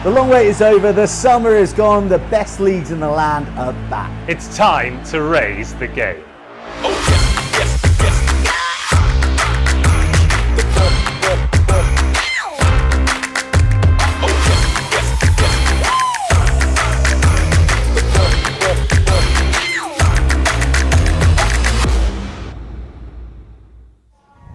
The long wait is over, the summer is gone, the best leagues in the land are back. It's time to raise the game.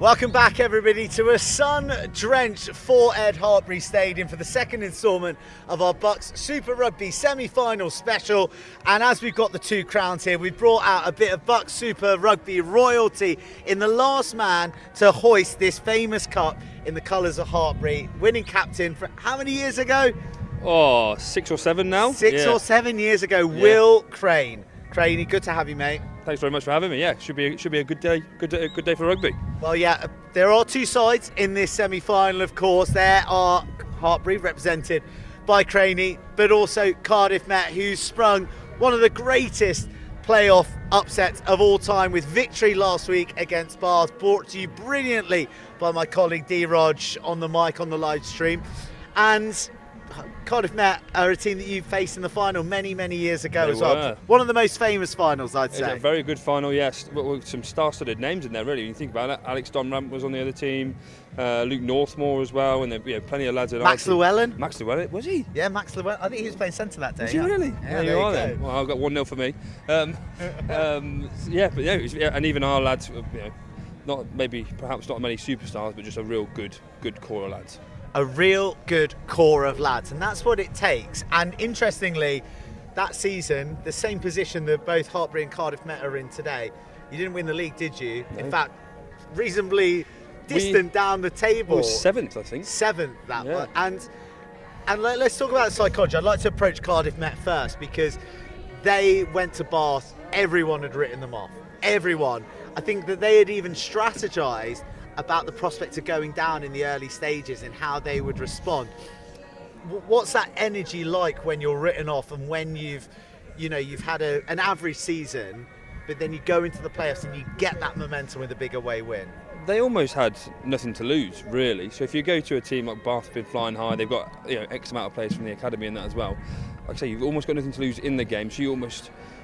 Welcome back everybody to a sun-drenched Ed Hartpury Stadium for the second instalment of our BUCS Super Rugby semi-final special. And as we've got the two crowns here, we've brought out a bit of BUCS Super Rugby royalty in the last man to hoist this famous cup in the colours of Hartpury. Winning captain for how many years ago? Oh, 6 or 7 now. 6 or 7 years ago, yeah. Will Crane. Craney, good to have you, mate. Thanks very much for having me. Yeah, should be a good day. Good day for rugby. Well, yeah, there are two sides in this semi-final, of course. There are Hartpury, represented by Craney, but also Cardiff Met, who's sprung one of the greatest playoff upsets of all time with victory last week against Bath, brought to you brilliantly by my colleague D-Rog on the mic on the live stream. And Cardiff Met are a team that you faced in the final many years ago as well. One of the most famous finals, I'd say. It's a very good final, yes. With some star-studded names in there, really. When you think about it, Alex Donramp was on the other team, Luke Northmore as well, and there plenty of lads. Max Llewellyn. Max Llewellyn, was he? Yeah, Max Llewellyn. I think he was playing centre that day. Was he really? Yeah, there you are then. Well, I've got 1-0 for me. And even our lads, perhaps not many superstars, but just a real good core of lads. A real good core of lads, and that's what it takes. And interestingly, that season, the same position that both Hartpury and Cardiff Met are in today, you didn't win the league, did you? No. In fact, reasonably distant down the table. It was 7th, I think. 7th, that one. And let's talk about the psychology. I'd like to approach Cardiff Met first, because they went to Bath, everyone had written them off. Everyone. I think that they had even strategised about the prospect of going down in the early stages and how they would respond. What's that energy like when you're written off and when you've had an average season, but then you go into the playoffs and you get that momentum with a big away win? They almost had nothing to lose, really. So if you go to a team like Bath, been flying high, they've got X amount of players from the academy and that as well. Like I say, you've almost got nothing to lose in the game, so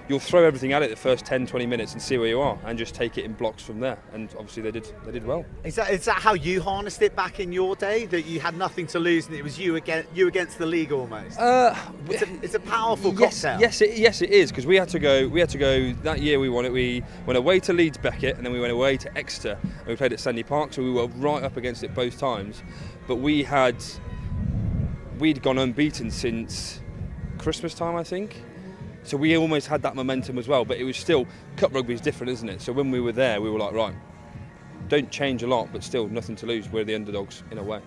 you'll throw everything at it the first 10-20 minutes and see where you are and just take it in blocks from there, and obviously they did well. Is that how you harnessed it back in your day, that you had nothing to lose and it was you against the league almost? It's a powerful cocktail. Yes it is, because we had to go that year. We won it. We went away to Leeds Beckett and then we went away to Exeter and we played at Sandy Park, so we were right up against it both times. But we'd gone unbeaten since Christmas time, I think. So we almost had that momentum as well, but it was still, cup rugby is different, isn't it? So when we were there, we were like, right, don't change a lot, but still nothing to lose. We're the underdogs in a way.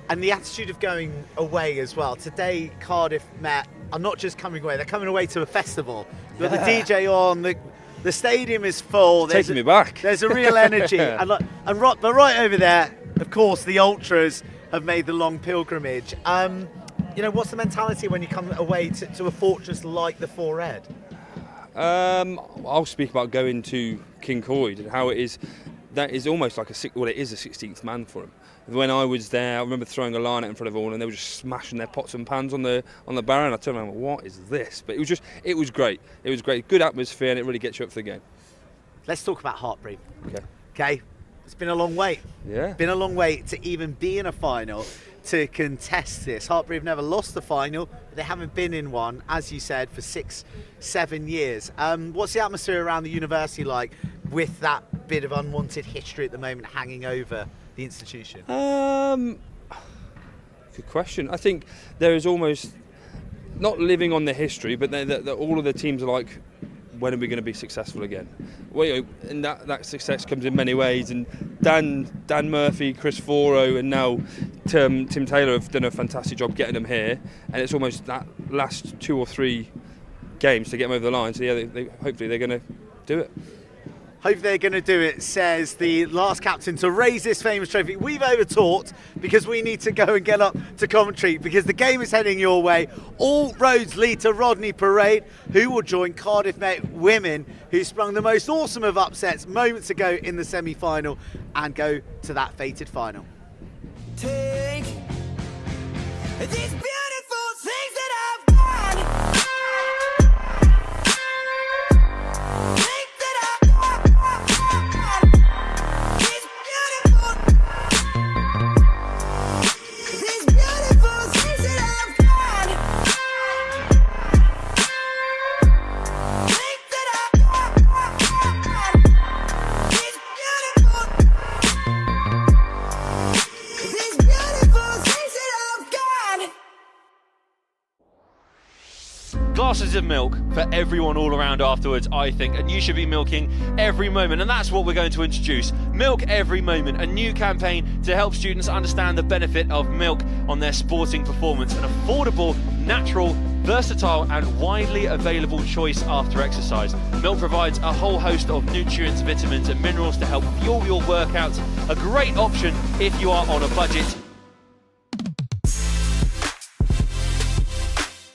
And the attitude of going away as well. Today, Cardiff Met are not just coming away, they're coming away to a festival. You've got the DJ on, the stadium is full. Taking me back. There's a real energy. But right over there, of course, the ultras have made the long pilgrimage. What's the mentality when you come away to a fortress like the Ed? I'll speak about going to King Coyd and how it is. That is almost like it is a 16th man for them. When I was there, I remember throwing a line out in front of all, and they were just smashing their pots and pans on the bar. And I turned around and went, what is this? But it was great. It was great, good atmosphere, and it really gets you up for the game. Let's talk about Hartpury. Okay. It's been a long wait. Yeah. Been a long wait to even be in a final, to contest this. Hartpury have never lost a final, but they haven't been in one, as you said, for 6-7 years. What's the atmosphere around the university like with that bit of unwanted history at the moment hanging over the institution? Good question. I think there is almost, not living on the history, but all of the teams are like, when are we going to be successful again? Well, and that success comes in many ways. And Dan Murphy, Chris Foro, and now Tim Taylor have done a fantastic job getting them here. And it's almost that last 2 or 3 games to get them over the line. So yeah, hopefully they're going to do it. Hope they're going to do it, says the last captain to raise this famous trophy. We've overtalked because we need to go and get up to Coventry because the game is heading your way. All roads lead to Rodney Parade, who will join Cardiff Met women, who sprung the most awesome of upsets moments ago in the semi-final and go to that fated final. Take this beautiful Glasses of milk for everyone all around afterwards, I think, and you should be milking every moment, and that's what we're going to introduce. Milk Every Moment, a new campaign to help students understand the benefit of milk on their sporting performance. An affordable, natural, versatile and widely available choice after exercise. Milk provides a whole host of nutrients, vitamins and minerals to help fuel your workouts. A great option if you are on a budget.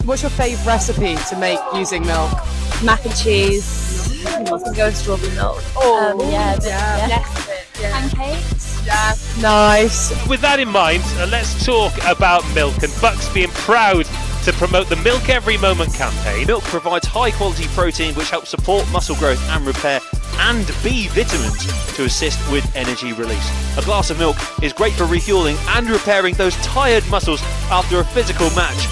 What's your favourite recipe to make using milk? Mac and cheese. I was going to go with strawberry milk. Pancakes. Yeah. Nice. With that in mind, let's talk about milk, and BUCS being proud to promote the Milk Every Moment campaign. Milk provides high quality protein which helps support muscle growth and repair, and B vitamins to assist with energy release. A glass of milk is great for refueling and repairing those tired muscles after a physical match.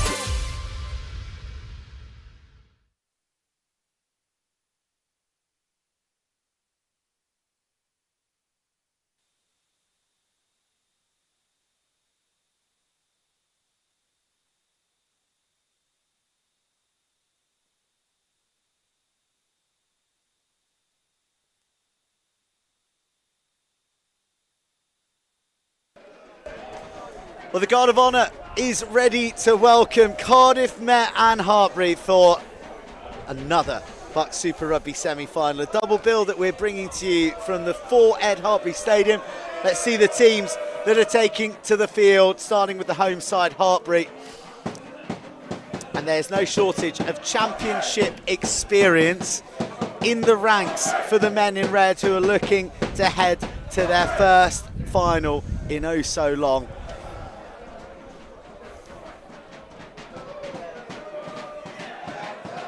Well, the Guard of Honour is ready to welcome Cardiff Met and Hartpury for another BUCS Super Rugby semi-final. A double bill that we're bringing to you from the 4 Ed Hartpury Stadium. Let's see the teams that are taking to the field, starting with the home side, Hartpury. And there's no shortage of championship experience in the ranks for the men in red, who are looking to head to their first final in oh so long.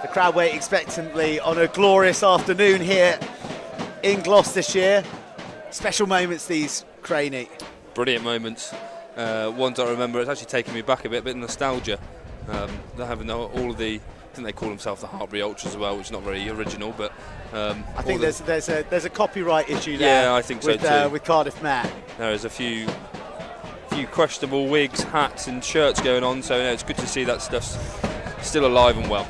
The crowd wait expectantly on a glorious afternoon here in Gloucestershire. Special moments these, Craney. Brilliant moments. Ones I remember, it's actually taking me back a bit nostalgia. They're having all of the, I think they call themselves the Hartpury Ultras as well, which is not very original, but I think there's a copyright issue there. Yeah, I think so too. With Cardiff Met. There is a few questionable wigs, hats and shirts going on, so it's good to see that stuff's still alive and well.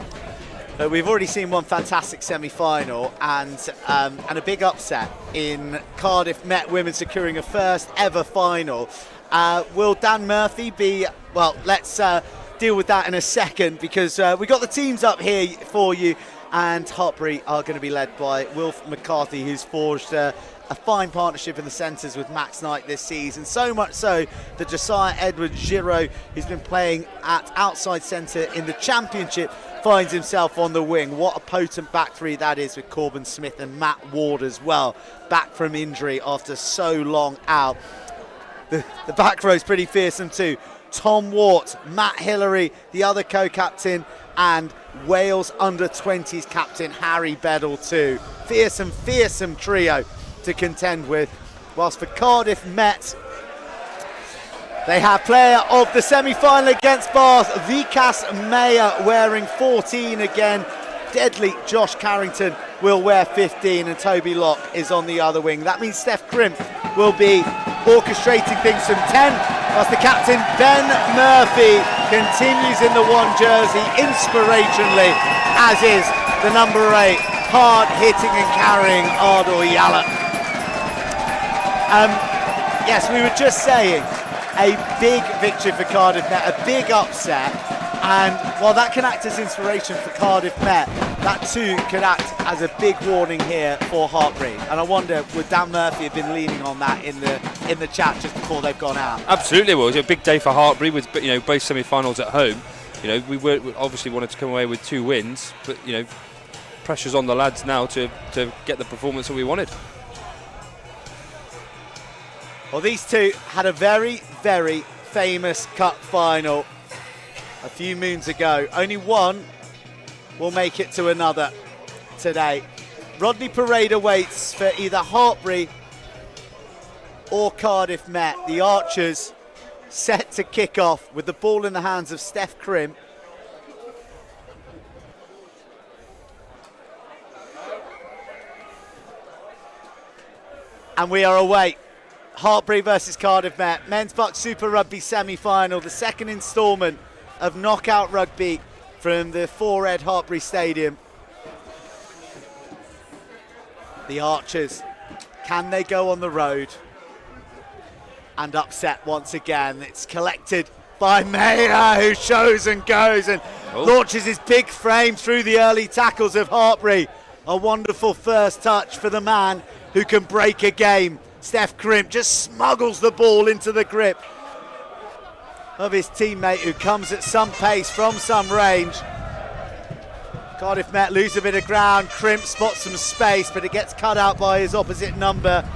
We've already seen one fantastic semi-final and a big upset in Cardiff Met women securing a first ever final. Will Dan Murphy be, well, let's deal with that in a second, because we got the teams up here for you, and Hartpury are going to be led by Wilf McCarthy, who's forged a fine partnership in the centres with Max Knight this season. So much so that Josiah Edwards-Giraud, who's been playing at outside centre in the Championship, finds himself on the wing. What a potent back three that is, with Corbin Smith and Matt Ward as well, back from injury after so long out. The back row is pretty fearsome too. Tom Wart, Matt Hillary, the other co-captain, and Wales under-20s captain Harry Beddle too. Fearsome trio to contend with. Whilst for Cardiff Met, they have player of the semi-final against Bath, Vikas Mayer, wearing 14 again. Deadly Josh Carrington will wear 15, and Toby Locke is on the other wing. That means Steph Crimp will be orchestrating things from 10, whilst the captain Ben Murphy continues in the 1 jersey inspirationally, as is the number 8, hard hitting and carrying Ardor Yalla. Yes, we were just saying, a big victory for Cardiff Met, a big upset, and while that can act as inspiration for Cardiff Met, that too could act as a big warning here for Hartpury. And I wonder, would Dan Murphy have been leaning on that in the chat just before they've gone out? Absolutely, well, it was a big day for Hartpury with both semi-finals at home. We obviously wanted to come away with 2 wins, but pressure's on the lads now to get the performance that we wanted. Well, these two had a very, very famous cup final a few moons ago. Only one will make it to another today. Rodney Parade awaits for either Hartpury or Cardiff Met. The Archers set to kick off with the ball in the hands of Steph Crimp. And we are away. Hartpury versus Cardiff Met, Men's BUCS Super Rugby semi-final, the second instalment of knockout rugby from the four-red Hartpury Stadium. The Archers, can they go on the road and upset once again? It's collected by Mayer, who shows and goes and launches his big frame through the early tackles of Hartpury. A wonderful first touch for the man who can break a game. Steph Crimp just smuggles the ball into the grip of his teammate, who comes at some pace from some range. Cardiff Met lose a bit of ground. Crimp spots some space, but it gets cut out by his opposite number,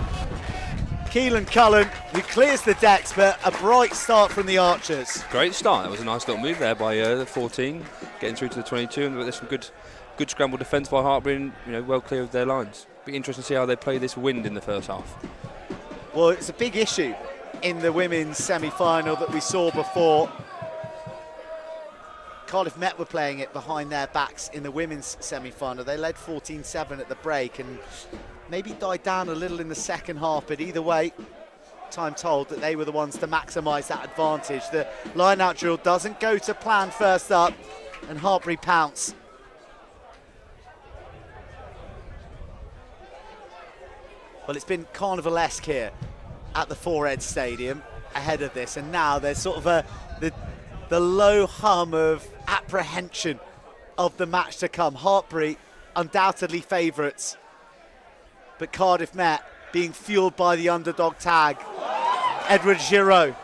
Keelan Cullen, who clears the decks, but a bright start from the Archers. Great start. That was a nice little move there by the 14, getting through to the 22, and there's some good scramble defence by Hartpury, and well clear of their lines. Be interesting to see how they play this wind in the first half. Well, it's a big issue in the women's semi-final that we saw before. Cardiff Met were playing it behind their backs in the women's semi-final. They led 14-7 at the break and maybe died down a little in the second half, but either way, time told that they were the ones to maximise that advantage. The line-out drill doesn't go to plan first up, and Hartpury pounce. Well, it's been carnivalesque here at the Four-Ed Stadium ahead of this, and now there's sort of the low hum of apprehension of the match to come. Hartpury undoubtedly favourites, but Cardiff Met being fueled by the underdog tag. Edward Giraud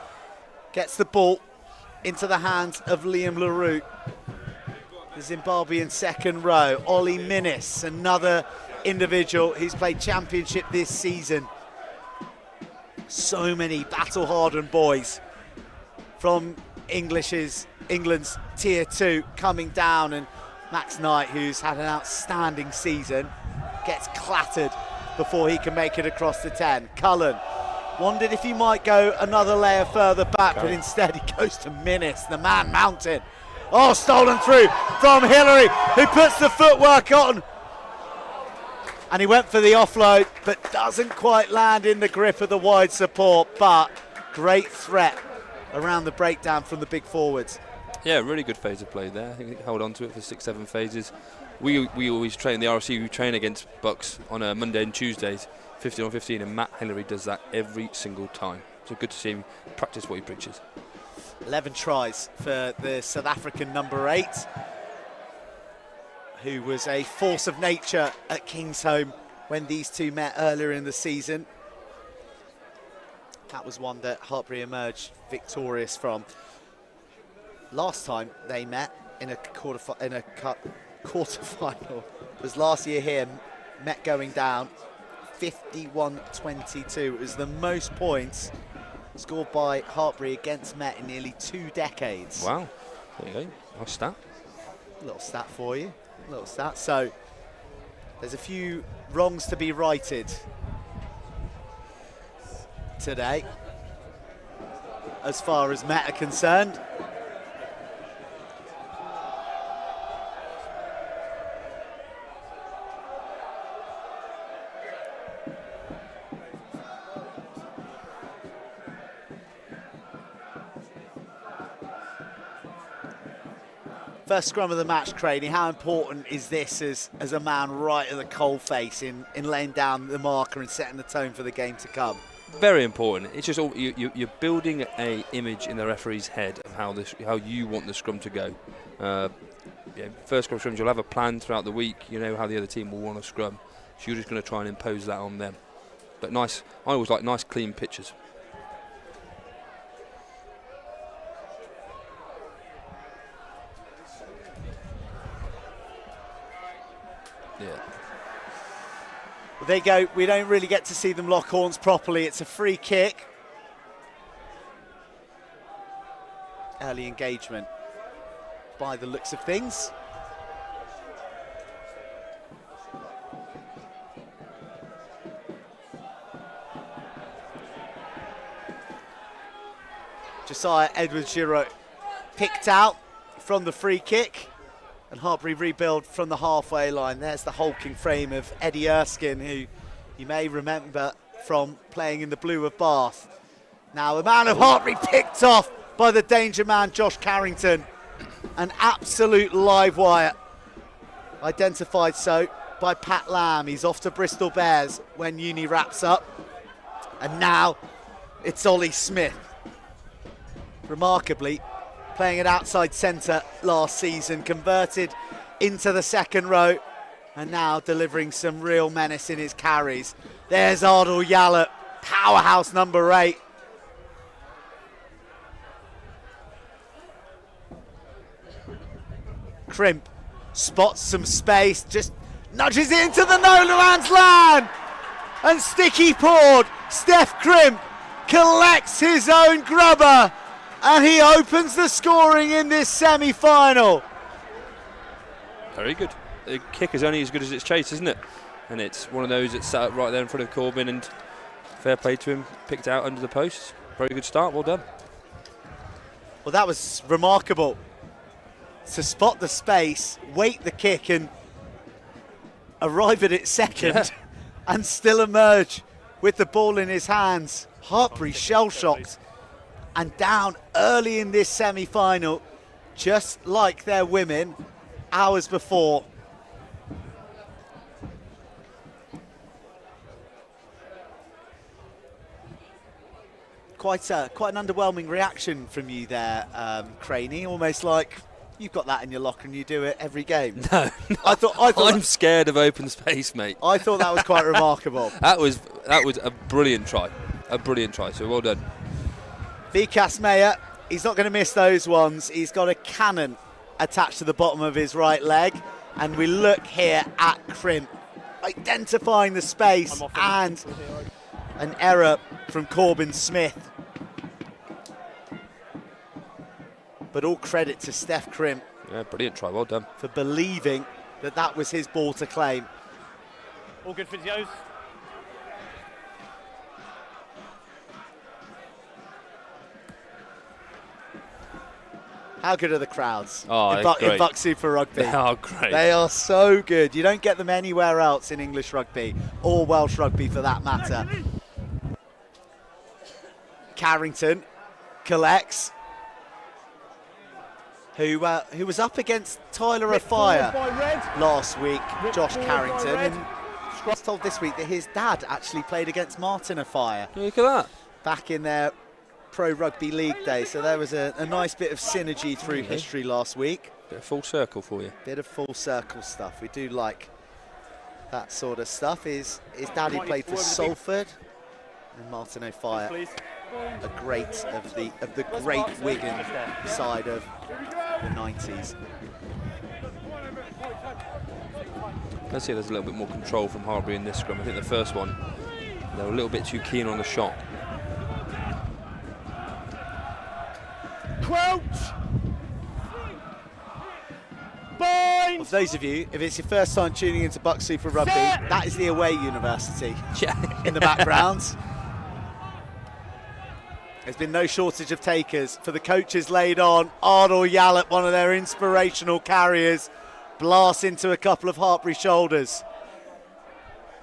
gets the ball into the hands of Liam LaRue. The Zimbabwean second row. Ollie Minnis, another individual who's played championship this season. So many battle-hardened boys from England's Tier 2 coming down, and Max Knight, who's had an outstanding season, gets clattered before he can make it across the 10. Cullen wondered if he might go another layer further back, but instead he goes to Minnis, the man mountain. Oh, stolen through from Hillary, who puts the footwork on. And he went for the offload, but doesn't quite land in the grip of the wide support. But great threat around the breakdown from the big forwards. Yeah, really good phase of play there. I think he held on to it for 6-7 phases. We always train, the RSC, we train against BUCS on a Monday and Tuesdays, 15 on 15, and Matt Hillary does that every single time. So good to see him practice what he preaches. 11 tries for the South African number 8, who was a force of nature at Kingsholm when these two met earlier in the season. That was one that Hartpury emerged victorious from. Last time they met in a quarterfinal was last year here, Met going down 51-22. It was the most points scored by Hartpury against Met in nearly 2 decades. Wow, there you go, nice stat. A little stat for you, a little stat. So there's a few wrongs to be righted today as far as Met are concerned. First scrum of the match, Craney. How important is this as a man right at the coalface in laying down the marker and setting the tone for the game to come? Very important. It's just all, you're building a image in the referee's head of how you want the scrum to go. First scrum scrums, you'll have a plan throughout the week. You know how the other team will want to scrum, so you're just going to try and impose that on them. But nice. I always like nice, clean pitches. Yeah. There you go. We don't really get to see them lock horns properly. It's a free kick. Early engagement by the looks of things. Josiah Edwards-Giraud picked out from the free kick, and Hartpury rebuild from the halfway line. There's the hulking frame of Eddie Erskine, who you may remember from playing in the blue of Bath. Now a man of Hartpury picked off by the danger man Josh Carrington. An absolute live wire. Identified so by Pat Lamb. He's off to Bristol Bears when uni wraps up. And now it's Ollie Smith. Remarkably, playing at outside centre last season, converted into the second row, and now delivering some real menace in his carries. There's Ardal Yallop, powerhouse number 8. Crimp spots some space, just nudges it into the no man's land, and sticky-pawed Steph Crimp collects his own grubber, and he opens the scoring in this semi-final. Very good. The kick is only as good as its chase, isn't it? And it's one of those that sat up right there in front of Corbin, and fair play to him, picked out under the post. Very good start, well done. Well, that was remarkable. To spot the space, wait the kick, and arrive at it second, and still emerge with the ball in his hands. Hartpury shell-shocked and down early in this semi-final, just like their women hours before. Quite an underwhelming reaction from you there, Craney. Almost like you've got that in your locker and you do it every game. No, I thought I'm scared of open space, mate. I thought that was quite remarkable. That was a brilliant try. A brilliant try, so well done. BUCS Mayer, he's not going to miss those ones. He's got a cannon attached to the bottom of his right leg, and we look here at Crimp identifying the space, and an error from Corbin Smith. But all credit to Steph Crimp. Yeah, brilliant try, well done. For believing that that was his ball to claim. All good physios. How good are the crowds Oh, in great. BUCS Super Rugby? They are great. They are so good. You don't get them anywhere else in English rugby, or Welsh rugby for that matter. Carrington collects. Who was up against Tyler Afire last week, Josh Carrington, and was told this week that his dad actually played against Martin Afire. Look at that. Back in their Pro Rugby League day, so there was a nice bit of synergy through history last week. Bit of full circle for you. Bit of full circle stuff. We do like that sort of stuff. His daddy played for Salford, and Martin Afire, a great of the great Wigan side of the 90s. Let's see if there's a little bit more control from Hartpury in this scrum. I think the first one, they were a little bit too keen on the shot. Crouch! Bind! For those of you, if it's your first time tuning into BUCS Super Rugby, that is the away university in the background. There's been no shortage of takers for the coaches laid on. Ardal Yallop, one of their inspirational carriers, blasts into a couple of Hartpury shoulders.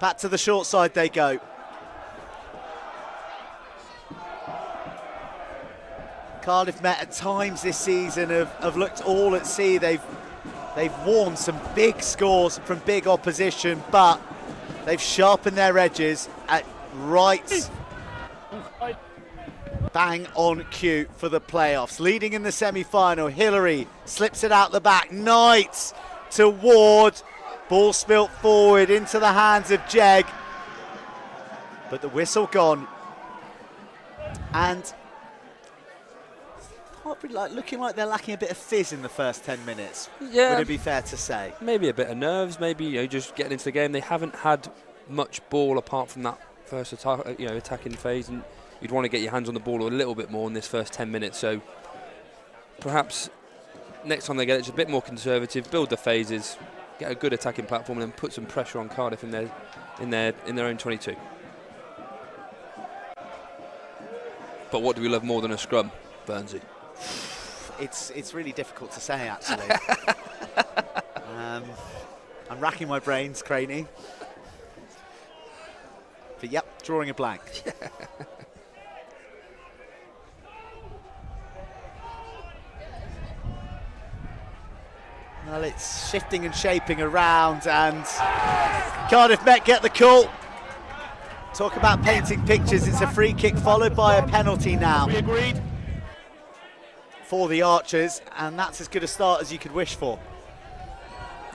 Back to the short side they go. Cardiff Met at times this season have looked all at sea. They've won some big scores from big opposition, but they've sharpened their edges at right bang on cue for the playoffs. Leading in the semi-final, Hillary slips it out the back. Knight to Ward. Ball spilt forward into the hands of Jeg. But the whistle gone. And Hartpury looking like they're lacking a bit of fizz in the first 10 minutes. Yeah. Would it be fair to say? Maybe a bit of nerves, maybe just getting into the game. They haven't had much ball apart from that first attacking phase, and you'd want to get your hands on the ball a little bit more in this first 10 minutes. So perhaps next time they get it, just a bit more conservative, build the phases, get a good attacking platform, and then put some pressure on Cardiff in their own 22. But what do we love more than a scrum, Burnsy? It's really difficult to say, actually. I'm racking my brains, Craney. But yep, drawing a blank. Well, it's shifting and shaping around, and Cardiff Met get the call. Talk about painting pictures. It's a free kick followed by a penalty now. We agreed. For the Archers, and that's as good a start as you could wish for.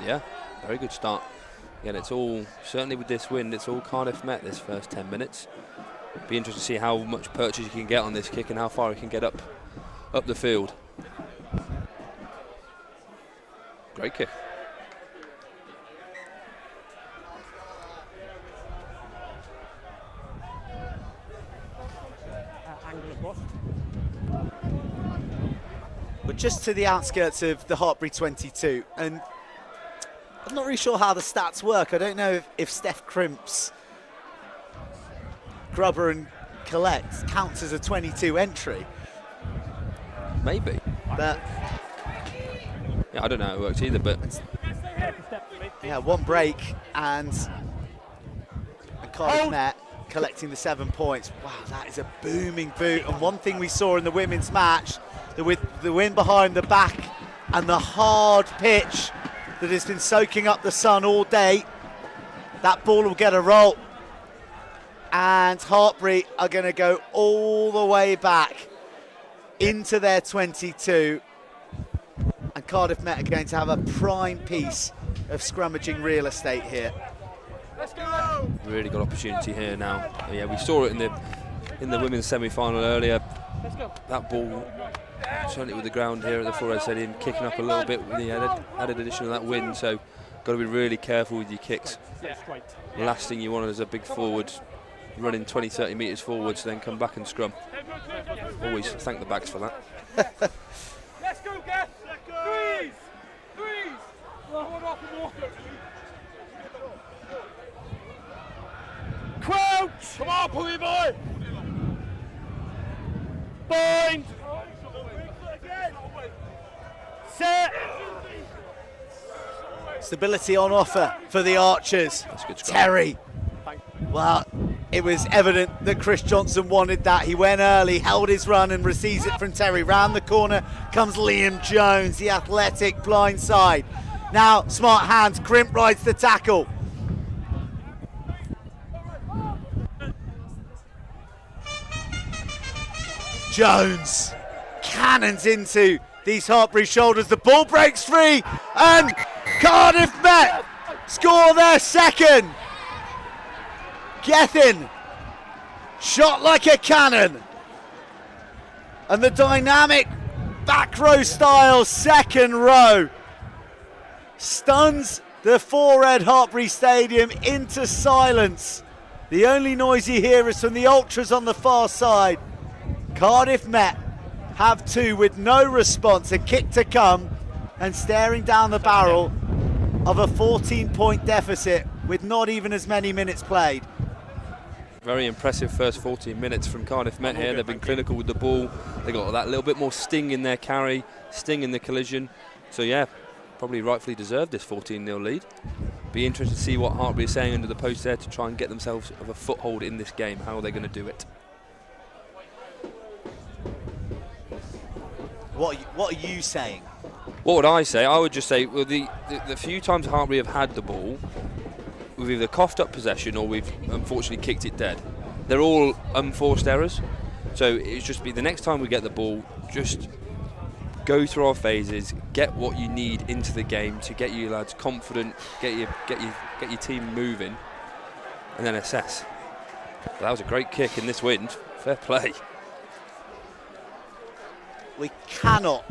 Yeah, very good start. Again, it's all, certainly with this wind, it's all Cardiff Met this first 10 minutes. Be interesting to see how much purchase you can get on this kick and how far it can get up the field. Great kick. Angle across. We're just to the outskirts of the Hartpury 22, and I'm not really sure how the stats work. I don't know if Steph Crimp's Grubber and Collect counts as a 22 entry. Maybe. But yeah, I don't know how it works either, but yeah, one break and Cardiff Met collecting the 7 points. Wow, that is a booming boot. And one thing we saw in the women's match, with the wind behind the back and the hard pitch that has been soaking up the sun all day, that ball will get a roll. And Hartpury are going to go all the way back into their 22. And Cardiff Met are going to have a prime piece of scrummaging real estate here. Let's go! really good opportunity here now. Yeah, we saw it in the women's semi-final earlier. Let's go. That ball, certainly with the ground here at the Flores Stadium, kicking up a little bit with the added addition of that wind. So, got to be really careful with your kicks. Yeah, straight. Last thing you want is a big forward running 20-30 metres forwards, then come back and scrum. Always thank the backs for that. Let's go, Gaff! Freeze! Freeze! One off and walk it. Crouch! Come on, Pulley boy! Bind! Set! Stability on offer for the Archers. That's good scrum. Terry. Well, it was evident that Chris Johnson wanted that. He went early, held his run and receives it from Terry. Round the corner comes Liam Jones, the athletic blind side. Now, smart hands, Crimp rides the tackle. Jones cannons into these Hartpury shoulders. The ball breaks free and Cardiff Met score their second. Gethin shot like a cannon. And the dynamic back row style second row stuns the four-red Hartpury Stadium into silence. The only noise you hear is from the ultras on the far side. Cardiff Met have two with no response, a kick to come, and staring down the barrel of a 14-point deficit with not even as many minutes played. Very impressive first 14 minutes from Cardiff Met here. They've been clinical with the ball. They got that little bit more sting in their carry, sting in the collision. So yeah, probably rightfully deserved this 14-0 lead. Be interested to see what Hartpury is saying under the post there to try and get themselves of a foothold in this game. How are they going to do it? What are you saying? What would I say? I would just say, well, the few times Hartpury have had the ball, we've either coughed up possession or we've unfortunately kicked it dead. They're all unforced errors. So it's just be the next time we get the ball, just go through our phases, get what you need into the game to get you lads confident, get your team moving, and then assess. But that was a great kick in this wind. Fair play. We cannot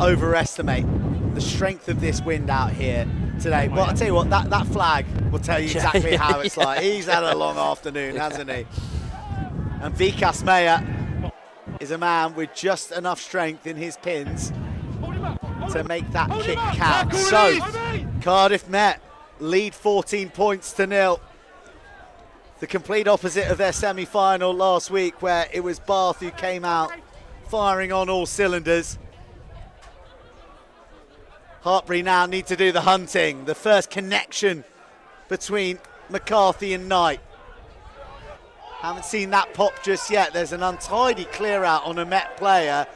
overestimate the strength of this wind out here today. But I'll tell you what, that flag will tell you exactly how it's like. He's had a long afternoon, hasn't he? And BUCS Mayer is a man with just enough strength in his pins to make that kick count. So, Cardiff Met lead 14 points to 0. The complete opposite of their semi-final last week, where it was Bath who came out firing on all cylinders. Hartpury now need to do the hunting. The first connection between McCarthy and Knight. Haven't seen that pop just yet. There's an untidy clear out on a Met player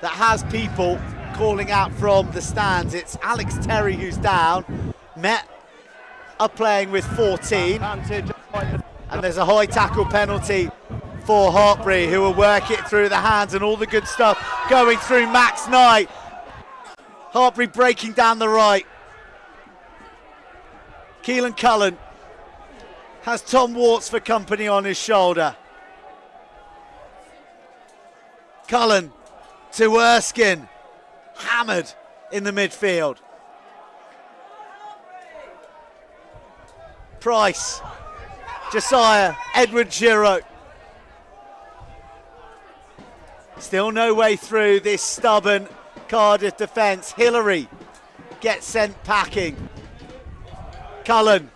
that has people calling out from the stands. It's Alex Terry who's down. Met are playing with 14. And there's a high tackle penalty for Hartpury, who will work it through the hands, and all the good stuff going through Max Knight. Hartpury breaking down the right. Keelan Cullen has Tom Warts for company on his shoulder. Cullen to Erskine, hammered in the midfield. Price, Josiah, Edward Giro. Still no way through this stubborn Cardiff defence. Hillary gets sent packing. Cullen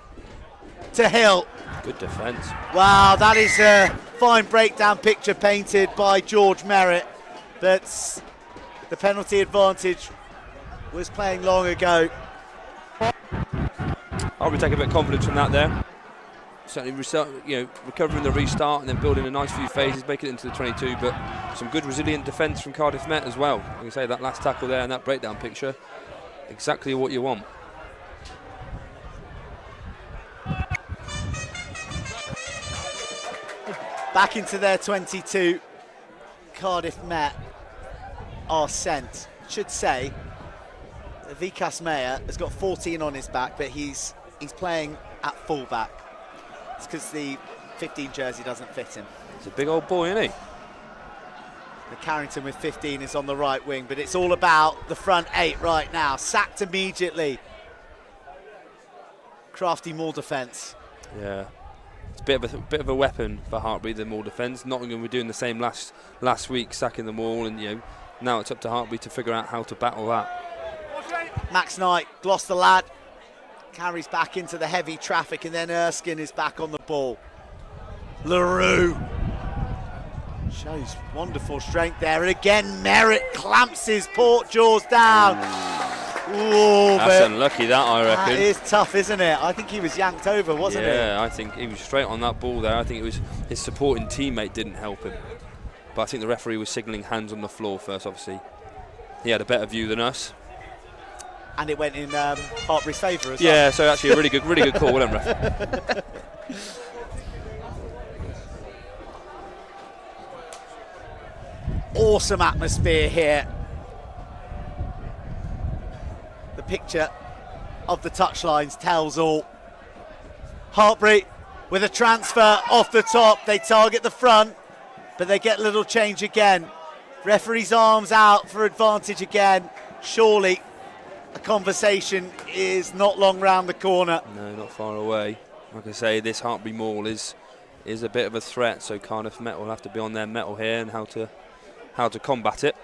to Hill. Good defence. Wow, that is a fine breakdown picture painted by George Merritt. But the penalty advantage was playing long ago. I'll be taking a bit of confidence from that there. Certainly, recovering the restart and then building a nice few phases, making it into the 22. But some good resilient defence from Cardiff Met as well. Like I say, that last tackle there and that breakdown picture, exactly what you want. Back into their 22, Cardiff Met are sent. Should say, Vikas Meyer has got 14 on his back, but he's playing at fullback. It's because the 15 jersey doesn't fit him. He's a big old boy, isn't he? The Carrington with 15 is on the right wing, but it's all about the front 8 right now. Sacked immediately. Crafty Moore defence. Yeah. It's a bit of a weapon for Hartpury, the Moore defence. Nottingham were doing the same last week, sacking them all, and now it's up to Hartpury to figure out how to battle that. Max Knight, Gloucester lad, carries back into the heavy traffic, and then Erskine is back on the ball. LaRue shows wonderful strength there, and again Merritt clamps his port jaws down. Ooh, that's unlucky, that, I reckon. That is tough, isn't it? I think he was yanked over, wasn't he? Yeah, I think he was straight on that ball there. I think it was his supporting teammate didn't help him. But I think the referee was signalling hands on the floor first, obviously. He had a better view than us. And it went in Hartpury's favour as well. Yeah, so actually a really good call, well done, ref. Awesome atmosphere here. The picture of the touchlines tells all. Hartpury with a transfer off the top. They target the front, but they get a little change again. Referee's arms out for advantage again. Surely a conversation is not long round the corner. No, not far away. Like I say, this Hartpury Maul is a bit of a threat, so Cardiff Met will have to be on their mettle here and how to combat it.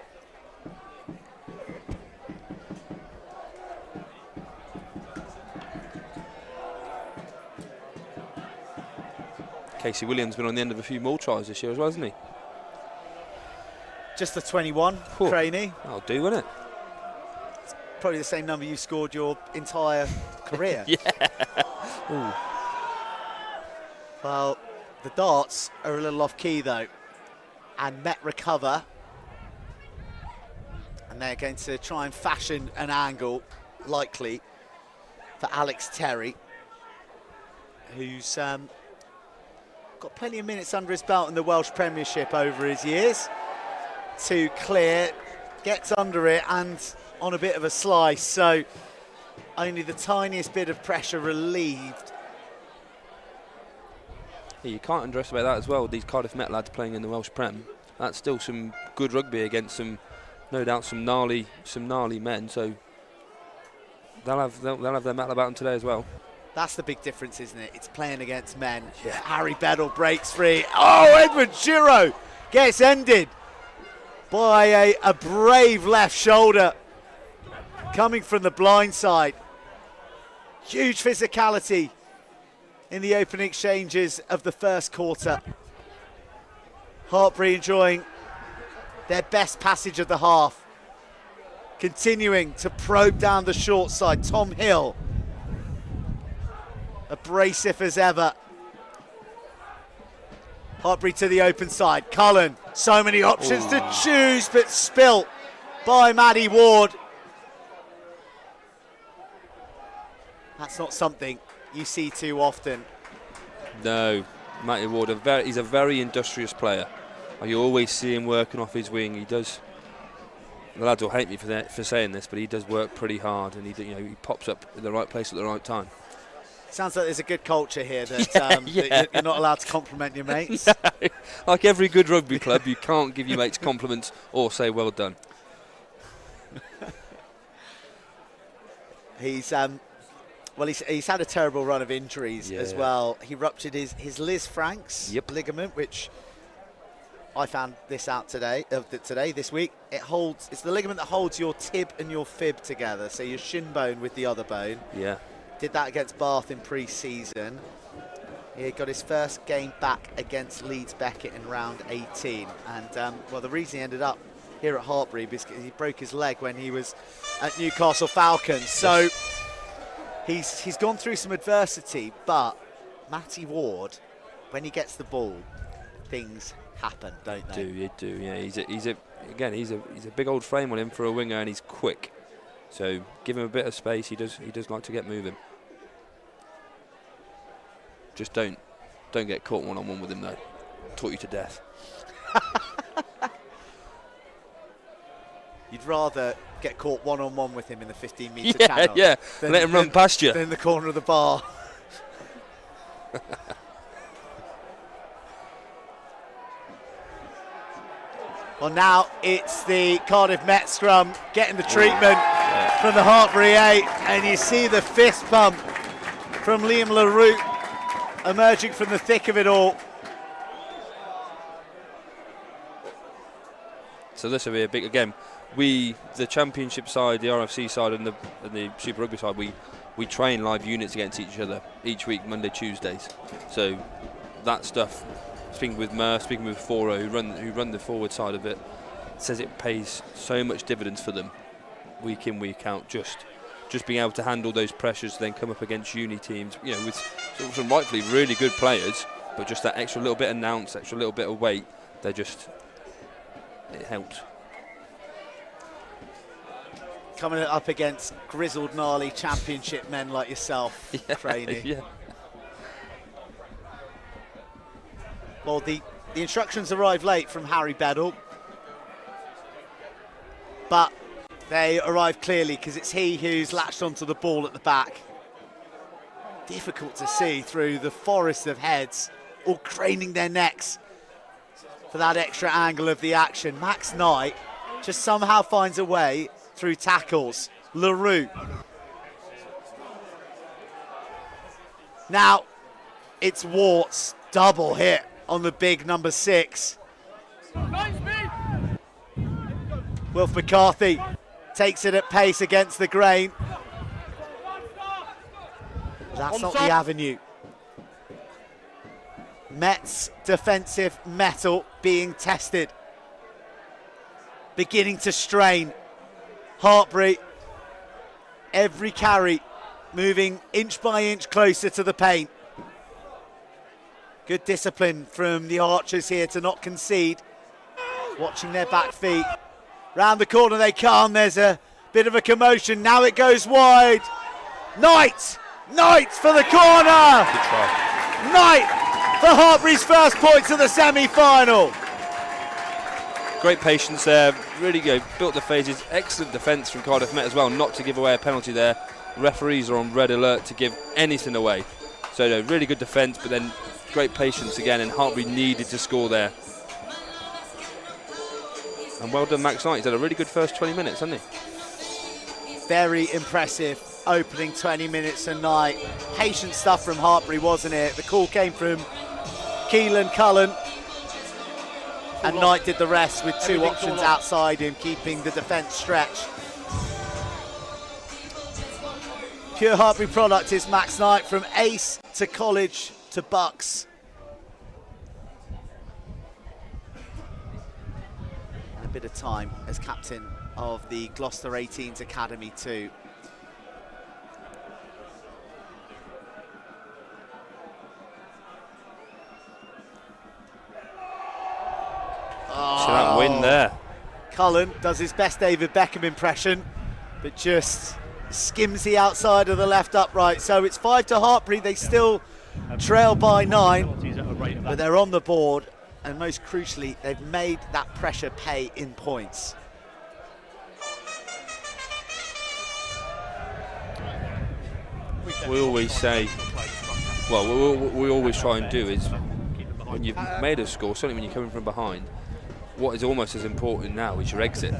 Casey Williams been on the end of a few more tries this year as well, hasn't he? Just the 21, Craney. That'll do, won't it? Probably the same number you scored your entire career. Yeah. Ooh. Well, the darts are a little off key though, and Met recover, and they're going to try and fashion an angle, likely for Alex Terry, who's got plenty of minutes under his belt in the Welsh Premiership over his years. To clear, gets under it and on a bit of a slice, so only the tiniest bit of pressure relieved. Yeah, you can't underestimate that as well. These Cardiff Met lads playing in the Welsh Prem, that's still some good rugby against no doubt some gnarly men. So they'll have their mettle about them today as well. That's the big difference, isn't it? It's playing against men. Yeah. Harry Bedell breaks free. Oh, Edward Giro gets ended by a brave left shoulder coming from the blind side. Huge physicality in the opening exchanges of the first quarter. Hartpury enjoying their best passage of the half. Continuing to probe down the short side. Tom Hill, abrasive as ever. Hartpury to the open side. Cullen, so many options to choose, but spilt by Maddie Ward. That's not something you see too often. No, Matty Ward, he's a very industrious player. You always see him working off his wing. He does. The lads will hate me for saying this, but he does work pretty hard, and he pops up in the right place at the right time. Sounds like there's a good culture here that, that you're not allowed to compliment your mates. No. Like every good rugby club, you can't give your mates compliments or say well done. He's had a terrible run of injuries as well. He ruptured his Liz Franks ligament, which I found this out this week. It's the ligament that holds your tib and your fib together, so your shin bone with the other bone. Yeah. Did that against Bath in pre-season. He got his first game back against Leeds Beckett in round 18. And, the reason he ended up here at Hartpury is because he broke his leg when he was at Newcastle Falcons. So he's gone through some adversity, but Matty Ward, when he gets the ball, things happen, don't they? They do, yeah. He's a big old frame on him for a winger, and he's quick. So give him a bit of space. He does like to get moving. Just don't get caught one-on-one with him, though. Taught you to death. You'd rather get caught one-on-one with him in the 15-metre channel. Yeah, let him run past you. Than in the corner of the bar. Well, now it's the Cardiff Met scrum getting the treatment from the Hartpury 8, and you see the fist bump from Liam LaRue emerging from the thick of it all. So this will be a big, again, the Championship side, the RFC side and the Super Rugby side, we train live units against each other each week, Monday, Tuesdays. So that stuff, speaking with Murph, speaking with Foro, who run the forward side of it, says it pays so much dividends for them week in, week out, just being able to handle those pressures, then come up against uni teams, with some rightfully really good players, but just that extra little bit of ounce, extra little bit of weight, it helps. Coming up against grizzled, gnarly Championship men like yourself, Craney. Yeah. Well, the instructions arrived late from Harry Beddle, but they arrived clearly because it's he who's latched onto the ball at the back. Difficult to see through the forest of heads, all craning their necks for that extra angle of the action. Max Knight just somehow finds a way through tackles. LaRue. Now it's Wart's double hit on the big number 6. Wilf McCarthy takes it at pace against the grain. That's not the avenue. Met's defensive mettle being tested. Beginning to strain. Hartpury, every carry moving inch by inch closer to the paint. Good discipline from the Archers here to not concede. Watching their back feet. Round the corner they come. There's a bit of a commotion. Now it goes wide. Knight for the corner. Good try. Knight for Hartpury's first points of the semi-final. Great patience there. Really built the phases. Excellent defence from Cardiff Met as well, not to give away a penalty there. Referees are on red alert to give anything away. So really good defence, but then great patience again, and Hartpury needed to score there. And well done, Max Knight. He's had a really good first 20 minutes, hasn't he? Very impressive opening 20 minutes tonight. Patient stuff from Hartpury, wasn't it? The call came from Keelan Cullen, and Knight did the rest with two options outside him, keeping the defence stretched. Pure Hartpury product is Max Knight, from ace to college to BUCS. And a bit of time as captain of the Gloucester 18s Academy too. So that win there. Cullen does his best David Beckham impression, but just skims the outside of the left upright. So it's 5 to Hartpury. They still trail by 9, but they're on the board, and most crucially, they've made that pressure pay in points. We always say, well, what we always try and do is, when you've made a score, certainly when you're coming from behind, what is almost as important now is your exit.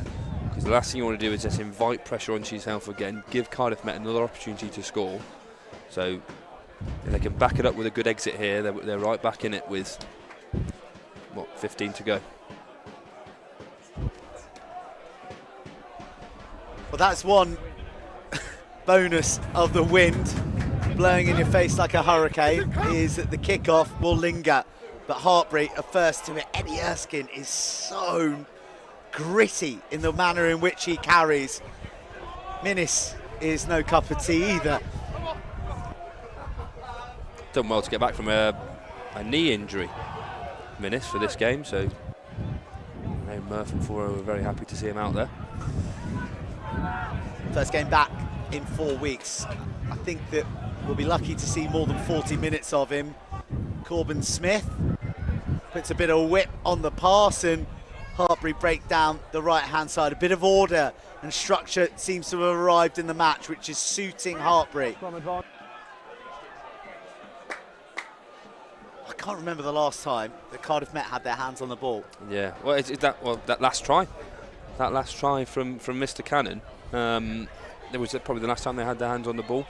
Because the last thing you want to do is just invite pressure onto yourself again, give Cardiff Met another opportunity to score. So if they can back it up with a good exit here, they're right back in it with, what, 15 to go. Well, that's one bonus of the wind blowing in your face like a hurricane, is that the kickoff will linger. But Hartpury are first to it. Eddie Erskine is so gritty in the manner in which he carries. Minnis is no cup of tea either. Done well to get back from a knee injury, Minnis, for this game, so Murph and Foro were very happy to see him out there. First game back in 4 weeks. I think that we'll be lucky to see more than 40 minutes of him. Corbin Smith puts a bit of whip on the pass, and Hartpury break down the right-hand side. A bit of order and structure seems to have arrived in the match, which is suiting Hartpury. I can't remember the last time that Cardiff Met had their hands on the ball. Yeah, well, that last try. That last try from Mr. Cannon, it was probably the last time they had their hands on the ball.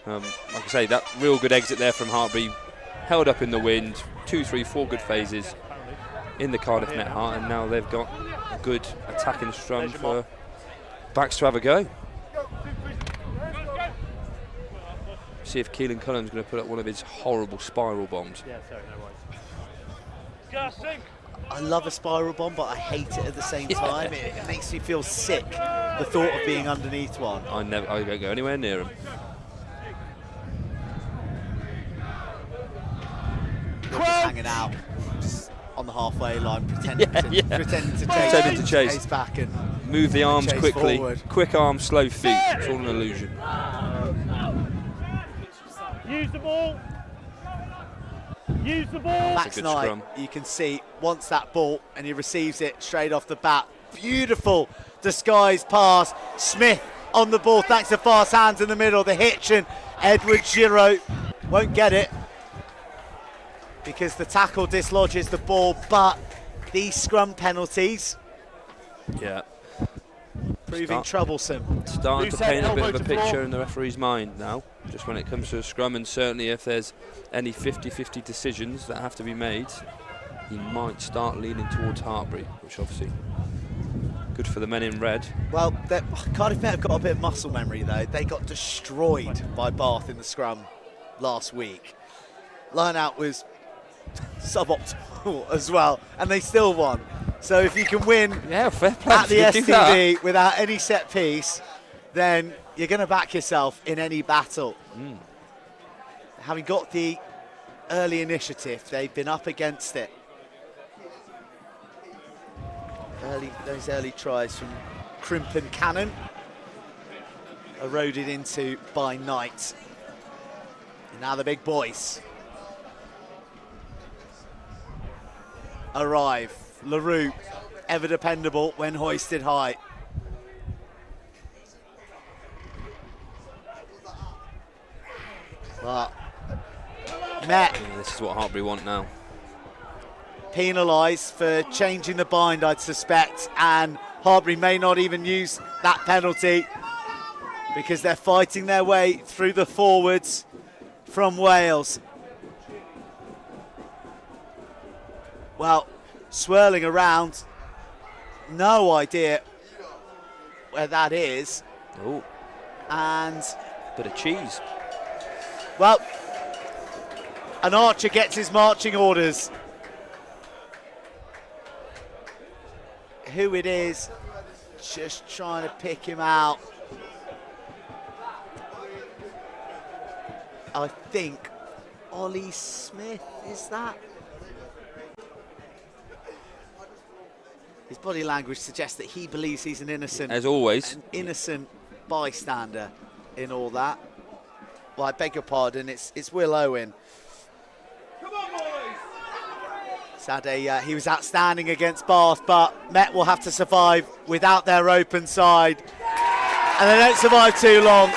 Like I say, that real good exit there from Hartpury, held up in the wind, 2, 3, 4 good phases in the Cardiff Met heart, and now they've got a good attacking strum for backs to have a go. See if Keelan Cullen's going to put up one of his horrible spiral bombs. Yeah, sorry, no worries. I love a spiral bomb, but I hate it at the same time. It makes me feel sick, the thought of being underneath one. I don't go anywhere near him. Just hanging out on the halfway line, pretending to chase back and move the arms chase quickly. forward. Quick arms, slow feet. It's all an illusion. Use the ball. Use the ball. Max good Knight, scrum. you can see, wants that ball and he receives it straight off the bat. Beautiful disguised pass. Smith on the ball thanks to fast hands in the middle. The hitch, and Edward Giraud won't get it because the tackle dislodges the ball. But these scrum penalties Yeah. proving troublesome. Starting to paint a bit of a picture in the referee's mind now, just when it comes to a scrum, and certainly if there's any 50-50 decisions that have to be made, he might start leaning towards Hartpury, which obviously good for the men in red. Well, Cardiff Met have got a bit of muscle memory though. They got destroyed by Bath in the scrum last week. Line out was suboptimal as well, and they still won. So if you can win Yeah, fair play. at the You can do that. STV without any set piece, then you're going to back yourself in any battle. Having got the early initiative, they've been up against it. Those early tries from Crimpen Cannon, eroded into by Knight. And now the big boys arrive. LaRue, ever dependable when hoisted high. But Met Yeah, this is what Hartpury want now. penalised for changing the bind, I'd suspect, and Hartpury may not even use that penalty because they're fighting their way through the forwards from Wales. Well, swirling around, no idea where that is, Oh, and bit of cheese. well, an archer gets his marching orders. Who it is, just trying to pick him out. I think Ollie Smith, is that? His body language suggests that he believes he's an innocent, As always. an innocent bystander in all that. Well, I beg your pardon, it's Will Owen. Come on, boys. Sadly, he was outstanding against Bath, but Met will have to survive without their open side. And they don't survive too long.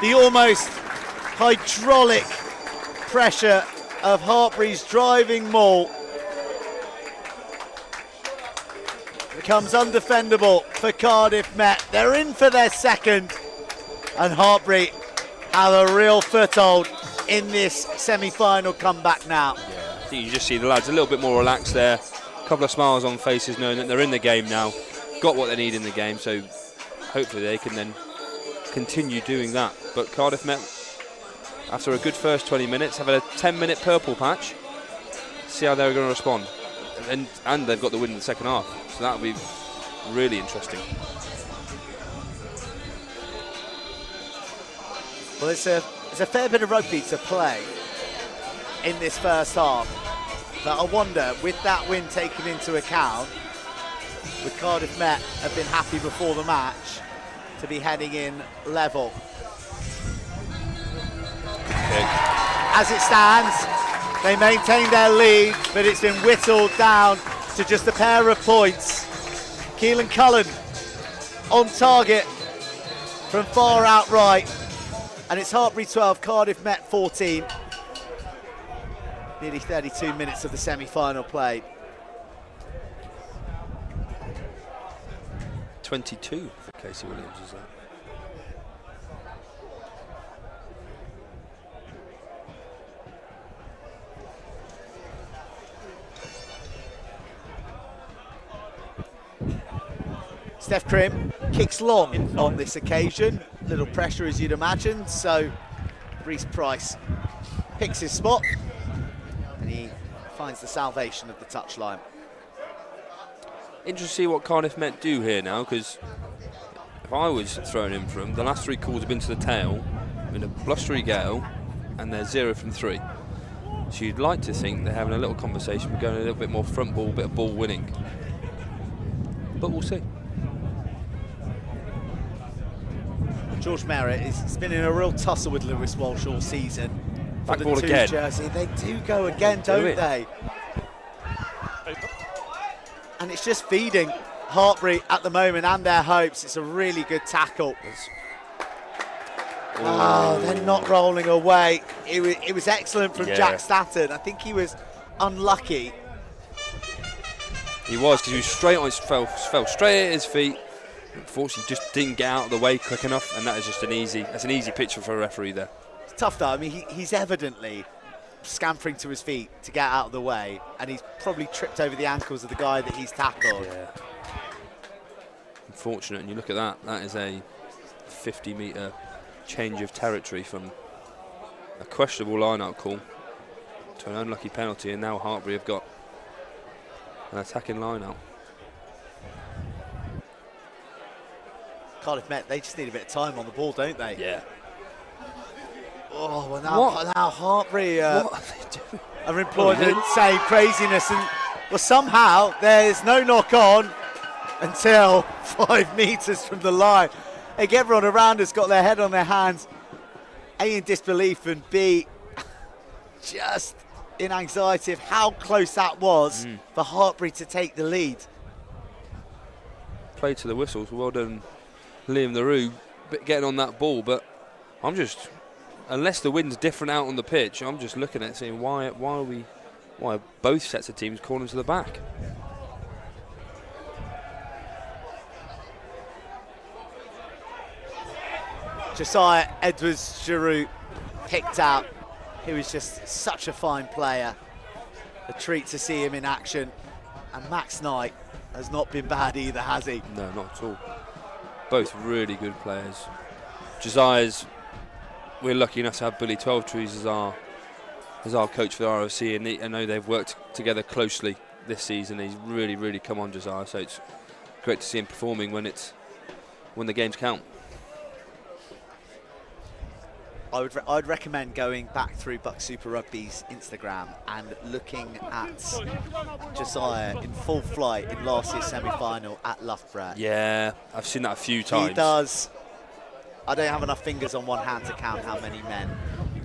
The almost hydraulic pressure of Hartpury's driving maul becomes undefendable for Cardiff Met. They're in for their second, and Hartpury have a real foothold in this semi-final comeback now. I think you just see the lads a little bit more relaxed there. A couple of smiles on faces knowing that they're in the game now, got what they need in the game, so hopefully they can then continue doing that. But Cardiff Met, after a good first 20 minutes, have a 10-minute purple patch. See how they're going to respond. And they've got the win in the second half, so that'll be really interesting. Well, it's a fair bit of rugby to play in this first half. But I wonder, with that win taken into account, would Cardiff Met have been happy before the match to be heading in level? As it stands, they maintain their lead, but it's been whittled down to just a pair of points. Keelan Cullen on target from far out right, and it's Hartpury 12, Cardiff Met 14. Nearly 32 minutes of the semi-final played. 22 for Casey Williams, is that? Steph Krim kicks long on this occasion. Little pressure, as you'd imagine, so Reece Price picks his spot and he finds the salvation of the touchline. Interesting to see what Cardiff Met do here now, because if I was thrown in for them, the last three calls have been to the tail in a blustery gale, and they're 0 from 3. So you'd like to think they're having a little conversation, we're going a little bit more front ball, bit of ball winning. But we'll see. George Merritt has been in a real tussle with Lewis Walsh all season. Back ball again. Jersey. They do go again, don't they? And it's just feeding Hartpury at the moment and their hopes. It's a really good tackle. Oh, they're not rolling away. It was excellent from Jack Staton. I think he was unlucky. He was, because he was straight on his fell straight at his feet. Unfortunately, just didn't get out of the way quick enough, and that is just an easy picture for a referee there. It's tough though. I mean, he's evidently scampering to his feet to get out of the way, and he's probably tripped over the ankles of the guy that he's tackled. Yeah. Unfortunate, and you look at that. That is a 50-metre change of territory from a questionable line-out call to an unlucky penalty, and now Hartpury have got an attacking line-out. Cardiff Met, they just need a bit of time on the ball, don't they? Yeah. Oh, well now Hartpury What are they doing? are employed in insane craziness, and well, somehow there's no knock on until 5 metres from the line. I think everyone around us got their head on their hands, A, in disbelief, and B, just in anxiety of how close that was for Hartpury to take the lead. Play to the whistles. Well done, Liam LaRue, getting on that ball, but I'm just, unless the wind's different out on the pitch, I'm just looking at it saying, why are both sets of teams calling to the back? Josiah Edwards-Giroux picked out. He was just such a fine player. A treat to see him in action. And Max Knight has not been bad either, has he? No, not at all. Both really good players. Josiah's, we're lucky enough to have Billy 12 Trees as our coach for the ROC, and I know they've worked together closely this season. He's really come on Josiah, so it's great to see him performing when the games count. I'd recommend going back through BUCS Super Rugby's Instagram and looking at Josiah in full flight in last year's semi-final at Loughborough. Yeah, I've seen that a few times. He does. I don't have enough fingers on one hand to count how many men.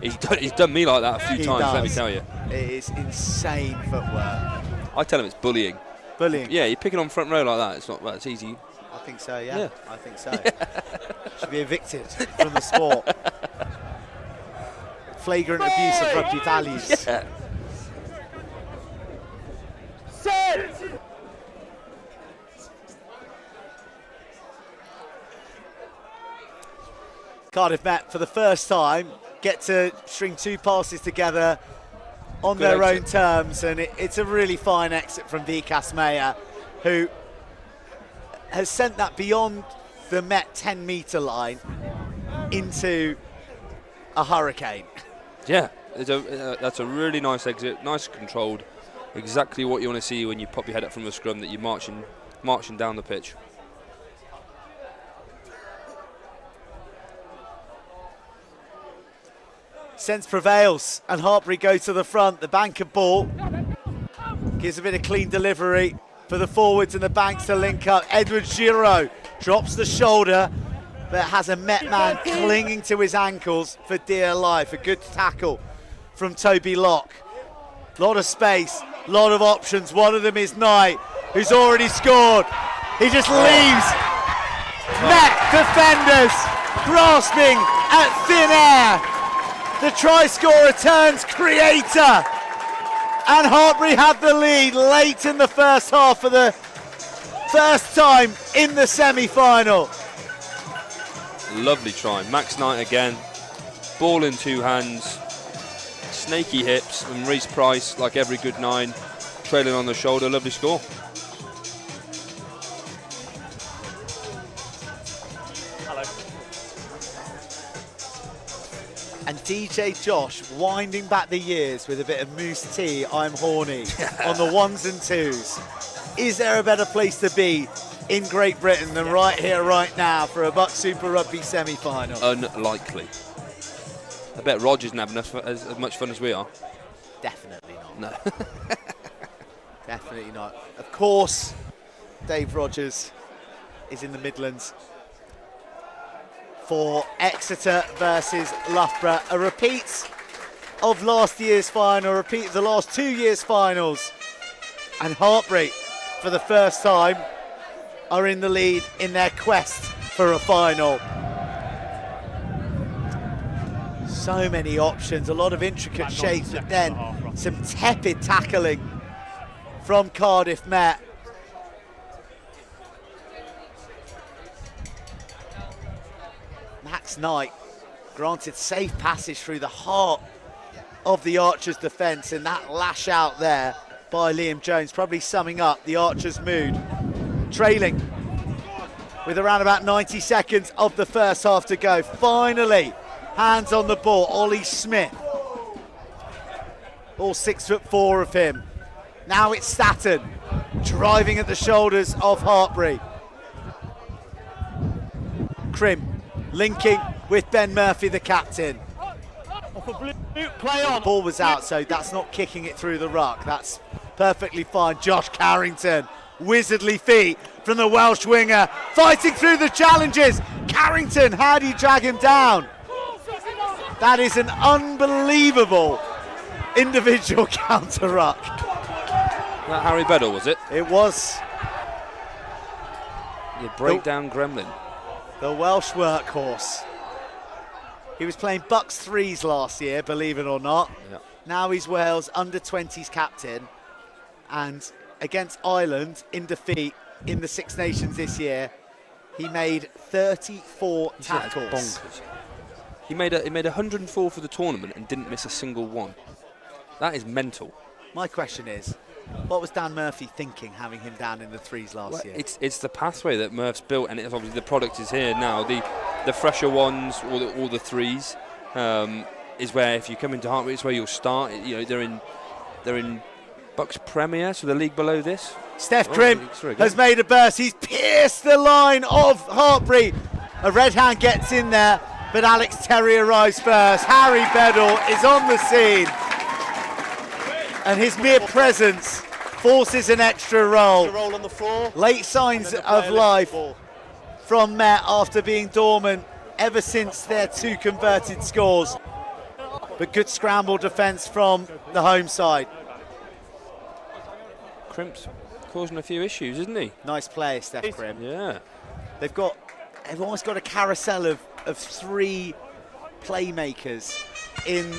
He's done me like that a few times, let me tell you. It is insane footwork. I tell him it's bullying. Bullying? Yeah, you're picking on front row like that. It's not. Well, it's easy. I think so, yeah. Yeah. I think so. Should be evicted from the sport. Flagrant abuse of rugby values. Yeah. Cardiff Met, for the first time, get to string 2 passes together on Good their exit. own terms, and it's a really fine exit from BUCS Mayer, who has sent that beyond the Met 10-metre line into a hurricane. Yeah, that's a really nice exit, nice controlled. Exactly what you want to see when you pop your head up from the scrum, that you're marching down the pitch. Sense prevails, and Hartpury go to the front. The banker ball gives a bit of clean delivery for the forwards and the banks to link up. Edward Giraud drops the shoulder, but has a Met man clinging to his ankles for dear life. A good tackle from Toby Locke. Lot of space, lot of options. One of them is Knight, who's already scored. He just leaves Met defenders grasping at thin air. The try scorer turns creator, and Hartpury have the lead late in the first half for the first time in the semi-final. Lovely try. Max Knight again. Ball in 2 hands. Snaky hips. And Reece Price, like every good 9, trailing on the shoulder. Lovely score. And DJ Josh winding back the years with a bit of Moose Tea, I'm horny, on the 1s and 2s. Is there a better place to be in Great Britain than right here, right now, for a BUCS Super Rugby semi-final? Unlikely. I bet Roger's not having as much fun as we are. Definitely not. No. Definitely not. Of course, Dave Rogers is in the Midlands for Exeter versus Loughborough. A repeat of last year's final, a repeat of the last 2 years' finals. And Hartpury, for the first time, are in the lead in their quest for a final. So many options, a lot of intricate shapes, but then some tepid tackling from Cardiff Met. Max Knight granted safe passage through the heart of the Archers' defence, and that lash out there by Liam Jones probably summing up the Archers' mood. Trailing with around about 90 seconds of the first half to go. Finally, hands on the ball, Ollie Smith. All 6'4" of him. Now it's Staton driving at the shoulders of Hartpury. Crim linking with Ben Murphy, the captain. The ball was out, so that's not kicking it through the ruck. That's perfectly fine. Josh Carrington, wizardly feet from the Welsh winger, fighting through the challenges. Carrington, how do you drag him down? That is an unbelievable individual counter ruck. That Harry Bedell, was it? It was. The breakdown gremlin. The Welsh workhorse. He was playing BUCS 3s last year, believe it or not. Yeah. Now he's Wales under-20s captain. And against Ireland in defeat in the Six Nations this year, he made 34 tackles. Bonkers. He made 104 for the tournament and didn't miss a single one. That is mental. My question is, what was Dan Murphy thinking, having him down in the 3s last year? It's the pathway that Murph's built, and it's obviously the product is here now. The fresher ones, or the 3s, is where if you come into Hartpury, it's where you'll start. You know, they're in BUCS Premier, so the league below this. Steph Crim has made a burst. He's pierced the line of Hartpury. A red hand gets in there, but Alex Terry arrives first. Harry Bedell is on the scene, and his mere presence forces an extra roll. Roll on the floor. Late signs of life from Met after being dormant ever since their 2 converted scores. But good scramble defence from the home side. Crimp's causing a few issues, isn't he? Nice play, Steph Crimp. Yeah. They've almost got a carousel of 3 playmakers in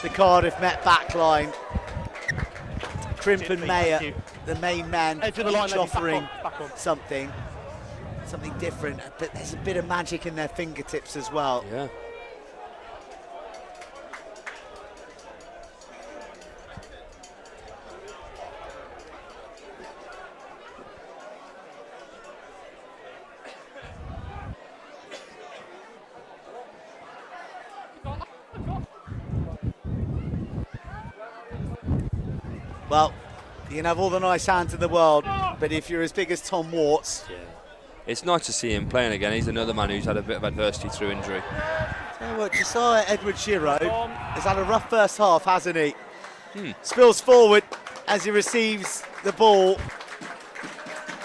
the Cardiff Met backline. Crimp and Mayer, the main man, each offering something different, but there's a bit of magic in their fingertips as well. Yeah. Well, you can have all the nice hands in the world, but if you're as big as Tom Warts, It's nice to see him playing again. He's another man who's had a bit of adversity through injury. tell you what, Josiah Edward Shiro has had a rough first half, hasn't he? Spills forward as he receives the ball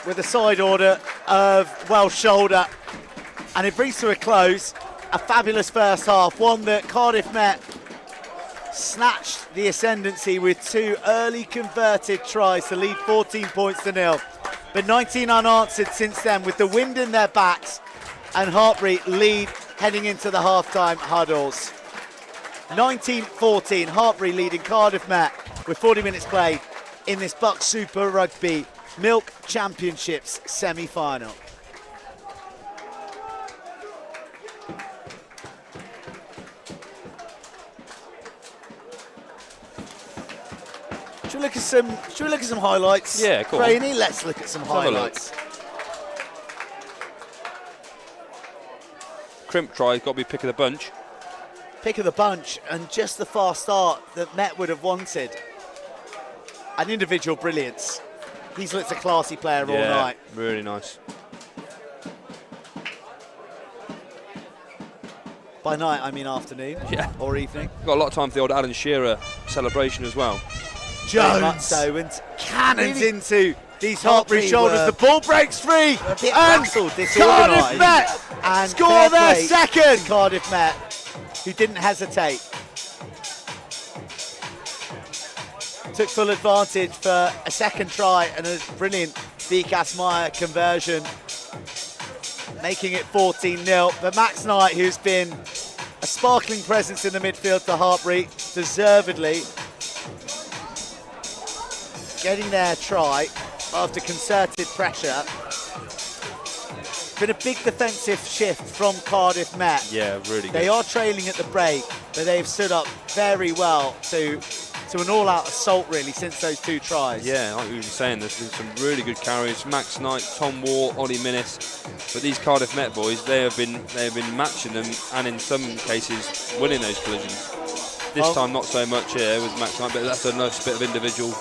with a side order of Welsh shoulder, and it brings to a close a fabulous first half, one that Cardiff Met snatched the ascendancy with 2 early converted tries to lead 14 points to nil. But 19 unanswered since then, with the wind in their backs, and Hartpury lead heading into the half-time huddles. 19-14, Hartpury leading Cardiff Met with 40 minutes played in this BUCS Super Rugby Milk Championships semi-final. Should we look at some highlights? Yeah, cool. Brainy, let's look at some highlights. Crimp try, got to be pick of the bunch. Pick of the bunch, and just the fast start that Met would have wanted. An individual brilliance. He's looked a classy player all night. Really nice. By night, I mean afternoon or evening. Got a lot of time for the old Alan Shearer celebration as well. Very much so, and cannons into these Hartpury shoulders. The ball breaks free, and Cardiff Met and score their second. Cardiff Met, who didn't hesitate, took full advantage for a second try and a brilliant BUCS Meyer conversion, making it 14-0. But Max Knight, who's been a sparkling presence in the midfield for Hartpury, deservedly getting their try after concerted pressure. Been a big defensive shift from Cardiff Met. Yeah, really good. They are trailing at the break, but they've stood up very well to an all-out assault really since those 2 tries. Yeah, like we were saying, there's been some really good carries. Max Knight, Tom Ward, Ollie Minnis. But these Cardiff Met boys, they have been matching them, and in some cases winning those collisions. This time not so much here with Max Knight, but that's a nice bit of individual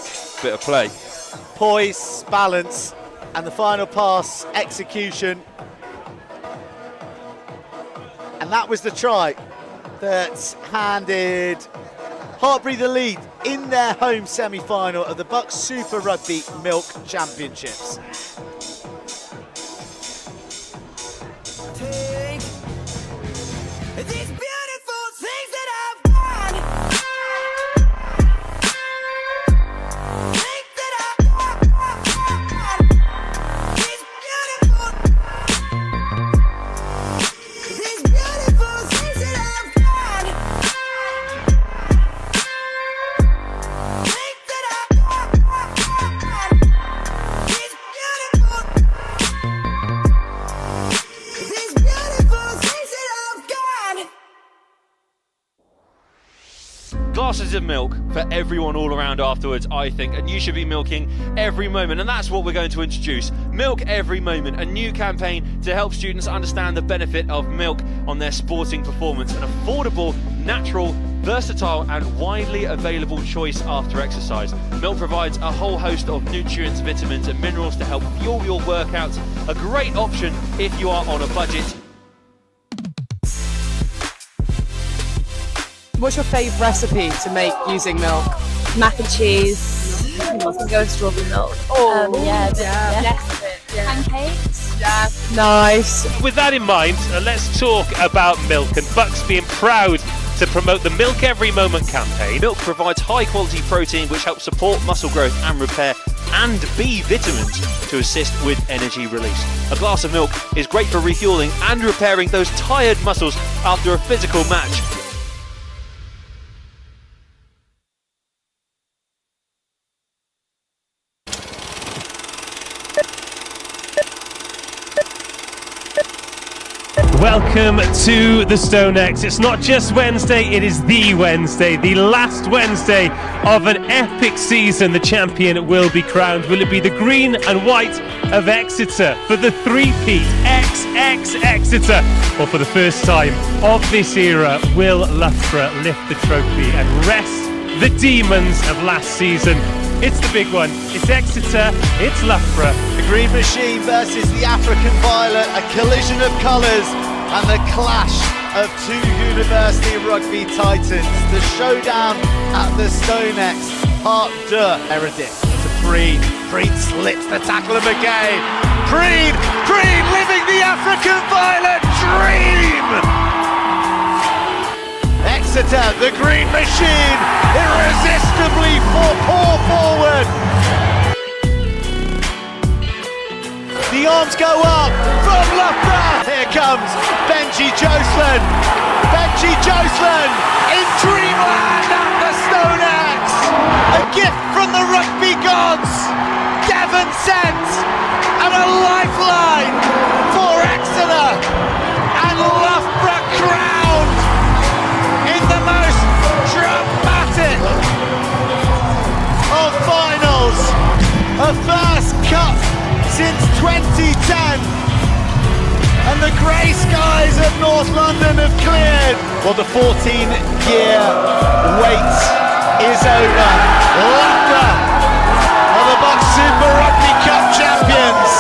bit of play. Poise, balance, and the final pass execution. And that was the try that handed Hartpury the lead in their home semi-final of the BUCS Super Rugby Milk Championships. Glasses of milk for everyone all around afterwards, I think, and you should be milking every moment, and that's what we're going to introduce. Milk Every Moment, a new campaign to help students understand the benefit of milk on their sporting performance. An affordable, natural, versatile and widely available choice after exercise. Milk provides a whole host of nutrients, vitamins and minerals to help fuel your workouts. A great option if you are on a budget. What's your favourite recipe to make using milk? Mac and cheese. I was gonna go with strawberry milk. Pancakes. Yeah. Nice. With that in mind, let's talk about milk and BUCS being proud to promote the Milk Every Moment campaign. Milk provides high quality protein which helps support muscle growth and repair, and B vitamins to assist with energy release. A glass of milk is great for refueling and repairing those tired muscles after a physical match. Welcome to the Stone X. It's not just Wednesday, it is the Wednesday, the last Wednesday of an epic season. The champion will be crowned. Will it be the green and white of Exeter for the three-peat XX Exeter? Or for the first time of this era, will Loughborough lift the trophy and rest the demons of last season? It's the big one. It's Exeter, it's Loughborough. The Green Machine versus the African Violet, a collision of colours and the clash of two University Rugby titans. The showdown at the Stone X. Hartpury to Freed. Freed slips the tackle of McGay. Freed living the African Violet dream! Exeter, the Green Machine, irresistibly pour forward. The arms go up from Loughborough. Here comes Benji Jocelyn. Benji Jocelyn in dreamland at the Stone X. A gift from the rugby gods. Devon sent and a lifeline for Exeter. And Loughborough crowned in the most dramatic of finals. A first cup since 2010, and the grey skies of North London have cleared. Well, the 14-year wait is over. Loughborough are the BUCS Super Rugby Cup champions.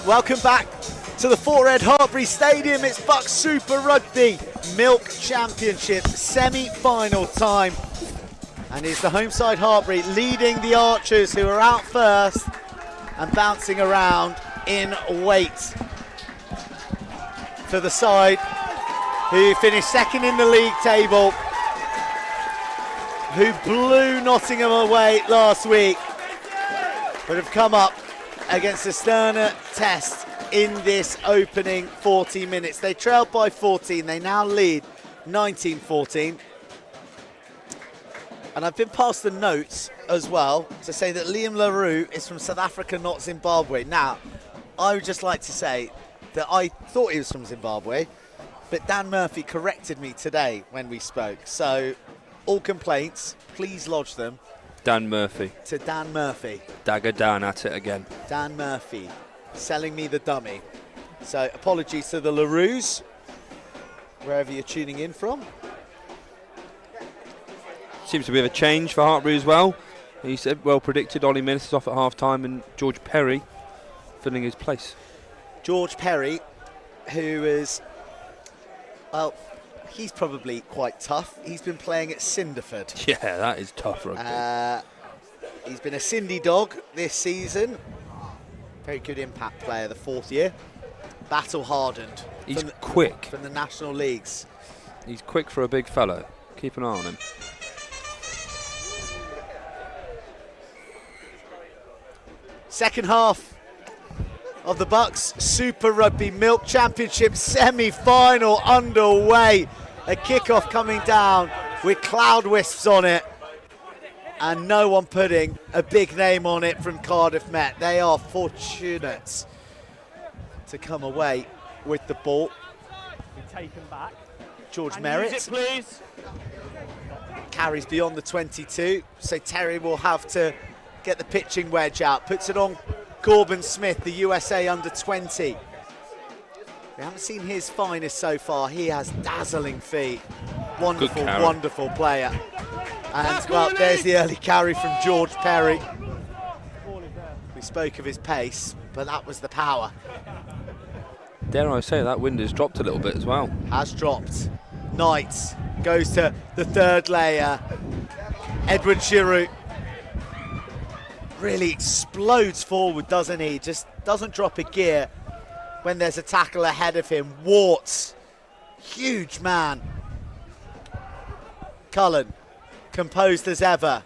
Welcome back to the Forehead Hartpury Stadium. It's BUCS Super Rugby Milk Championship semi-final time. And it's the home side Hartpury leading the Archers, who are out first and bouncing around in weight for the side who finished second in the league table, who blew Nottingham away last week, but have come up against a sterner test in this opening 40 minutes. They trailed by 14, they now lead 19-14. And I've been past the notes as well to say that Liam LaRue is from South Africa, not Zimbabwe. Now, I would just like to say that I thought he was from Zimbabwe, but Dan Murphy corrected me today when we spoke. So all complaints, please lodge them. Dan Murphy. To Dan Murphy. Dagger Dan at it again. Dan Murphy, selling me the dummy. So apologies to the LaRues, wherever you're tuning in from. Seems to be a change for Hartpury as well. He said, well predicted, Ollie Mills off at half-time and George Perry filling his place. George Perry, who is, well, he's probably quite tough. He's been playing at Cinderford. Yeah, that is tough rugby. He's been a Cindy dog this season. Very good impact player, the 4th year. Battle hardened. He's quick. From the national leagues. He's quick for a big fellow. Keep an eye on him. Second half of the BUCS Super Rugby Milk Championship semi-final underway. A kickoff coming down with cloud wisps on it, and no one putting a big name on it from Cardiff Met. They are fortunate to come away with the ball. Taken back. George Merritt please. carries beyond the 22, so Terry will have to get the pitching wedge out. Puts it on Corbin Smith, the USA under-20. We haven't seen his finest so far. He has dazzling feet. Wonderful, wonderful player. And, well, there's the early carry from George Perry. We spoke of his pace, but that was the power. Dare I say, that wind has dropped a little bit as well. Has dropped. Knights goes to the third layer. Edward Giroux really explodes forward, doesn't he? Just doesn't drop a gear when there's a tackle ahead of him. Warts, huge man. Cullen, composed as ever.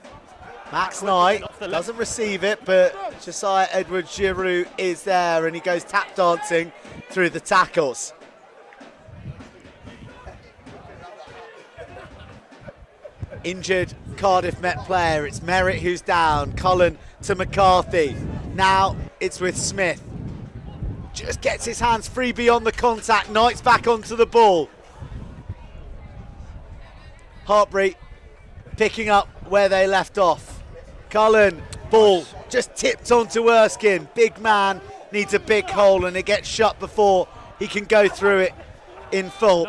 Max Knight doesn't receive it, but Josiah Edward Giroux is there, and he goes tap dancing through the tackles. Injured Cardiff Met player, it's Merritt who's down. Cullen to McCarthy. Now it's with Smith. Just gets his hands free beyond the contact. Knight's back onto the ball. Hartpury picking up where they left off. Cullen, ball just tipped onto Erskine. Big man needs a big hole, and it gets shut before he can go through it in full.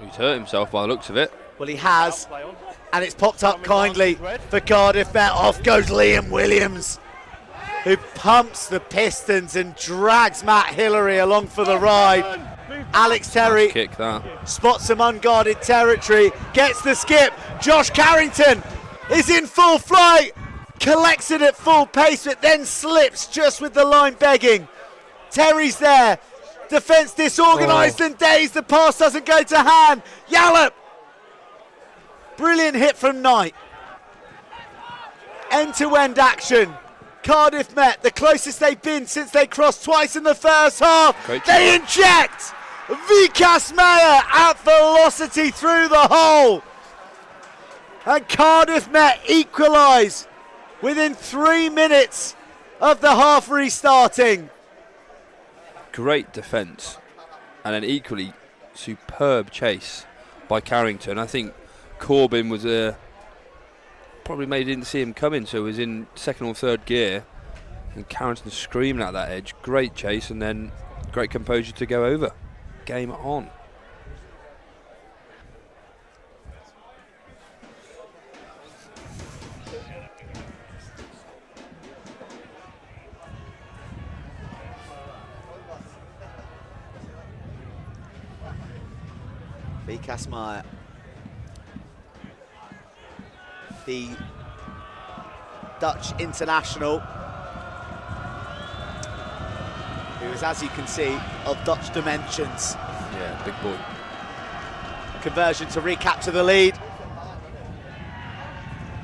He's hurt himself by the looks of it. Well, he has, and it's popped up kindly for Cardiff Met. Off goes Liam Williams, who pumps the Pistons and drags Matt Hillary along for the ride. Alex Terry Kick that. spots some unguarded territory, gets the skip. Josh Carrington is in full flight, collects it at full pace, but then slips just with the line begging. Terry's there. Defence disorganised and dazed. The pass doesn't go to hand. Yallop. Brilliant hit from Knight. End-to-end action. Cardiff Met, the closest they've been since they crossed twice in the first half. They inject Vikas Meyer at velocity through the hole. And Cardiff Met equalise within 3 minutes of the half restarting. Great defence and an equally superb chase by Carrington. I think Corbin was probably maybe didn't see him coming, so he was in second or third gear, and Carrington screaming at that edge. Great chase and then great composure to go over. Game on. BUCS Meyer. The Dutch international, who is, as you can see, of Dutch dimensions. Yeah, big boy. Conversion to recapture the lead.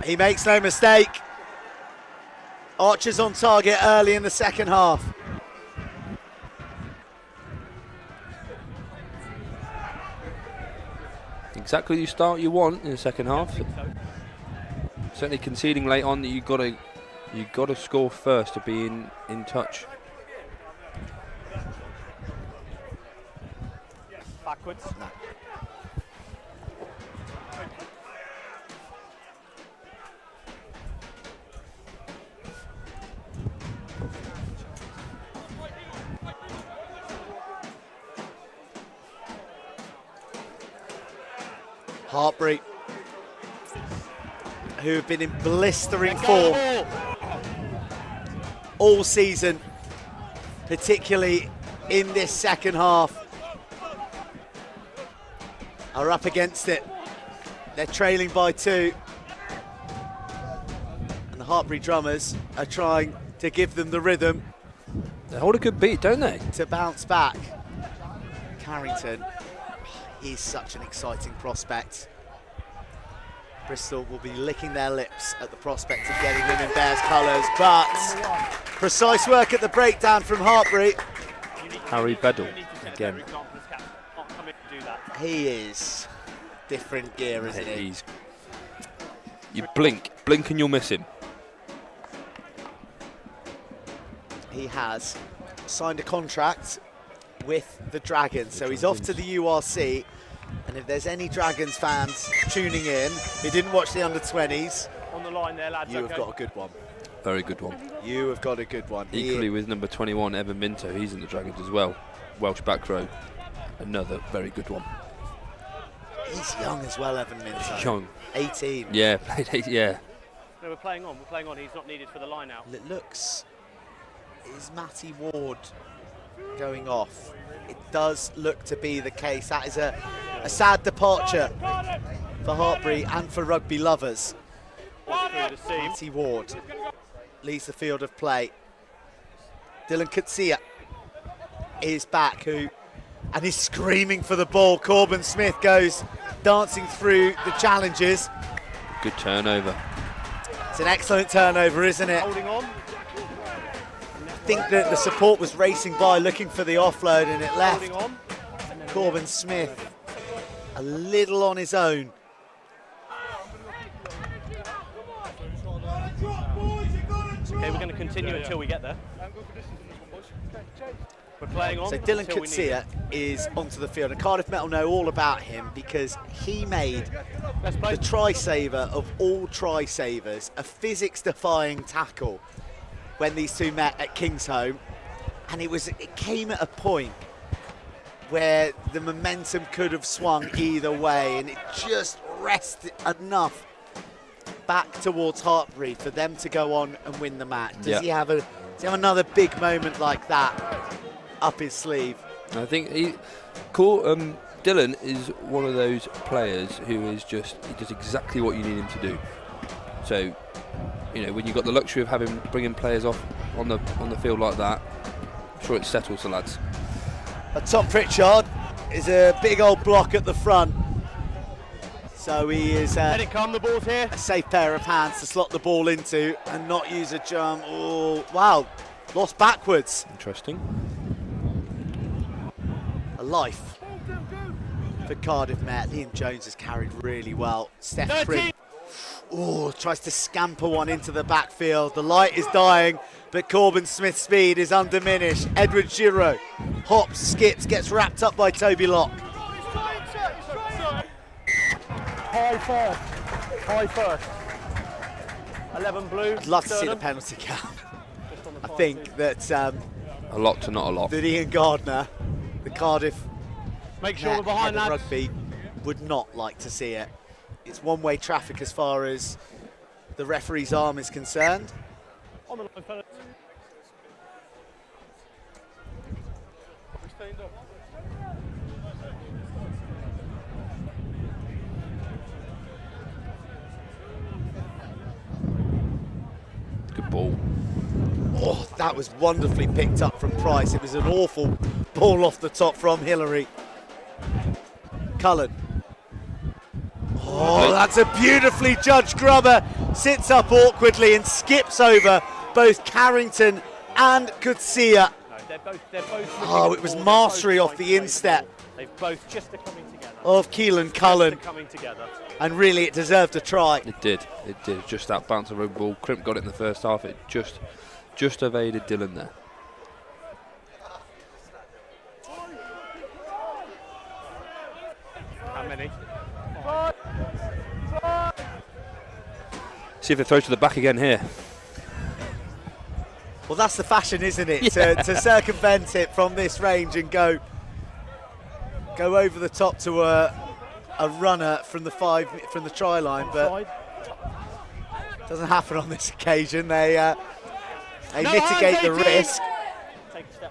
He makes no mistake. Archer's on target early in the second half. Exactly the start you want in the second half. Certainly conceding late on, that you got to score first to be in touch. Backwards. No. Hartpury, who have been in blistering form all season, particularly in this second half, are up against it. They're trailing by 2. And the Hartpury drummers are trying to give them the rhythm They hold a good beat, don't they? to bounce back. Carrington is such an exciting prospect. Bristol will be licking their lips at the prospect of getting them in Bears colours, but precise work at the breakdown from Hartpury. Harry Bedell again. He is different gear, isn't he? He's, you blink and you'll miss him. He has signed a contract with the Dragons, so he's off to the URC. And if there's any Dragons fans tuning in who didn't watch the under-20s, On the line there, lads. you have got a good one. Very good one. You have got a good one. Equally with number 21, Evan Minto, he's in the Dragons as well. Welsh back row, another very good one. He's young as well, Evan Minto. Young. 18. Yeah, played 8, yeah. No, we're playing on. He's not needed for the line now. It looks, is Matty Ward going off? It does look to be the case. That is a sad departure for Hartpury and for rugby lovers. Matty Ward leaves the field of play. Dylan Kutsia is back, and he's screaming for the ball. Corbin Smith goes dancing through the challenges. Good turnover. It's an excellent turnover, isn't it? Holding on. I think that the support was racing by looking for the offload, and it left Holding on. Corbin Smith a little on his own. Okay, we're going to continue until we get there. We're playing on. So Dylan until we need Kutsia is onto the field, and Cardiff Met will know all about him because he made Let's play. the try saver of all try savers, a physics-defying tackle when these two met at Kingsholm, and it came at a point where the momentum could have swung either way, and it just rested enough back towards Hartpury for them to go on and win the match. Does he have another big moment like that up his sleeve? I think Dylan is one of those players who is he does exactly what you need him to do. So, you know, when you've got the luxury of bringing players off on the field like that, I'm sure it settles the lads. But Tom Pritchard is a big old block at the front, so he is Let it come, the ball's here. a safe pair of hands to slot the ball into and not use a jump. Oh, wow, lost backwards. Interesting. A life for Cardiff Met. Liam Jones has carried really well. Steph 13. Free. Oh, tries to scamper one into the backfield. The light is dying, but Corbin Smith's speed is undiminished. Edward Giraud hops, skips, gets wrapped up by Toby Locke. High first. 11 blue. I'd love to see the penalty count. I think that A lot to not a lot. that Ian Gardner, the Cardiff Make sure we're Met behind, head of lads. rugby, would not like to see it. It's one-way traffic as far as the referee's arm is concerned. On the line, fellas. that was wonderfully picked up from Price. It was an awful ball off the top from Hillary. Cullen. Oh, that's a beautifully judged grubber. Sits up awkwardly and skips over both Carrington and Kutsia. They're both Oh, it was mastery off the instep. They've both just coming together. Of Keelan Cullen. Coming together. And really, it deserved a try. It did. Just that bounce of a ball. Crimp got it in the first half. It just evaded Dylan there. How many? See if they throw to the back again here. Well, that's the fashion, isn't it? Yeah. To circumvent it from this range and go over the top to a runner from the try line, but it doesn't happen on this occasion. They mitigate the risk.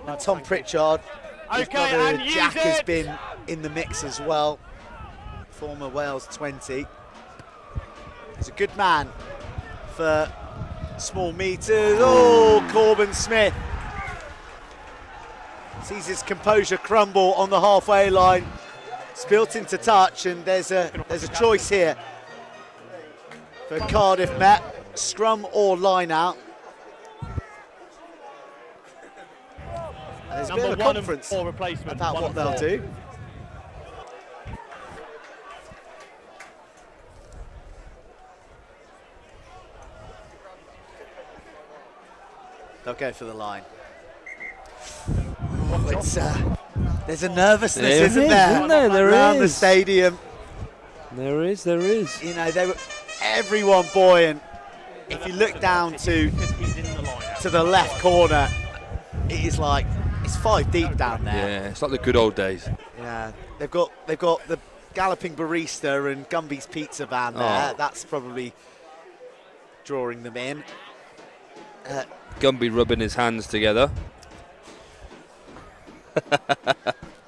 And Tom Pritchard, his brother Jack, has been in the mix as well. Former Wales 20. He's a good man for small meters. Oh, Corbin Smith sees his composure crumble on the halfway line. Spilt into touch, and there's a choice here for Cardiff Met: scrum or line out. And there's a bit of a conference about what they'll do. They'll go for the line. Oh, it's there's a nervousness, isn't there? Around the stadium. There is. You know, they were everyone buoyant. If you look down to the left corner, it is like it's 5 deep down there. Yeah, it's like the good old days. Yeah, they've got the Galloping Barista and Gumby's Pizza Van there. Oh. That's probably drawing them in. Gumby rubbing his hands together.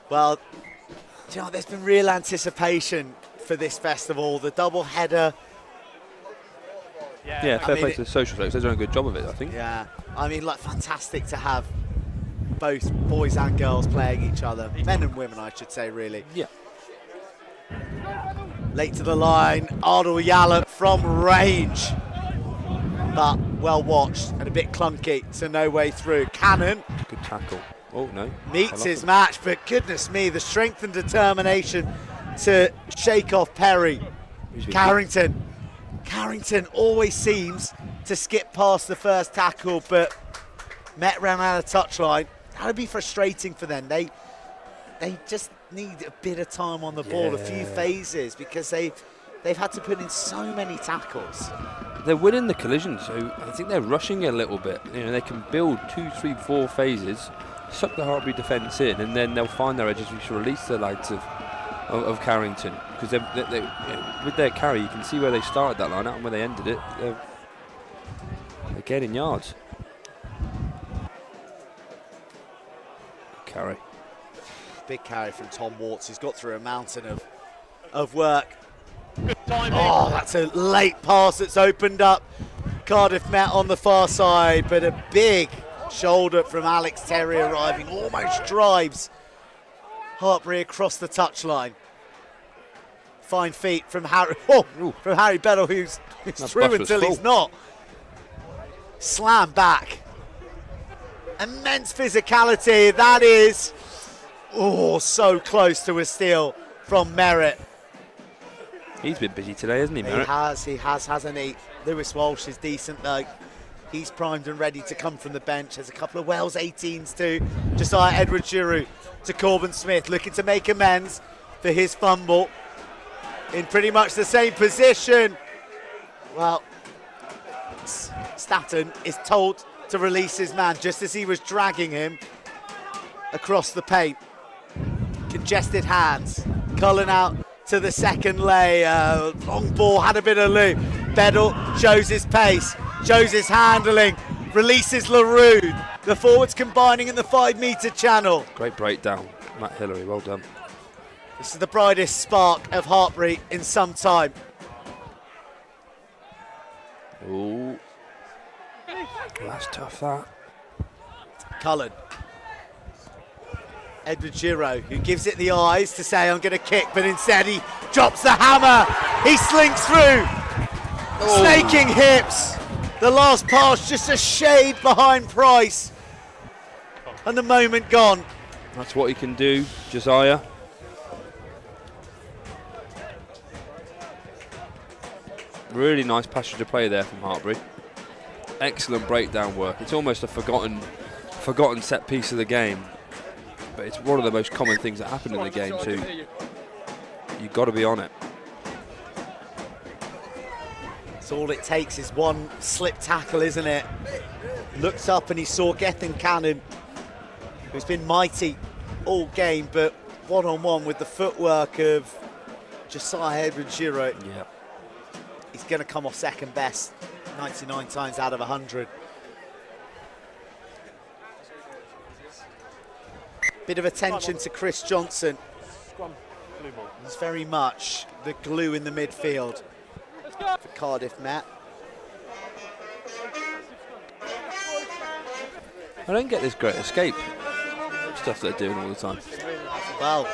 Well, do you know, there's been real anticipation for this festival. The double header. Yeah, fair play to the social folks. They've done a good job of it, I think. Yeah, I mean, like, fantastic to have both boys and girls playing each other. Men and women, I should say, really. Yeah. Late to the line, Ardal Yallop from range. But well watched and a bit clunky, so no way through. Cannon. Good tackle. Oh, no. Meets his match, but goodness me, the strength and determination to shake off Perry. Carrington always seems to skip past the first tackle, but Met ran out of touchline. That would be frustrating for them. They just need a bit of time on the ball, a few phases, because they've had to put in so many tackles. They're winning the collision, so I think they're rushing a little bit. You know, they can build 2, 3, 4 phases, suck the Hartpury defence in, and then they'll find their edges, which will release the likes of Carrington. Because they, you know, with their carry, you can see where they started that line out and where they ended it. They're gaining yards. Carry. Big carry from Tom Warts. He's got through a mountain of work. Oh, that's a late pass that's opened up Cardiff Met on the far side, but a big shoulder from Alex Terry arriving, almost drives Hartpury across the touchline. Fine feet from Harry Bedell, who's through until he's not. Slam back. Immense physicality. That is, so close to a steal from Merritt. He's been busy today, hasn't he, Merritt? He has, hasn't he? Lewis Walsh is decent though. He's primed and ready to come from the bench. There's a couple of Wales 18s too. Josiah Edwards-Giroux to Corbin Smith, looking to make amends for his fumble. In pretty much the same position. Well, Staton is told to release his man just as he was dragging him across the paint. Congested hands. Cullen out to the second lay. Long ball, had a bit of loop. Bedell shows his pace, shows his handling, releases LaRue. The forwards combining in the 5-metre channel. Great breakdown, Matt Hillary, well done. This is the brightest spark of Hartpury in some time. Ooh. That's tough, that. Cullen. Edward Giro, who gives it the eyes to say, I'm going to kick, but instead he drops the hammer. He slinks through. Snaking hips. The last pass just a shade behind Price. And the moment gone. That's what he can do, Josiah. Really nice passage of play there from Hartpury. Excellent breakdown work. It's almost a forgotten set piece of the game, but it's one of the most common things that happen in the game too. You've got to be on it. So all it takes is one slip tackle, isn't it? Looks up and he saw Gethin Cannon, who's been mighty all game, but one-on-one with the footwork of Josiah Edward Giro. Yeah. He's going to come off second best 99 times out of 100. Bit of attention to Chris Johnson. He's very much the glue in the midfield for Cardiff Met. I don't get this great escape stuff they're doing all the time. Well,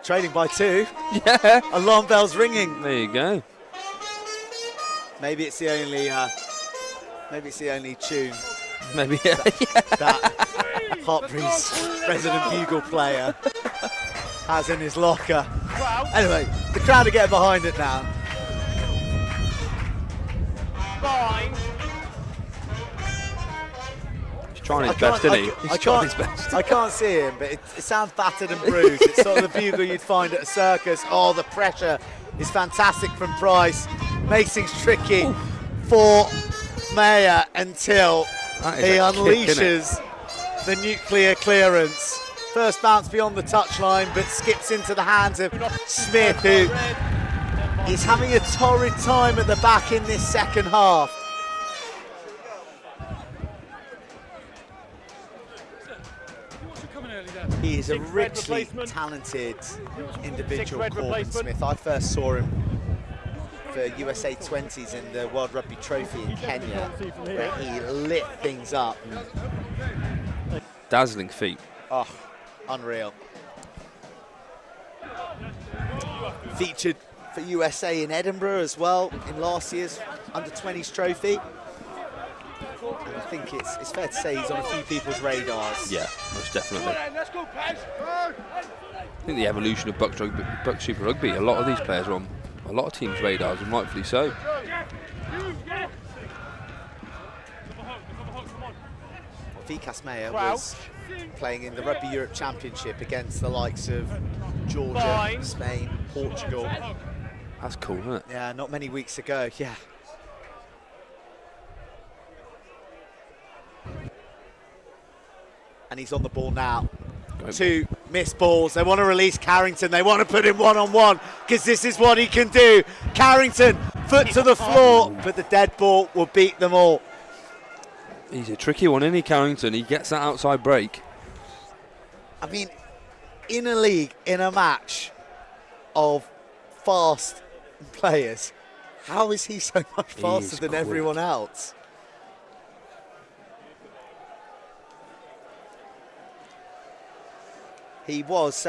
trailing by 2. Yeah. Alarm bells ringing. There you go. Maybe it's the only. Maybe it's the only tune Maybe. Yeah. that Hartpury's resident bugle player has in his locker. Anyway, the crowd are getting behind it now. Fine. He's trying his best, isn't he? He's trying his best. I can't see him, but it sounds battered and bruised. It's sort of the bugle you'd find at a circus. Oh, the pressure is fantastic from Price. Makes things tricky for Mayer until he unleashes the nuclear clearance. First bounce beyond the touchline, but skips into the hands of Smith, who is having a torrid time at the back in this second half. He is a richly talented individual, Corbin Smith. I first saw him for USA 20s in the World Rugby Trophy in Kenya, where he lit things up. Dazzling feet. Oh, unreal. Featured for USA in Edinburgh as well in last year's Under-20s Trophy. And I think it's fair to say he's on a few people's radars. Yeah, most definitely. I think the evolution of BUCS Super Rugby, a lot of these players are on a lot of teams' radars, and rightfully so. Vikas Mayer was playing in the Rugby Europe Championship against the likes of Georgia, Spain, Portugal. That's cool, isn't it? Yeah, not many weeks ago, yeah. And he's on the ball now. Two missed balls. They want to release Carrington. They want to put him one-on-one because this is what he can do. Carrington, foot to the floor, but the dead ball will beat them all. He's a tricky one, isn't he, Carrington? He gets that outside break. I mean, in a league, in a match of fast players, how is he so much faster than everyone else? He was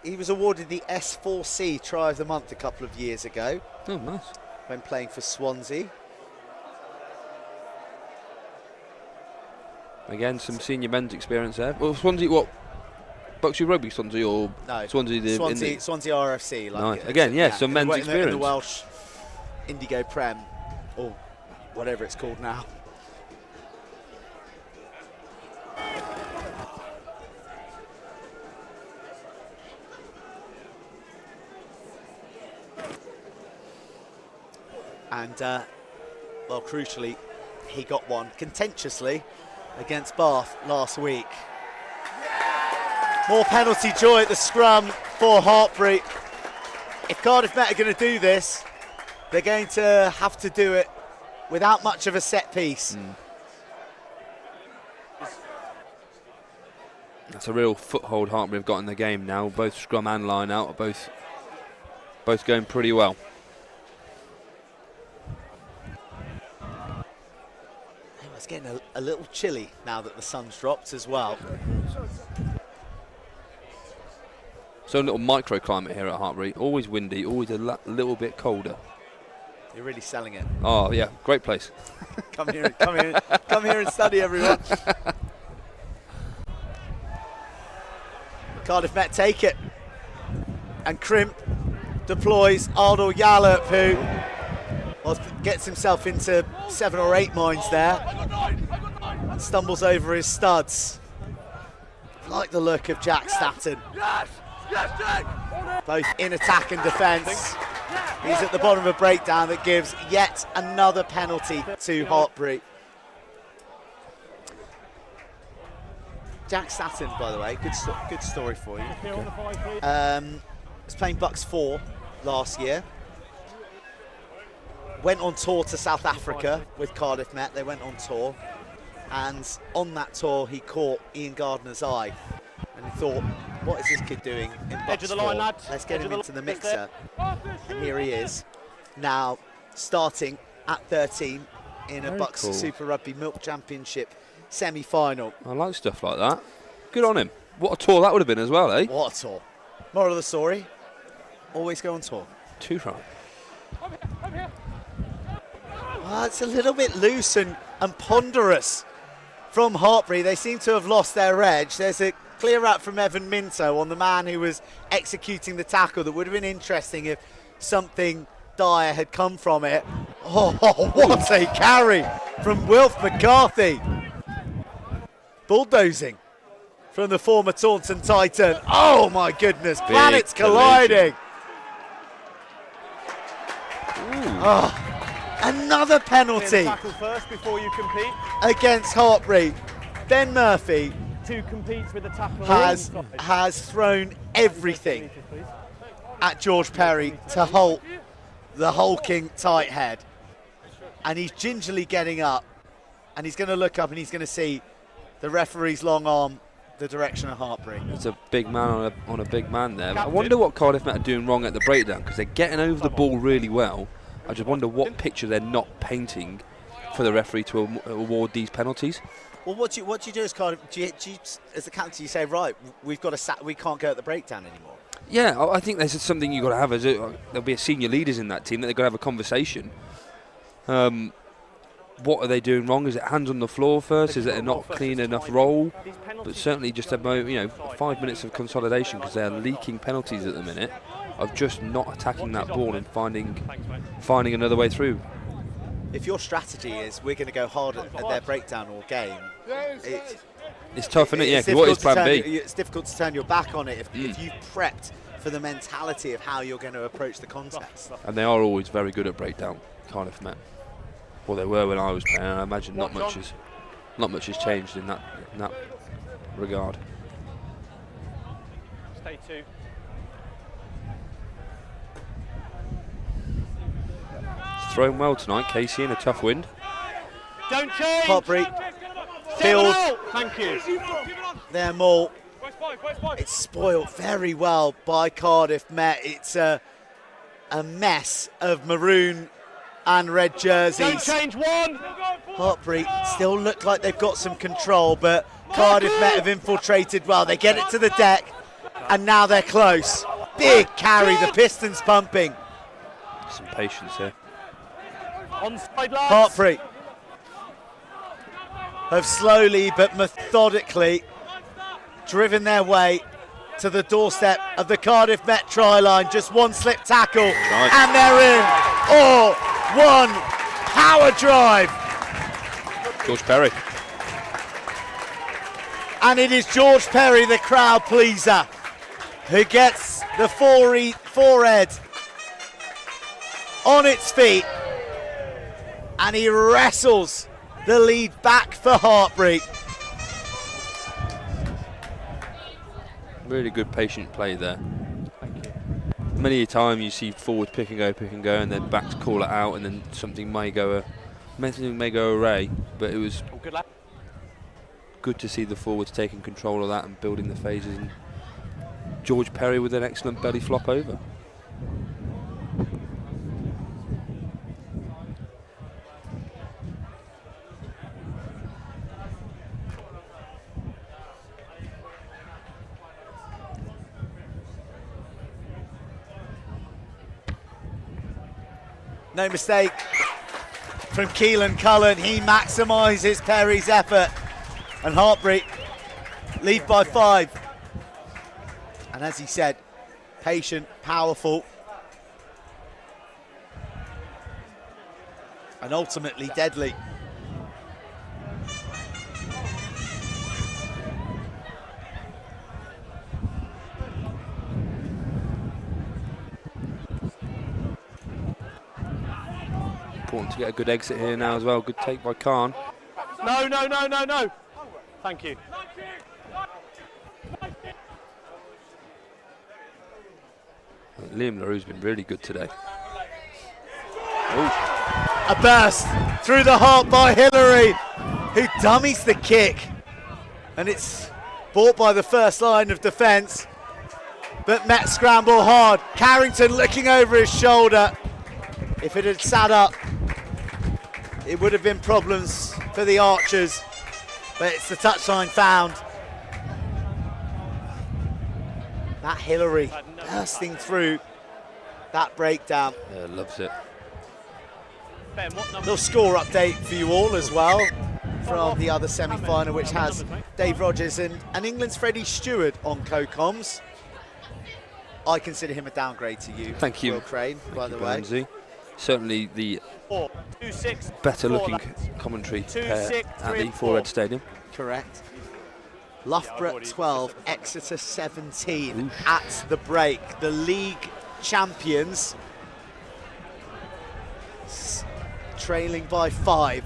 he was awarded the S4C Try of the Month a couple of years ago. Oh, nice. When playing for Swansea. Again, some senior men's experience there. Well, Swansea, what? BUCS Rugby Swansea or no, Swansea? Swansea RFC. Like nice. Again, yeah, some men's experience. In the Welsh Indigo Prem, or whatever it's called now. And, well, crucially, he got one contentiously against Bath last week. More penalty joy at the scrum for Hartpury. If Cardiff Met are going to do this, they're going to have to do it without much of a set piece. That's a real foothold Hartpury have got in the game now. Both scrum and line out are both going pretty well. little chilly now that the sun's dropped as well. So a little microclimate here at Hartpury. Always windy, always a little bit colder. You're really selling it. Oh yeah, great place. Come here and study, everyone. Cardiff Met take it. And Crimp deploys Ardal Yallop, who gets himself into 7 or 8 mines there. And stumbles over his studs. Like the look of Jack Staton. Both in attack and defence. He's at the bottom of a breakdown that gives yet another penalty to Hartpury. Jack Staton, by the way, good story for you. Was playing BUCS 4 last year. Went on tour to South Africa with Cardiff Met. They went on tour, and on that tour he caught Ian Gardner's eye, and he thought, "What is this kid doing in BUCS 4? Let's get him into the mixer." And here he is, now starting at 13 in a BUCS Super Rugby Milk Championship semi-final. I like stuff like that. Good on him. What a tour that would have been as well, eh? What a tour. Moral of the story, always go on tour. Too right. Well, it's a little bit loose and ponderous from Hartpury. They seem to have lost their edge. There's a clear out from Evan Minto on the man who was executing the tackle that would have been interesting if something dire had come from it. Oh, what a carry from Wilf McCarthy. Bulldozing from the former Taunton Titan. Oh my goodness, planets colliding. Oh, another penalty First before you compete. against Hartpury. Ben Murphy To compete with the tackle. has thrown everything at George Perry to halt the hulking tight head. And he's gingerly getting up, and he's going to look up and he's going to see the referee's long arm the direction of Hartpury. It's a big man on a big man there. I wonder what Cardiff Met are doing wrong at the breakdown, because they're getting over the ball really well. I just wonder what picture they're not painting for the referee to award these penalties. Well, what do you do as Cardiff? As the captain, you say, right, we can't go at the breakdown anymore. Yeah, I think there's something you've got to have. There'll be a senior leaders in that team that they've got to have a conversation. What are they doing wrong? Is it hands on the floor first? Is it a not clean enough roll? But certainly just 5 minutes of consolidation, because they're leaking penalties at the minute of just not attacking that ball and finding another way through. If your strategy is we're going to go hard at their breakdown all game, it's tough, isn't it? Yeah, what is plan B? It's difficult to turn your back on it if you've prepped for the mentality of how you're going to approach the contest. And they are always very good at breakdown, Cardiff Met. Well, they were when I was playing, and I imagine not much has changed in that regard. Stay 2. Throwing well tonight, Casey, in a tough wind. Don't change. Hartpury field. Thank you. Their maul. It's spoiled very well by Cardiff Met. It's a mess of maroon and red jerseys. Don't change one. Hartpury still look like they've got some control, but Cardiff Met have infiltrated well. They get it to the deck, and now they're close. Big carry, the pistons pumping. Some patience here. Onside, lads. Hartpury have slowly but methodically driven their way to the doorstep of the Cardiff Met try line. Just one slip tackle, and they're in. Oh, one power drive. George Perry. And it is George Perry, the crowd pleaser, who gets the forehead on its feet, and he wrestles the lead back for Hartpury. Really good patient play there. Thank you. Many a time you see forwards pick and go, and then backs call it out, and then something may go awry. But it was good to see the forwards taking control of that and building the phases. And George Perry with an excellent belly flop over. No mistake from Keelan Cullen. He maximises Perry's effort. And Hartpury lead by 5. And as he said, patient, powerful, and ultimately deadly. Important to get a good exit here now as well. Good take by Khan. No, no, no, no, no. Thank you. Liam LaRue's been really good today. A burst through the heart by Hillary, who dummies the kick. And it's bought by the first line of defence. But Met scramble hard. Carrington looking over his shoulder. If it had sat up, it would have been problems for the Archers. But it's the touchline found. That Hillary bursting through that breakdown. Yeah, loves it. Ben, what number? Little score update for you all as well from the other semi-final, which has Dave Rogers and England's Freddie Stewart on co-coms. I consider him a downgrade to you. Thank you. Will Crane, by the way. Burnsy. Certainly the 4, 2, 6, better 4, looking lads. commentary 2, pair 6, at 3 the and 4 Red 4. Stadium. Correct. Loughborough 12, Exeter 17 at the break. The league champions trailing by 5.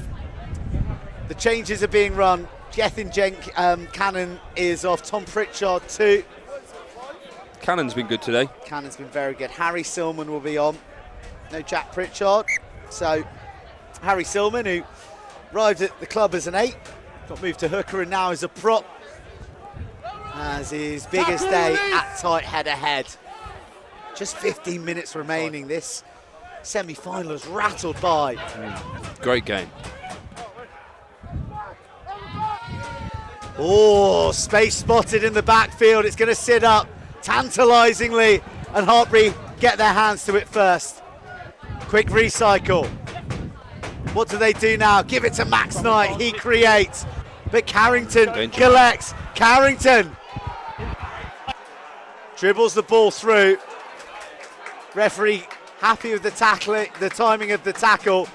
The changes are being run. Gethin Cannon is off. Tom Pritchard 2. Cannon's been good today. Cannon's been very good. Harry Silman will be on. No Jack Pritchard. So Harry Silman, who arrived at the club as an 8, got moved to hooker and now is a prop. As his biggest day at tight head ahead. Just 15 minutes remaining. This semi-final is rattled by. Great game. Oh, space spotted in the backfield. It's going to sit up tantalisingly, and Hartpury get their hands to it first. Quick recycle. What do they do now? Give it to Max Knight. He creates, but Carrington collects. Carrington dribbles the ball through. Referee happy with the tackle, the timing of the tackle,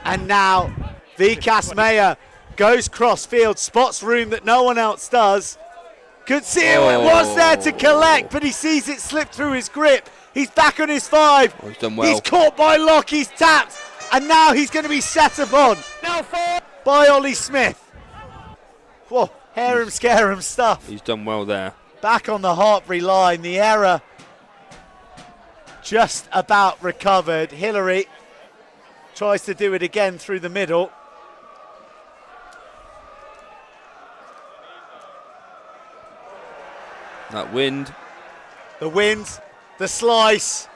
and now Vikas Mayer goes cross-field, spots room that no one else does. Could see who it was there to collect, but he sees it slip through his grip. He's back on his 5. Oh, he's done well. He's caught by Locke, he's tapped, and now he's going to be set upon by Ollie Smith. Whoa, harem scarum stuff. He's done well there. Back on the Hartpury line, the error just about recovered. Hillary tries to do it again through the middle. That wind. The wind, the slice,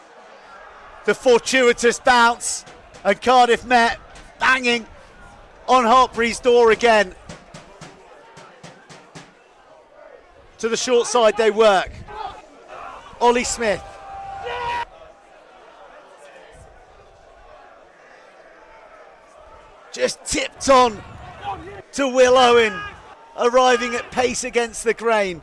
the fortuitous bounce, and Cardiff Met banging on Hartpury's door again. To the short side they work. Ollie Smith. Just tipped on to Will Owen, arriving at pace against the grain.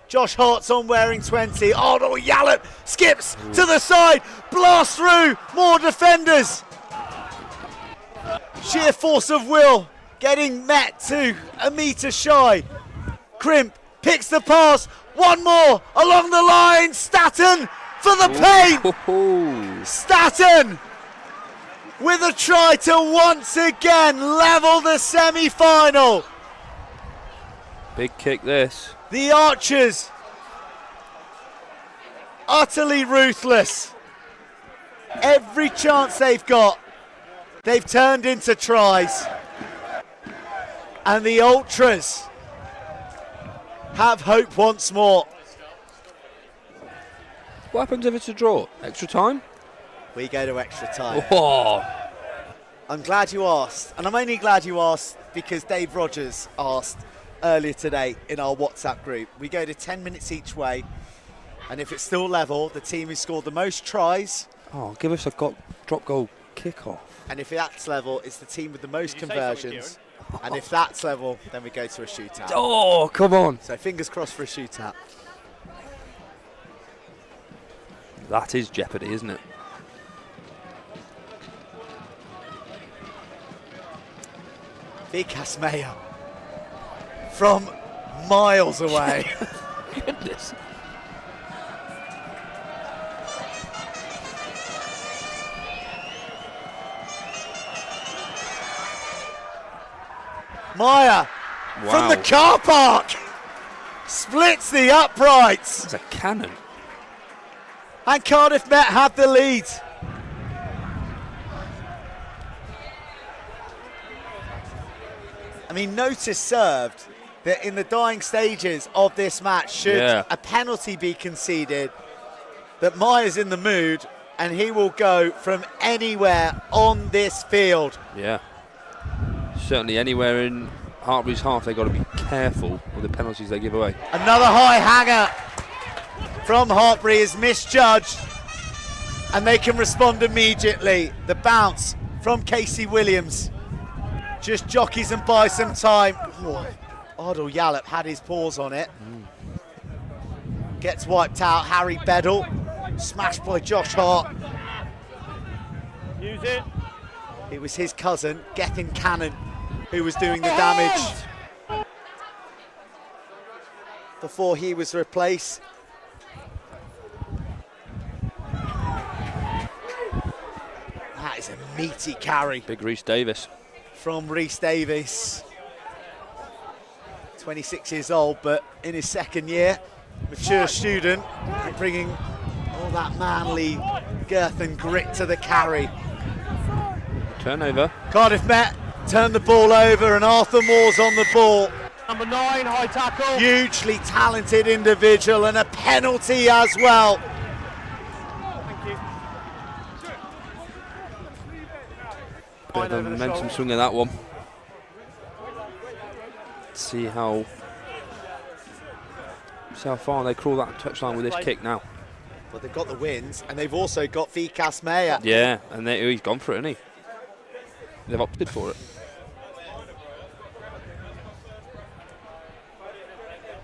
Josh Hart's on wearing 20. Oh no, Yallop skips to the side, blast through, more defenders. Sheer force of will, getting Met to a metre shy. Crimp picks the pass, one more along the line, Staton for the paint. Staton with a try to once again level the semi-final. Big kick this. The Archers, utterly ruthless. Every chance they've got, they've turned into tries. And the Ultras have hope once more. What happens if it's a draw? Extra time? We go to extra time. Oh. I'm glad you asked. And I'm only glad you asked because Dave Rogers asked earlier today in our WhatsApp group. We go to 10 minutes each way, and if it's still level, the team who scored the most tries Oh, give us a drop goal kick-off. And if that's level, it's the team with the most Did you say something, conversions. And if that's level, then we go to a shootout. Oh, come on. So fingers crossed for a shootout. That is jeopardy, isn't it? BUCS Mayor from miles away. Goodness. Maya from the car park splits the uprights. It's a cannon. And Cardiff Met have the lead. I mean, notice served that in the dying stages of this match, should a penalty be conceded, that Maya's in the mood and he will go from anywhere on this field. Yeah. Certainly anywhere in Hartpury's half, they've got to be careful with the penalties they give away. Another high hanger from Hartpury is misjudged and they can respond immediately. The bounce from Casey Williams just jockeys and buys some time. Ardal Yallop had his paws on it. Gets wiped out. Harry Beddle smashed by Josh Hart. Use it. It was his cousin, Gethin Cannon, who was doing the damage before he was replaced. That is a meaty carry. Big Rhys Davis. From Rhys Davis. 26 years old, but in his second year, mature student, bringing all that manly girth and grit to the carry. Turnover. Cardiff Met turn the ball over and Arthur Moore's on the ball. Number 9, high tackle. Hugely talented individual and a penalty as well. Thank you. Bit of a momentum swing of that one. See how far they crawl that touchline with this kick now. Well, they've got the wins and they've also got BUCS Mayor. Yeah, and he's gone for it, hasn't he? They've opted for it.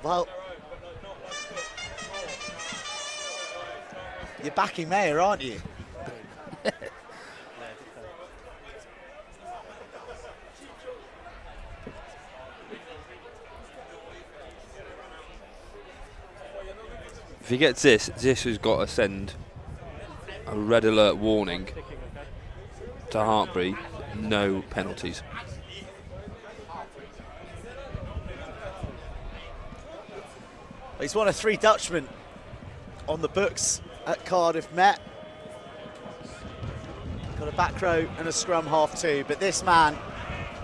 Well, you're backing Mayor, aren't you? If he gets this has got to send a red alert warning to Hartpury. No penalties. He's one of 3 Dutchmen on the books at Cardiff Met. Got a back row and a scrum half too, but this man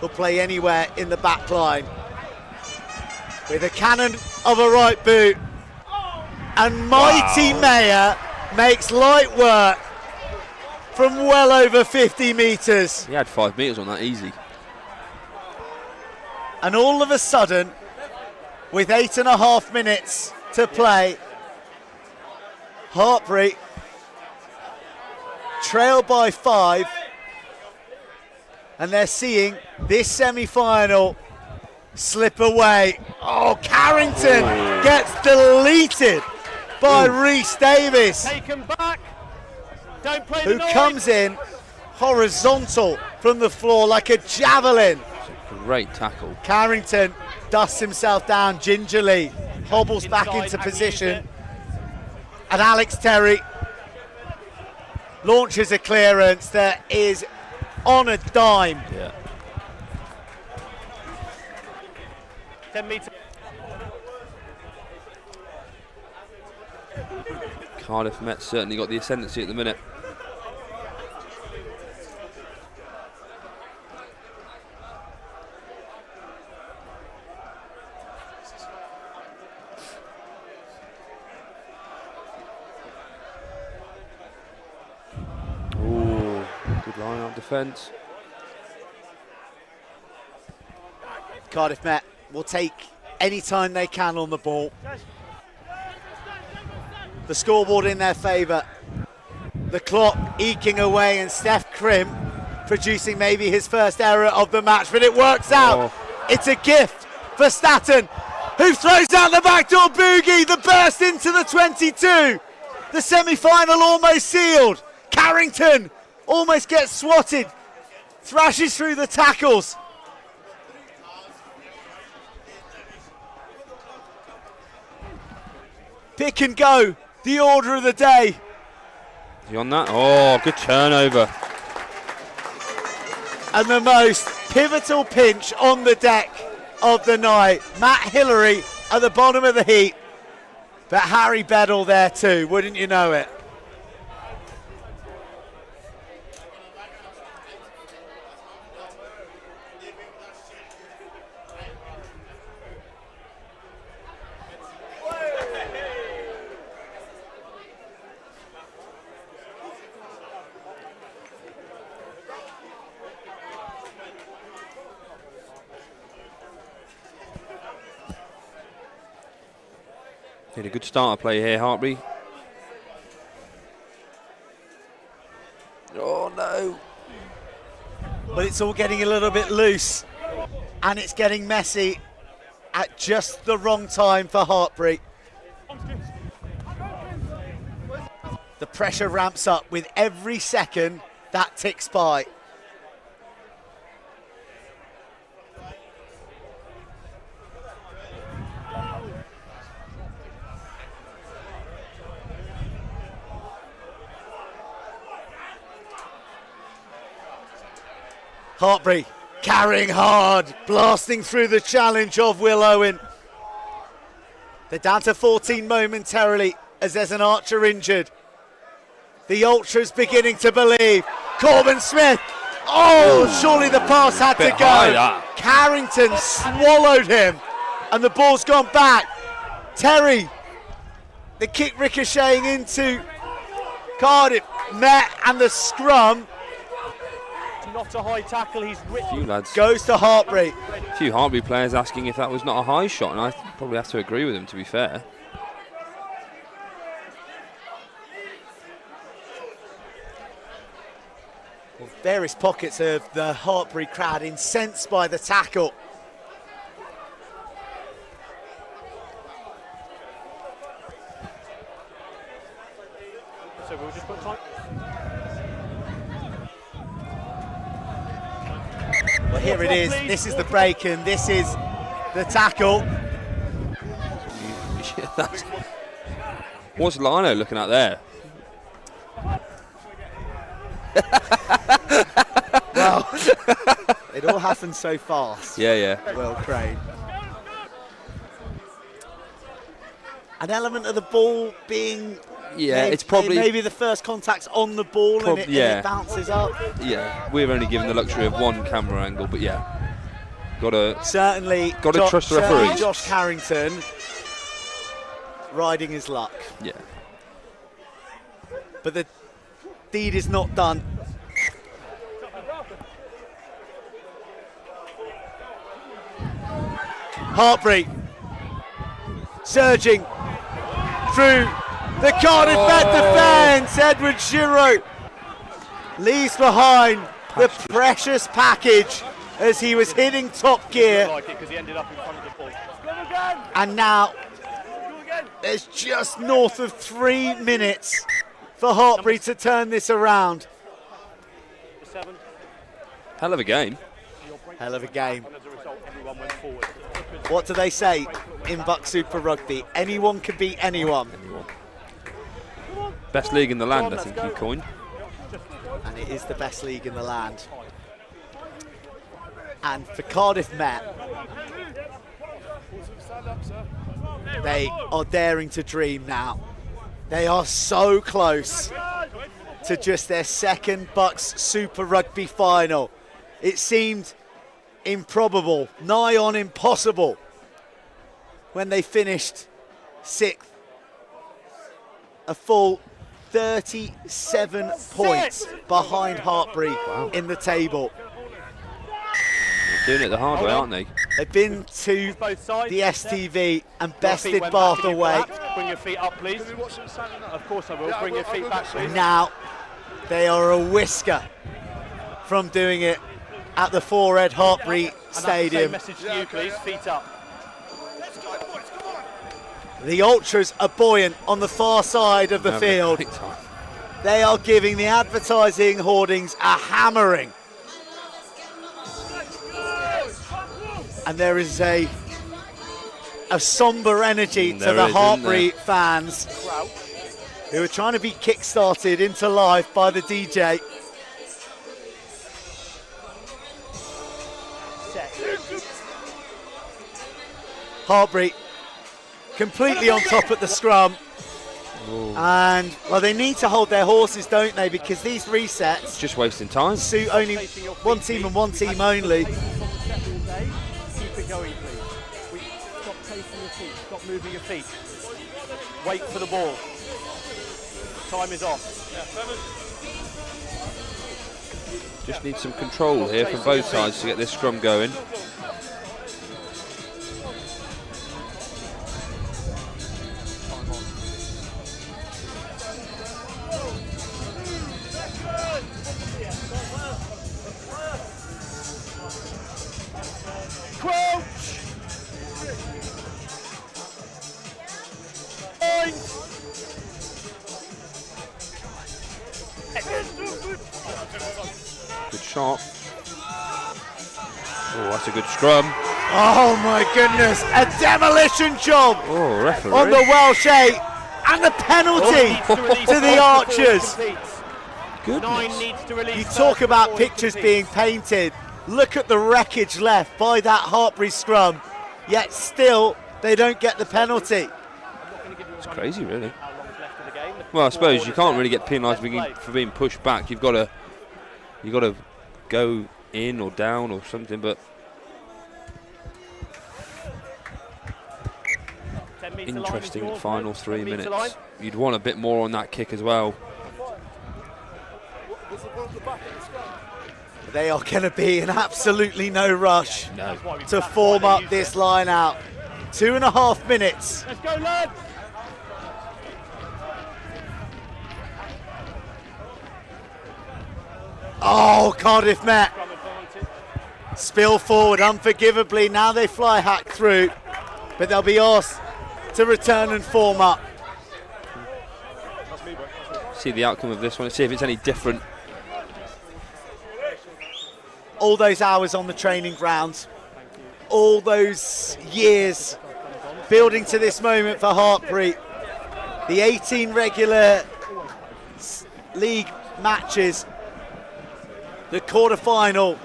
will play anywhere in the back line. With a cannon of a right boot. And mighty Mayor makes light work from well over 50 metres. He had 5 metres on that, easy. And all of a sudden, with 8.5 minutes to play, Hartpury trail by 5, and they're seeing this semi-final slip away. Oh, Carrington gets deleted by Rhys Davis, Taken back. Don't play who the noise. comes in horizontal from the floor like a javelin. Great tackle. Carrington dusts himself down gingerly, hobbles back Inside, into I can position, use and Alex Terry launches a clearance that is on a dime. Yeah. 10 metres. Cardiff Met certainly got the ascendancy at the minute. Ooh, good line-up defence. Cardiff Met will take any time they can on the ball. The scoreboard in their favour. The clock eking away, and Steph Crimp producing maybe his first error of the match, but it works out. It's a gift for Staton, who throws out the backdoor boogie, the burst into the 22. The semi-final almost sealed. Carrington almost gets swatted, thrashes through the tackles. Pick and go, the order of the day. Is he on that? Oh, good turnover. And the most pivotal pinch on the deck of the night. Matt Hillary at the bottom of the heap, but Harry Beddle there too, wouldn't you know it? Did a good starter play here, Hartpury. Oh no. But it's all getting a little bit loose, and it's getting messy at just the wrong time for Hartpury. The pressure ramps up with every second that ticks by. Hartpury carrying hard, blasting through the challenge of Will Owen. They're down to 14 momentarily as there's an archer injured. The Ultras beginning to believe. Corbin Smith. Oh, surely the pass had to go. Carrington swallowed him, and the ball's gone back. Terry, the kick ricocheting into Cardiff Met, and the scrum Not a high tackle, he's A few lads, goes to Hartpury. a few Hartpury players asking if that was not a high shot, and I probably have to agree with them, to be fair. Various pockets of the Hartpury crowd incensed by the tackle. So we'll just put time. Well, here it is. This is the break, and this is the tackle. What's Lino looking at there? Well, it all happened so fast. Yeah. Will Crane. An element of the ball being It's probably maybe the first contact's on the ball and it bounces up. Yeah, we're only given the luxury of one camera angle, but yeah, gotta trust the referees. Josh Carrington riding his luck. Yeah, but the deed is not done. Hartpury surging through the Cardiff Met defence. Edward Giroux leaves behind the precious package as he was hitting top gear. Like it because he ended up in front of the ball. And now there's just north of 3 minutes for Hartpury to turn this around. hell of a game. Hell of a game. And as a result, everyone went forward. What do they say in BUCS Super Rugby? Anyone can beat anyone. Best league in the land, I think he coined. And it is the best league in the land. And for Cardiff Met, they are daring to dream now. They are so close to just their second BUCS Super Rugby final. It seemed improbable, nigh on impossible, when they finished 6th. A full 37 points behind Hartpury in the table. They're doing it the hard way, aren't they? They've been to the STV and bested Bath away. Bring your feet up, please. Of course I will. Bring your feet back, please. Now They are a whisker from doing it at the Forehead Hartpury Stadium. Message to you, please. Feet up. The ultras are buoyant on the far side of the field. They are giving the advertising hoardings a hammering. And there is a somber energy to the Hartpury fans who are trying to be kick-started into life by the DJ. Hartpury completely on top at the scrum. Ooh. And, well, they need to hold their horses, don't they? Because these resets... It's just wasting time. Suit only one team and one team only. Keep it going, please. Stop chasing your feet. Stop moving your feet. Wait for the ball. Time is off. Just need some control here from both sides to get this scrum going. Good shot. Oh, that's a good scrum. Oh my goodness, a demolition job referee. on the Welsh 8 and the penalty to the Archers. Goodness. You talk about pictures being painted. Look at the wreckage left by that Hartpury scrum, yet still they don't get the penalty. It's crazy, really. Well, I suppose you can't really get penalised for being pushed back. You've got to go in or down or something, but interesting final 3 minutes. You'd want a bit more on that kick as well. They are going to be in absolutely no rush to form up this line out. 2.5 minutes. Let's go, lads! Oh, Cardiff Met. Spill forward unforgivably. Now they fly hack through, but they'll be asked to return and form up. See the outcome of this one, see if it's any different. All those hours on the training grounds, all those years building to this moment for Hartpury. The 18 regular league matches, the quarter-final,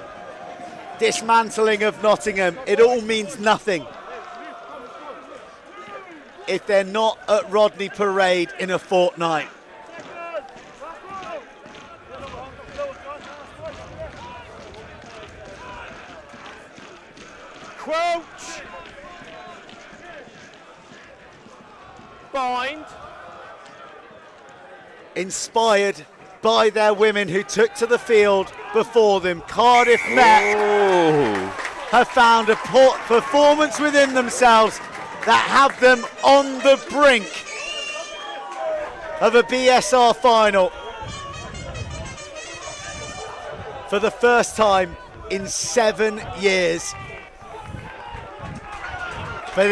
dismantling of Nottingham. It all means nothing if they're not at Rodney Parade in a fortnight. Crouch. Bind. Inspired by their women who took to the field before them, Cardiff Met have found a performance within themselves that have them on the brink of a BSR final for the first time in 7 years. But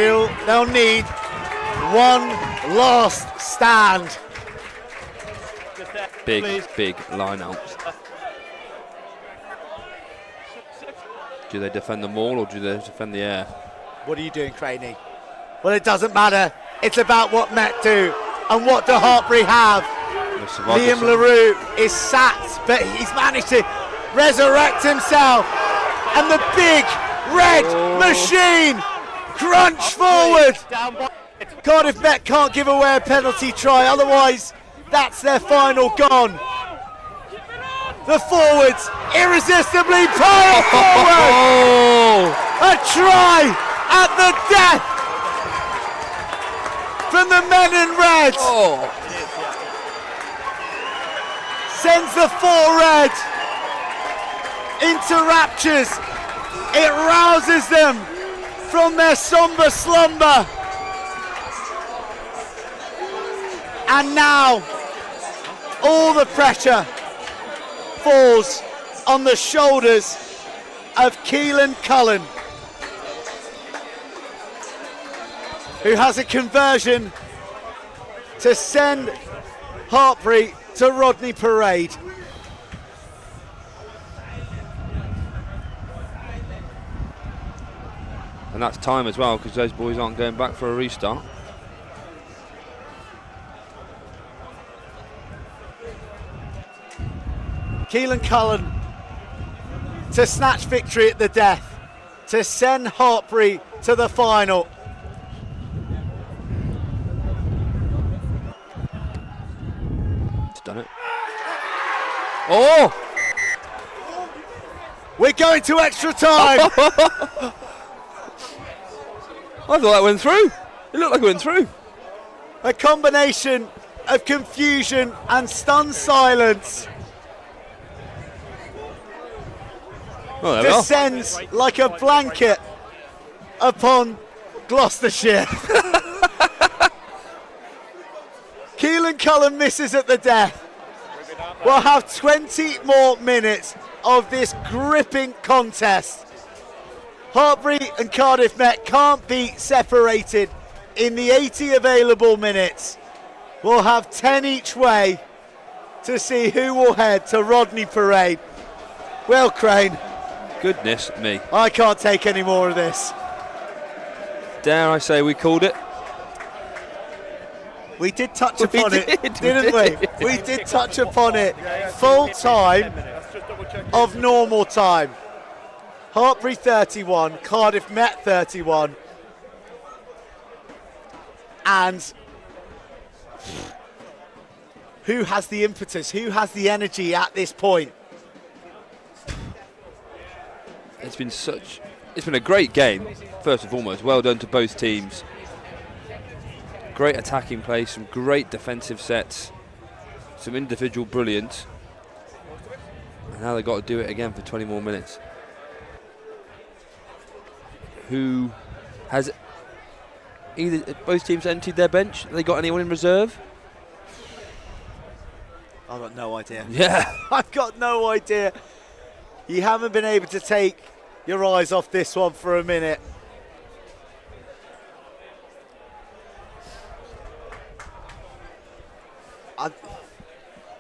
they'll need one last stand. Big line out. Do they defend the maul or do they defend the air? What are you doing, Craney? Well, it doesn't matter. It's about what Met do and what do Hartpury have. Liam LaRue is sat, but he's managed to resurrect himself. And the big red machine crunch forward. Cardiff Met can't give away a penalty try, otherwise that's their final gone. The forwards irresistibly pile forward. A try at the death from the men in red. Sends the 4-red into raptures. It rouses them from their somber slumber. And now all the pressure falls on the shoulders of Keelan Cullen, who has a conversion to send Hartpury to Rodney Parade. And that's time as well, because those boys aren't going back for a restart. Keelan Cullen to snatch victory at the death, to send Hartpury to the final. It's done it. Oh! We're going to extra time. I thought that went through. It looked like it went through. A combination of confusion and stunned silence Oh, there we are. descends like a blanket upon Gloucestershire. Keelan Cullen misses at the death. We'll have 20 more minutes of this gripping contest. Hartpury and Cardiff Met can't be separated in the 80 available minutes. We'll have 10 each way to see who will head to Rodney Parade. Well, Crane, Goodness me. I can't take any more of this. Dare I say we called it? We did touch We upon did, it, we didn't did. we? We did touch upon it. Full time of normal time. Hartpury 31, Cardiff Met 31. And who has the impetus? Who has the energy at this point? It's been a great game, first and foremost. Well done to both teams. Great attacking play, some great defensive sets, some individual brilliance. And now they've got to do it again for 20 more minutes. Who has both teams emptied their bench? Have they got anyone in reserve? I've got no idea. Yeah. I've got no idea. You haven't been able to take your eyes off this one for a minute.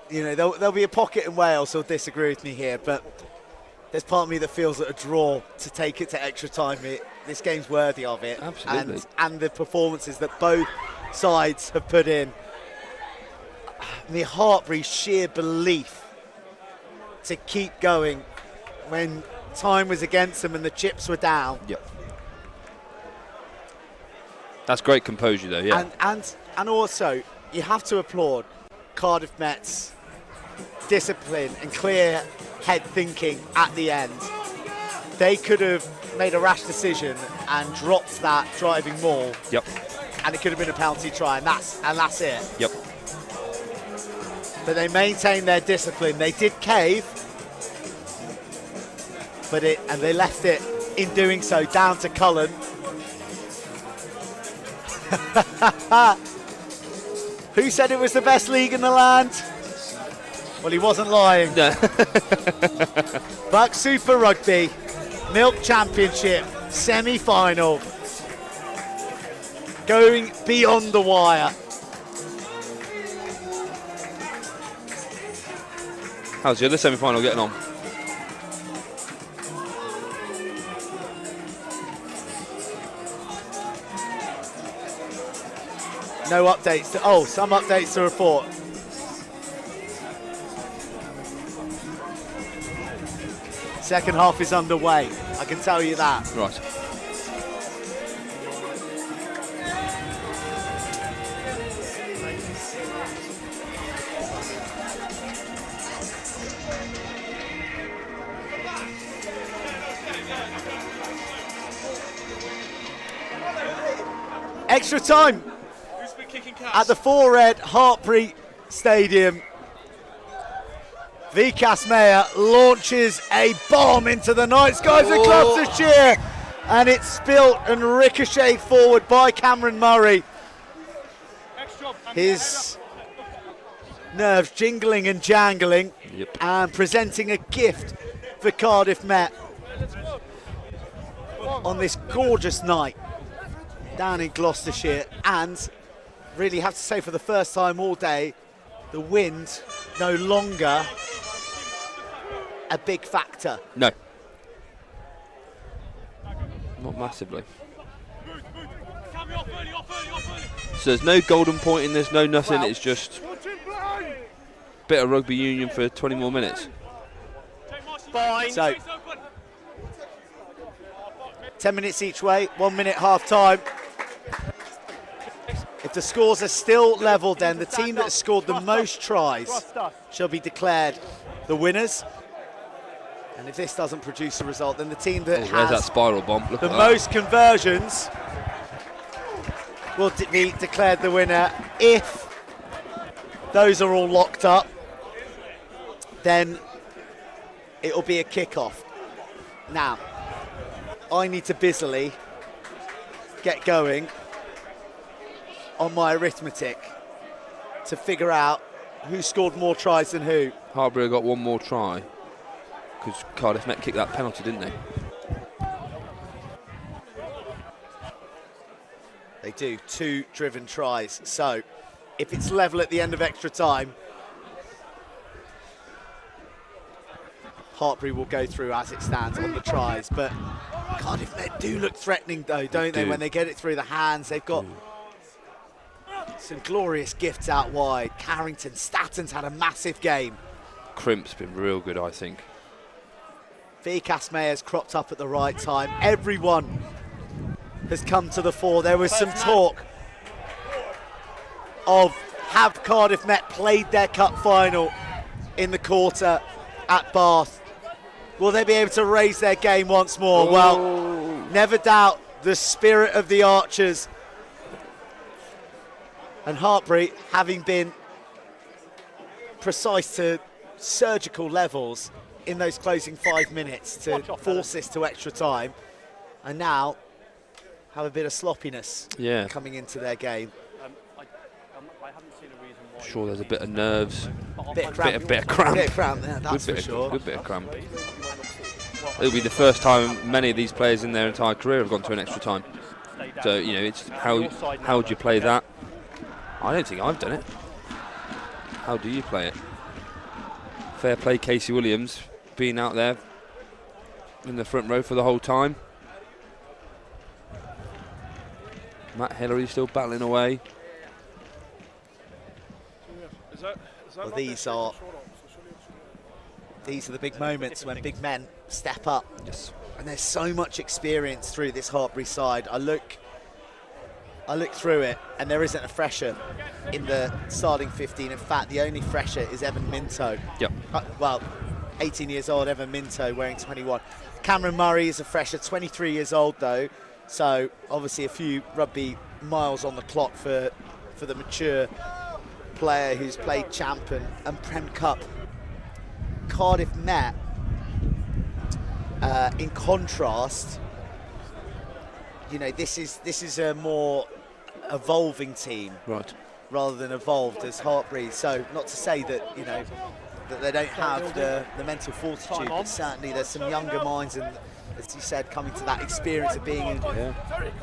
There'll be a pocket in Wales who'll disagree with me here, but there's part of me that feels that a draw to take it to extra time, this game's worthy of it. Absolutely. And the performances that both sides have put in. The Hartpury's sheer belief to keep going when time was against them and the chips were down. Yep. That's great composure, though. Yeah. And also, you have to applaud Cardiff Met's discipline and clear head thinking at the end. They could have made a rash decision and dropped that driving maul. Yep. And it could have been a penalty try, and that's it. Yep. But they maintained their discipline. They did cave, and they left it in doing so down to Cullen. Who said it was the best league in the land? Well, he wasn't lying. BUCS Super Rugby, Milk Championship, semi-final. Going beyond the wire. How's the other semi-final getting on? No updates. Some updates to report. Second half is underway. I can tell you that. Right. Extra time at the 4-Red Hartpury Stadium. BUCS Mayor launches a bomb into the night skies of Gloucestershire, and it's spilt and ricocheted forward by Cameron Murray. His nerves jingling and jangling, and presenting a gift for Cardiff Met on this gorgeous night down in Gloucestershire. And really have to say, for the first time all day, the wind no longer a big factor. No. Not massively. So there's no golden point in this, no nothing, it's just a bit of rugby union for 20 more minutes. So 10 minutes each way, 1 minute half time. If the scores are still level, then the team that has scored the most tries shall be declared the winners. And if this doesn't produce a result, then the team that There's has that spiral bomb. Look the at that. most conversions will be declared the winner. If those are all locked up, then it will be a kick-off. Now, I need to busily get going on my arithmetic to figure out who scored more tries than who. Hartpury got one more try because Cardiff Met kicked that penalty, didn't they? They do, 2 driven tries. So if it's level at the end of extra time, Hartpury will go through as it stands on the tries. But Cardiff Met do look threatening though, don't they, when they get it through the hands. They've got some glorious gifts out wide. Carrington, Statton's had a massive game. Crimp's been real good, I think. Vikas Mayer's cropped up at the right time. Everyone has come to the fore. There was some talk of, have Cardiff Met played their cup final in the quarter at Bath? Will they be able to raise their game once more? Well, never doubt the spirit of the Archers. And Hartpury, having been precise to surgical levels in those closing 5 minutes to force this to extra time, and now have a bit of sloppiness coming into their game. I haven't seen a reason why. Sure, there's a bit of nerves, Bit of cramp. Bit of cramp there, that's good for sure. Good bit of cramp. It'll be the first time many of these players in their entire career have gone to an extra time. So, you know, it's how do you play that? I don't think I've done it. How do you play it? Fair play, Casey Williams, being out there in the front row for the whole time. Matt Hillary still battling away. Well, these are the big moments when big men step up. Yes. And there's so much experience through this Hartpury side. I look through it, and there isn't a fresher in the starting 15. In fact, the only fresher is Evan Minto. Yep. Well, 18 years old, Evan Minto, wearing 21. Cameron Murray is a fresher, 23 years old though. So obviously a few rugby miles on the clock for the mature player who's played Champ and Prem Cup. Cardiff Met, in contrast, you know, this is a more evolving team, right, rather than evolved as Hartpury. So not to say that, you know, that they don't have the mental fortitude, but certainly there's some younger minds, and as you said, coming to that experience of being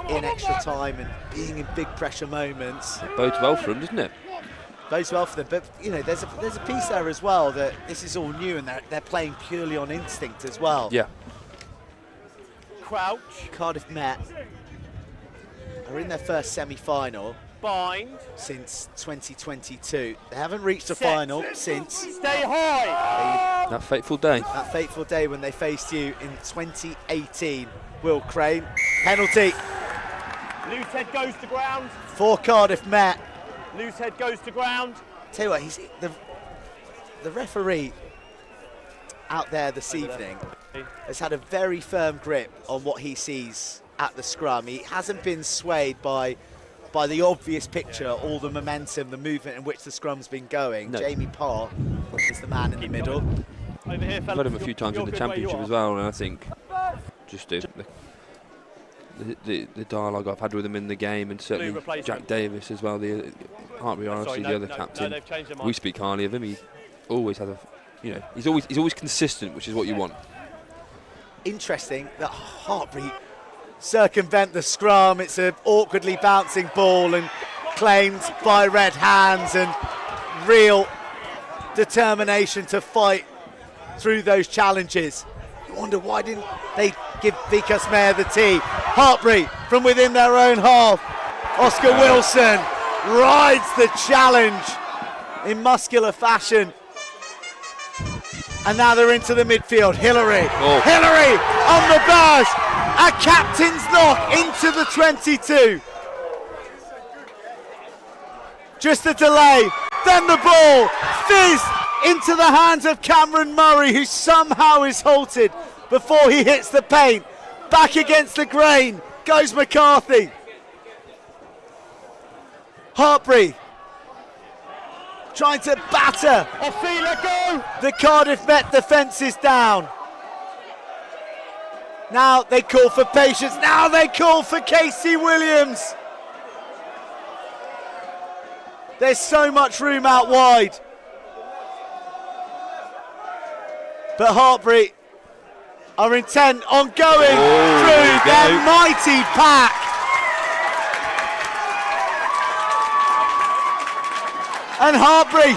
in extra time and being in big pressure moments. It bodes well for them, doesn't it? Bodes well for them, but you know, there's a piece there as well that this is all new, and they're playing purely on instinct as well. Yeah. Crouch. Cardiff Met are in their first semi-final Bind. since 2022. They haven't reached a final since Stay high. That fateful day. that fateful day when they faced you in 2018. Will Crane, penalty Loose head goes to ground. for Cardiff Met. Loose head goes to ground. Tell you what, the referee out there this evening has had a very firm grip on what he sees at the scrum. He hasn't been swayed by the obvious picture, all the momentum, the movement in which the scrum's been going. No. Jamie Parr is the man in the middle. Over here, I've had him a few times in the championship as well, and I think just do. the dialogue I've had with him in the game, and certainly replacement. Jack Davis as well, the Hartpury RFC, the other captain. they've changed their mind. We speak highly of him. He always has he's always consistent, which is what you want. Interesting that Hartpury circumvent the scrum. It's an awkwardly bouncing ball and claimed by red hands, and real determination to fight through those challenges. You wonder why didn't they give BUCS Mayor the tee. Hartpury from within their own half. Oscar Wilson rides the challenge in muscular fashion. And now they're into the midfield. Hillary on the burst. A captain's knock into the 22. Just a delay. Then the ball fizzed into the hands of Cameron Murray, who somehow is halted before he hits the paint. Back against the grain goes McCarthy. Hartpury trying to batter the Cardiff Met defences down. Now they call for patience. Now they call for Casey Williams. There's so much room out wide. But Hartpury are intent on going through their mighty pack. And Hartpury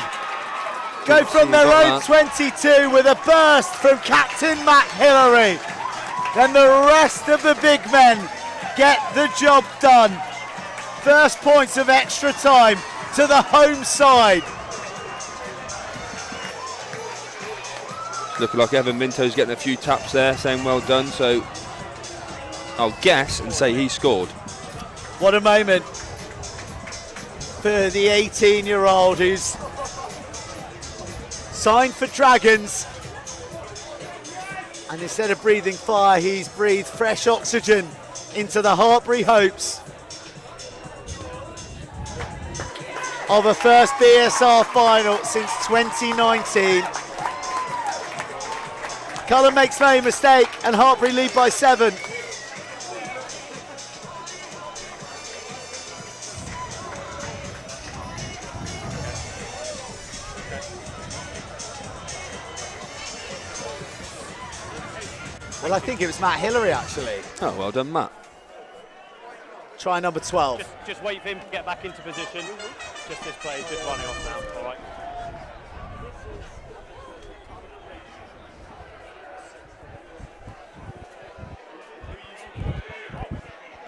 go from their own 22 with a burst from captain Matt Hillary. Then the rest of the big men get the job done. First points of extra time to the home side. Looking like Evan Minto's getting a few taps there, saying well done, so I'll guess and say he scored. What a moment for the 18-year-old who's signed for Dragons, and instead of breathing fire, he's breathed fresh oxygen into the Hartpury hopes of a first BSR final since 2019. Cullen makes no mistake, and Hartpury lead by 7. Well, I think it was Matt Hillary, actually. Oh, well done, Matt. Try number 12. Just wait for him to get back into position. Just this play, just running off now. All right.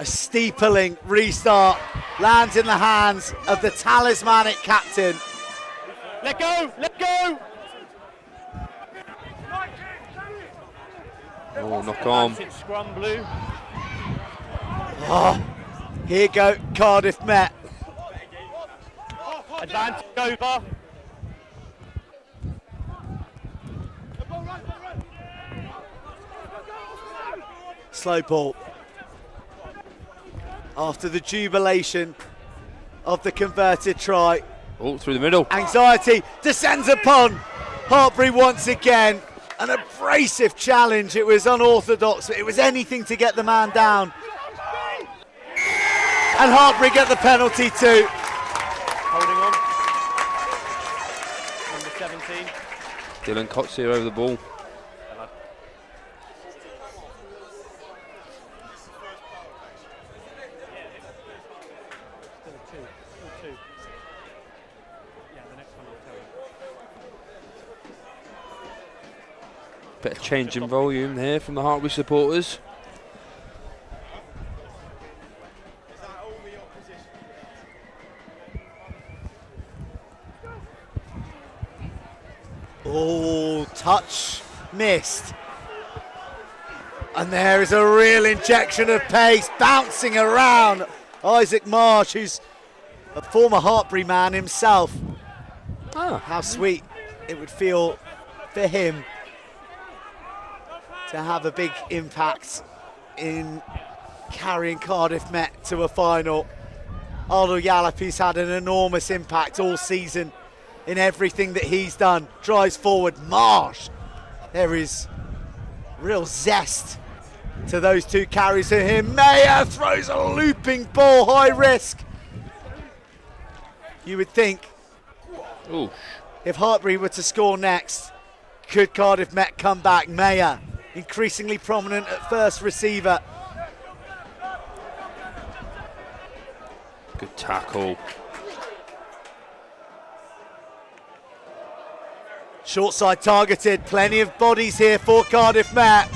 A steepling restart lands in the hands of the talismanic captain. Let go! Let go! Oh, knock on. Scrum blue. Oh, here go Cardiff Met. Advantage over. Slow ball. After the jubilation of the converted try. Oh, through the middle. Anxiety descends upon Hartpury once again. An abrasive challenge. It was unorthodox. It was anything to get the man down. And Hartpury get the penalty too. Holding on. Number 17. Dylan Kotzier over the ball. Bit of change in volume here from the Hartpury supporters. Oh, touch missed. And there is a real injection of pace bouncing around. Isaac Marsh, who's a former Hartpury man himself. How sweet it would feel for him to have a big impact in carrying Cardiff Met to a final. Aldo Yalapi's had an enormous impact all season in everything that he's done. Drives forward, Marsh. There is real zest to those two carries of him. Mayer throws a looping ball, high risk. You would think Ooh. if Hartpury were to score next, could Cardiff Met come back? Mayer, increasingly prominent at first receiver. Good tackle. Short side targeted, plenty of bodies here for Cardiff Met.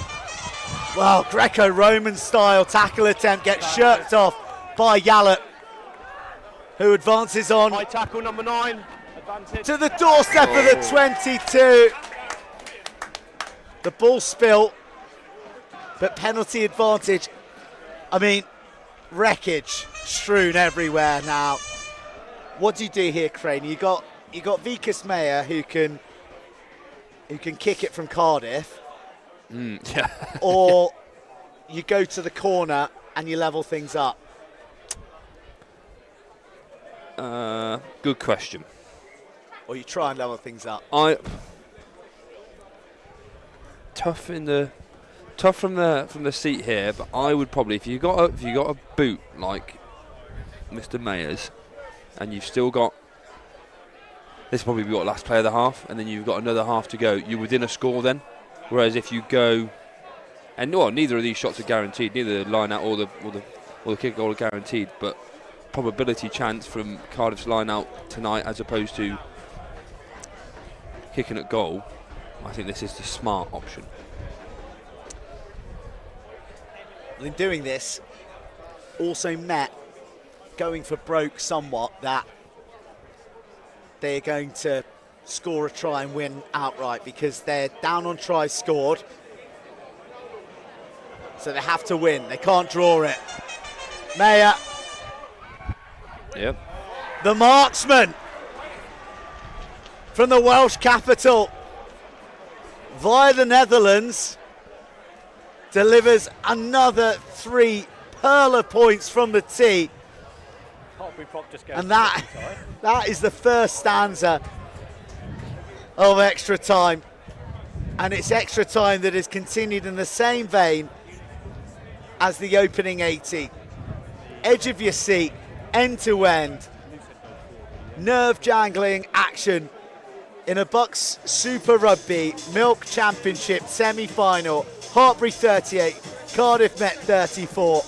Well, Greco-Roman style tackle attempt gets shirked off by Yallop, who advances on High tackle, number 9. Advantage. to the doorstep of the 22. The ball spilt, but penalty advantage. I mean, wreckage strewn everywhere now. What do you do here, Crane? You got BUCS Mayer who can kick it from Cardiff, Yeah. or you go to the corner and you level things up. Good question. Or you try and level things up. Tough from the seat here, but I would probably, if you got a boot like Mr. Mayer's, and you've still got, this will probably be your last play of the half, and then you've got another half to go. You're within a score then. Whereas if you go, and well, neither of these shots are guaranteed, neither the line out or the kick goal are guaranteed, but probability chance from Cardiff's line out tonight as opposed to kicking at goal, I think this is the smart option. Well, in doing this, also Met going for broke somewhat that they're going to score a try and win outright because they're down on tries scored. So they have to win. They can't draw it. Mayer, Yep. the marksman from the Welsh capital via the Netherlands, delivers another 3 Perler points from the tee. Hartpury prop just goes And to that the side. that is the first stanza of extra time. And it's extra time that has continued in the same vein as the opening 80. Edge of your seat, end to end, nerve jangling action in a BUCS Super Rugby Milk Championship semi-final. Hartpury 38, Cardiff Met 34.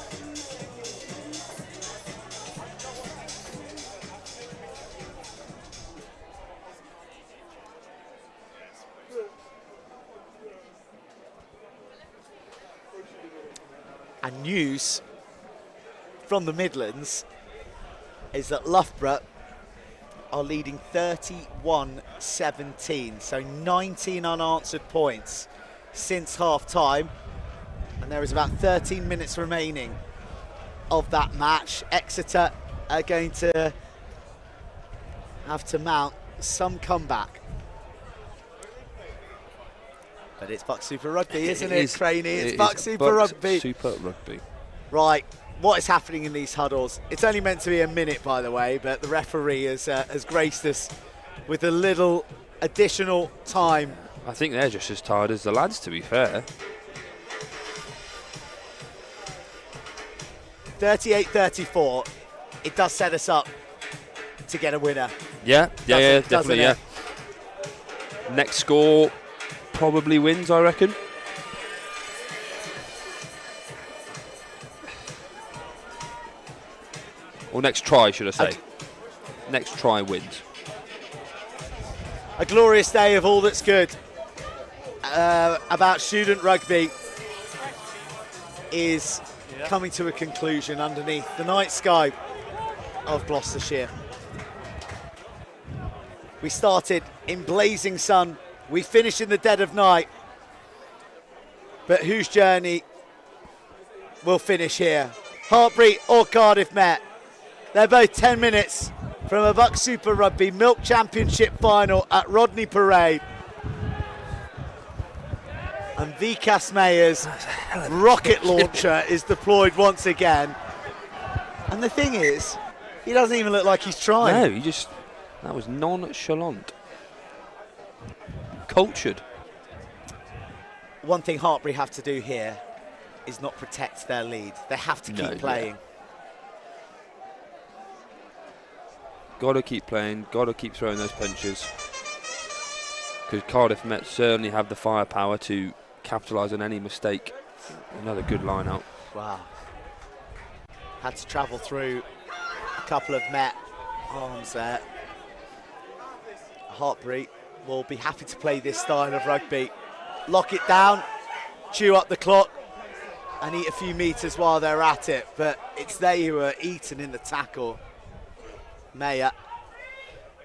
And news from the Midlands is that Loughborough are leading 31-17, so 19 unanswered points since half time, and there is about 13 minutes remaining of that match. Exeter are going to have to mount some comeback. But it's BUCS Super Rugby, isn't it, Craney? It's BUCS Super Rugby. Super Rugby. Right, what is happening in these huddles? It's only meant to be a minute, by the way, but the referee has graced us with a little additional time. I think they're just as tired as the lads, to be fair. 38-34. It does set us up to get a winner. Yeah, Doesn't definitely, it? Next score probably wins, I reckon. Or next try, should I say. Next try wins. A glorious day of all that's good about student rugby is coming to a conclusion underneath the night sky of Gloucestershire. We started in blazing sun, we finished in the dead of night, but whose journey will finish here? Hartpury or Cardiff Met? They're both 10 minutes from a BUCS Super Rugby Milk Championship final at Rodney Parade. And BUCS Mayer's rocket launcher is deployed once again. And the thing is, he doesn't even look like he's trying. No, that was nonchalant. Cultured. One thing Hartpury have to do here is not protect their lead. They have to No, keep playing. Got to keep playing, got to keep throwing those punches. Because Cardiff Met certainly have the firepower to capitalise on any mistake. Another good line out. Wow. Had to travel through a couple of Met arms there. Hartpury will be happy to play this style of rugby. Lock it down, chew up the clock, and eat a few metres while they're at it. But it's they who are eaten in the tackle. Mayer,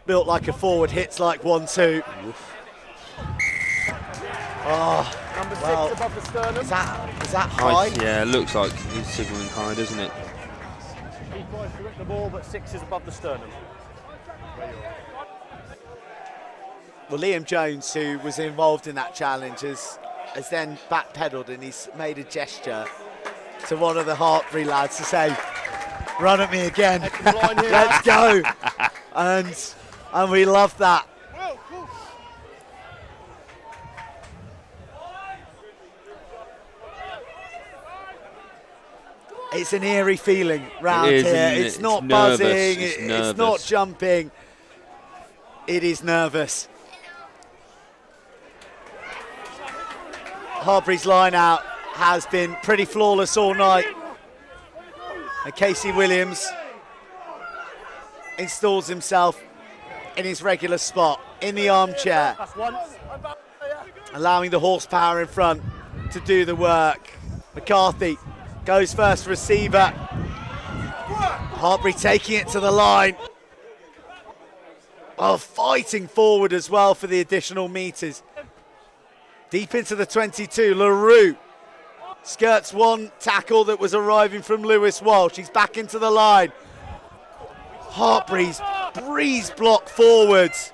built like a forward, hits like 1-2. Oh, Number 6 well, above the sternum. is that high? Yeah, it looks like he's signalling high, doesn't it? He tries to rip the ball, but 6 is above the sternum. Well, Liam Jones, who was involved in that challenge, has then backpedaled and he's made a gesture to one of the Hartpury lads to say, run at me again, let's go. And we love that. It's an eerie feeling round It is, here. isn't it? It's not It's nervous. buzzing, It's it's not nervous. jumping. It is nervous. Hartpury's line out has been pretty flawless all night. And Casey Williams installs himself in his regular spot in the armchair, That's once. allowing the horsepower in front to do the work. McCarthy goes first receiver. Hartpury taking it to the line. Oh, fighting forward as well for the additional metres. Deep into the 22, LaRue skirts one tackle that was arriving from Lewis Walsh. He's back into the line. Hartpury's breeze block forwards.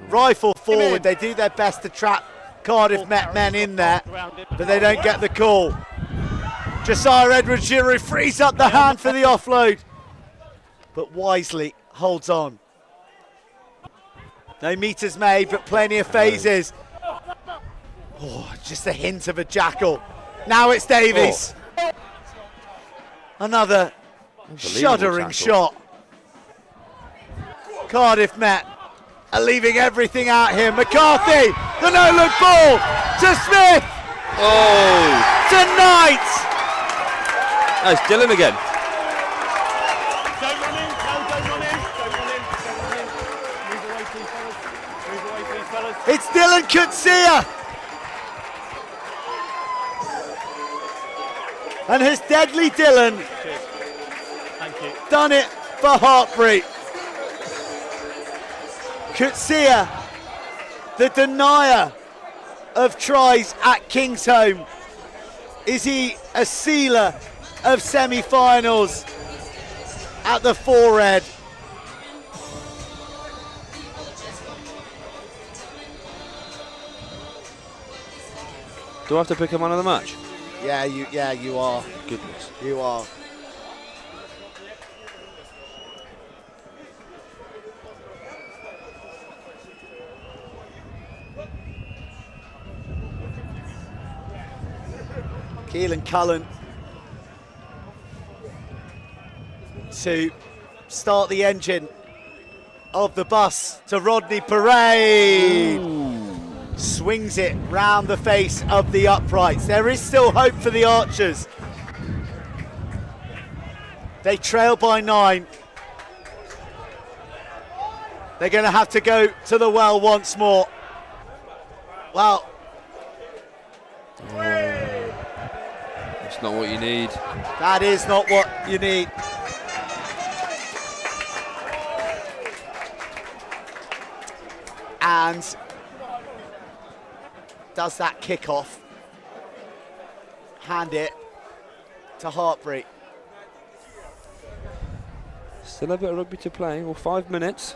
Rifle forward. They do their best to trap Cardiff Met men in there, but they don't get the call. Josiah Edwards-Giroux frees up the hand for the offload, but wisely holds on. No metres made, but plenty of phases. Oh, just a hint of a jackal. Now it's Davies. Another shuddering tackle. shot. Cardiff Met are leaving everything out here. McCarthy, the no-look ball to Smith. Oh! Tonight. That's Dylan again. Don't run in. No, don't run in. Don't run in. Don't run in. Move away, please, fellas. Move away, please, fellas. It's Dylan Kutsia. And has Deadly Dylan Cheers. Thank you. done it for Hartpury? Kutsia, the denier of tries at Kingsholm. Is he a sealer of semi-finals at the forehead? Do I have to pick him man of the match? Yeah, you are. Goodness. You are. Keelan Cullen to start the engine of the bus to Rodney Parade. Swings it round the face of the uprights. There is still hope for the Archers. They trail by 9. They're going to have to go to the well once more. Well, That's not what you need. that is not what you need. And does that kick off. Hand it to Hartpury. Still a bit of rugby to play. Well, 5 minutes.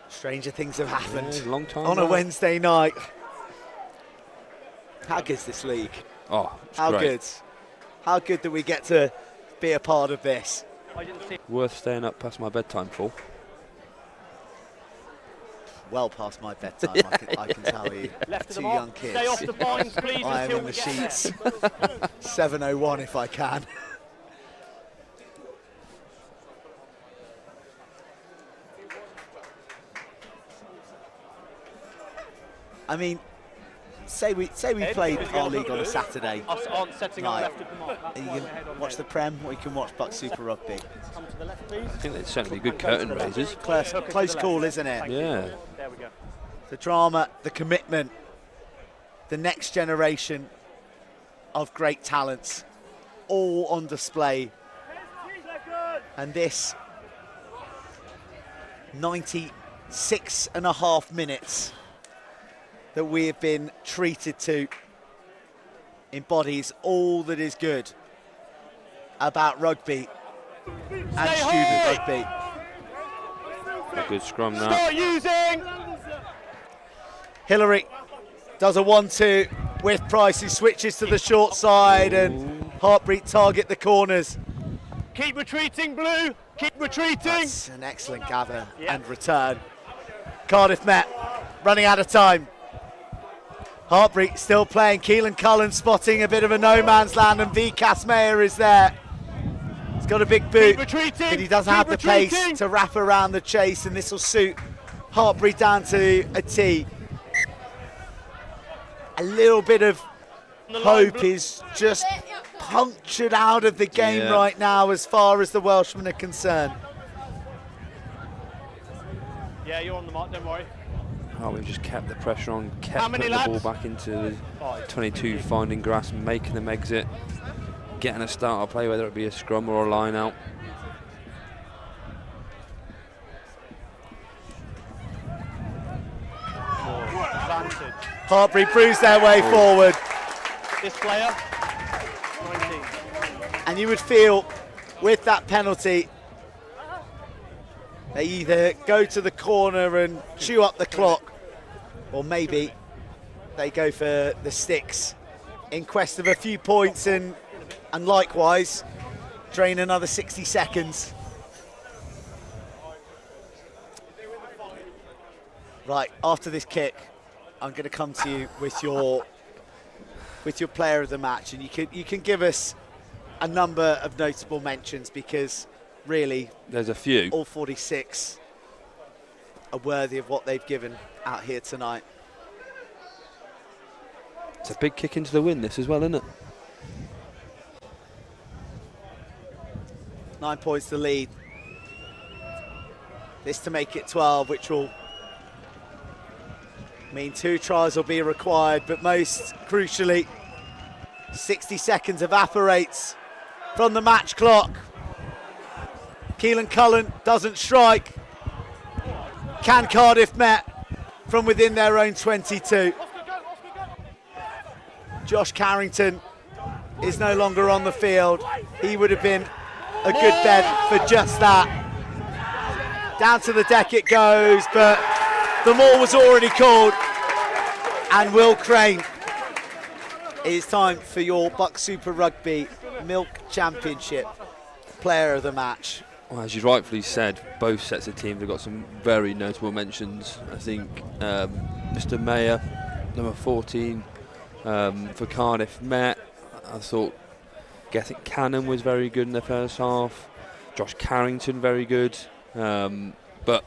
Stranger things have happened Yeah, long time on a now. Wednesday night. How good's this league? Oh, it's How great. good? How good that we get to be a part of this? I didn't see. Worth staying up past my bedtime for. well past my bedtime, I can tell you. Left of the Two mark. young kids. Stay off the binds, please, I am until in we the get there. sheets. 7:01 if I can. I mean, say we played our league on a Saturday Us on setting up night, left of the mark. That's and why you we're head can on watch the deck. Prem or you can watch BUCS Super Rugby. Come to the left, please. I think it's certainly good curtain raisers. Close call, isn't it? Thank you. Yeah. There we go. The drama, the commitment, the next generation of great talents, all on display. And this 96.5 minutes that we have been treated to embodies all that is good about rugby and student rugby. A good scrum now. Start using! Hillary does a 1-2 with Price, who switches to the short side, and Hartpury target the corners. Keep retreating, Blue! Keep retreating! That's an excellent gather and return. Cardiff Met running out of time. Hartpury still playing. Keelan Cullen spotting a bit of a no man's land, and BUCS Mayer is there. He's got a big boot, Keep retreating! but he doesn't have the pace to wrap around the chase, and this will suit Hartpury down to a T. A little bit of hope is just punctured out of the game right now as far as the Welshmen are concerned. Yeah, you're on the mark, don't worry. Oh, we've just kept the pressure on, How kept many putting the ball lads? back into the 22, finding grass, making them exit, getting a start or play, whether it be a scrum or a line out. Advantage. Hartpury proves their way forward, This player, 19. and you would feel with that penalty they either go to the corner and chew up the clock, or maybe they go for the sticks in quest of a few points and likewise drain another 60 seconds. Right, after this kick, I'm going to come to you with your player of the match, and you can give us a number of notable mentions, because really There's a few. all 46 are worthy of what they've given out here tonight. It's a big kick into the wind, this as well, isn't it? 9 points to lead. This to make it 12, which will mean 2 tries will be required, but most crucially, 60 seconds evaporates from the match clock. Keelan Cullen doesn't strike. Can Cardiff Met from within their own 22? Josh Carrington is no longer on the field. He would have been a good bet for just that. Down to the deck it goes, but the maul was already called. And Will Crane, it is time for your BUCS Super Rugby Milk Championship player of the match. Well, as you rightfully said, both sets of teams have got some very notable mentions. I think Mr. Mayer, number 14, for Cardiff Met. I thought Gethick Cannon was very good in the first half. Josh Carrington, very good. But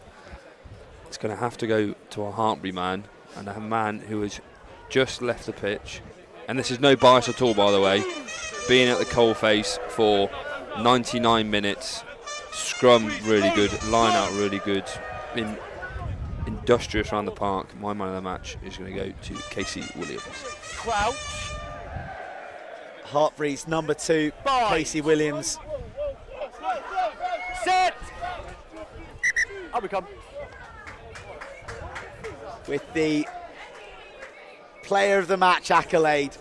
it's going to have to go to a Hartpury man, and a man who has just left the pitch. And this is no bias at all, by the way. Being at the coalface for 99 minutes. Scrum really good, line out really good, industrious around the park. My man of the match is going to go to Casey Williams. Crouch. Hartpury's number 2, Casey Williams. Set. Up we come. With the player of the match accolade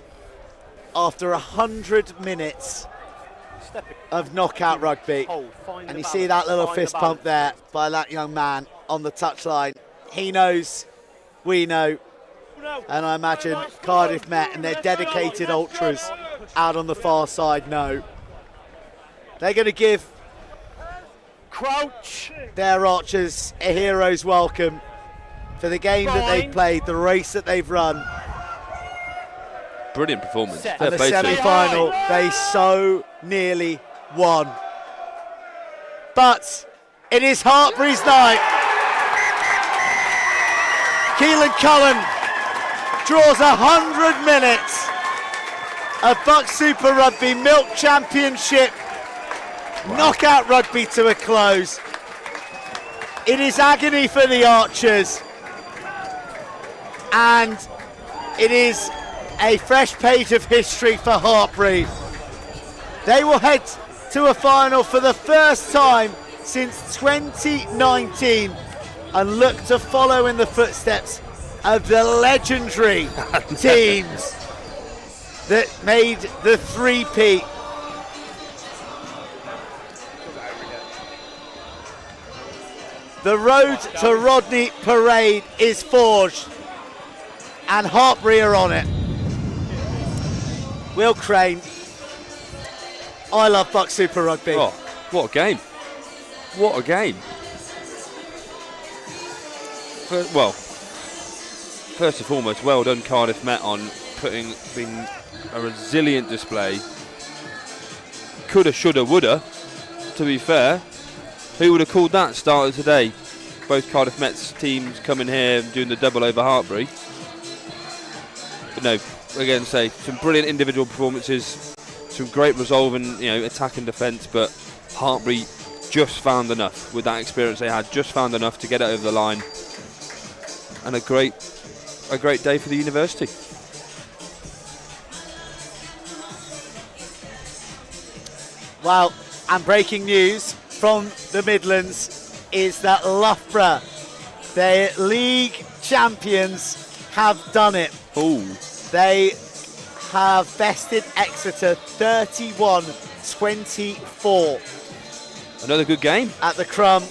after 100 minutes of knockout rugby. And you see that little fist pump there by that young man on the touchline. He knows, we know, and I imagine Cardiff Met and their dedicated ultras out on the far side know. They're going to give Crouch. their archers a hero's welcome for the game that they've played, the race that they've run. Brilliant performance. Fair And the play to them. semi-final, they so nearly won. But it is Hartpury's night. Keelan Cullen draws 100 minutes of BUCS Super Rugby Milk Championship knockout rugby to a close. It is agony for the Archers, and it is a fresh page of history for Hartpury. They will head to a final for the first time since 2019 and look to follow in the footsteps of the legendary teams that made the three-peat. The road to Rodney Parade is forged, and Hartpury are on it. Will Crane, I love BUCS Super Rugby. Oh, what a game. What a game. First and foremost, well done Cardiff Met on being a resilient display. Coulda, shoulda, woulda, to be fair. Who would have called that started today? Both Cardiff Met's teams coming here and doing the double over Hartpury. But no, again, some brilliant individual performances, some great resolve and attack and defence, but Hartpury just found enough with that experience they had, just found enough to get it over the line. And a great day for the university. Well, and breaking news from the Midlands is that Loughborough, their league champions, have done it. Ooh. They have bested Exeter 31-24. Another good game. At the Crumb,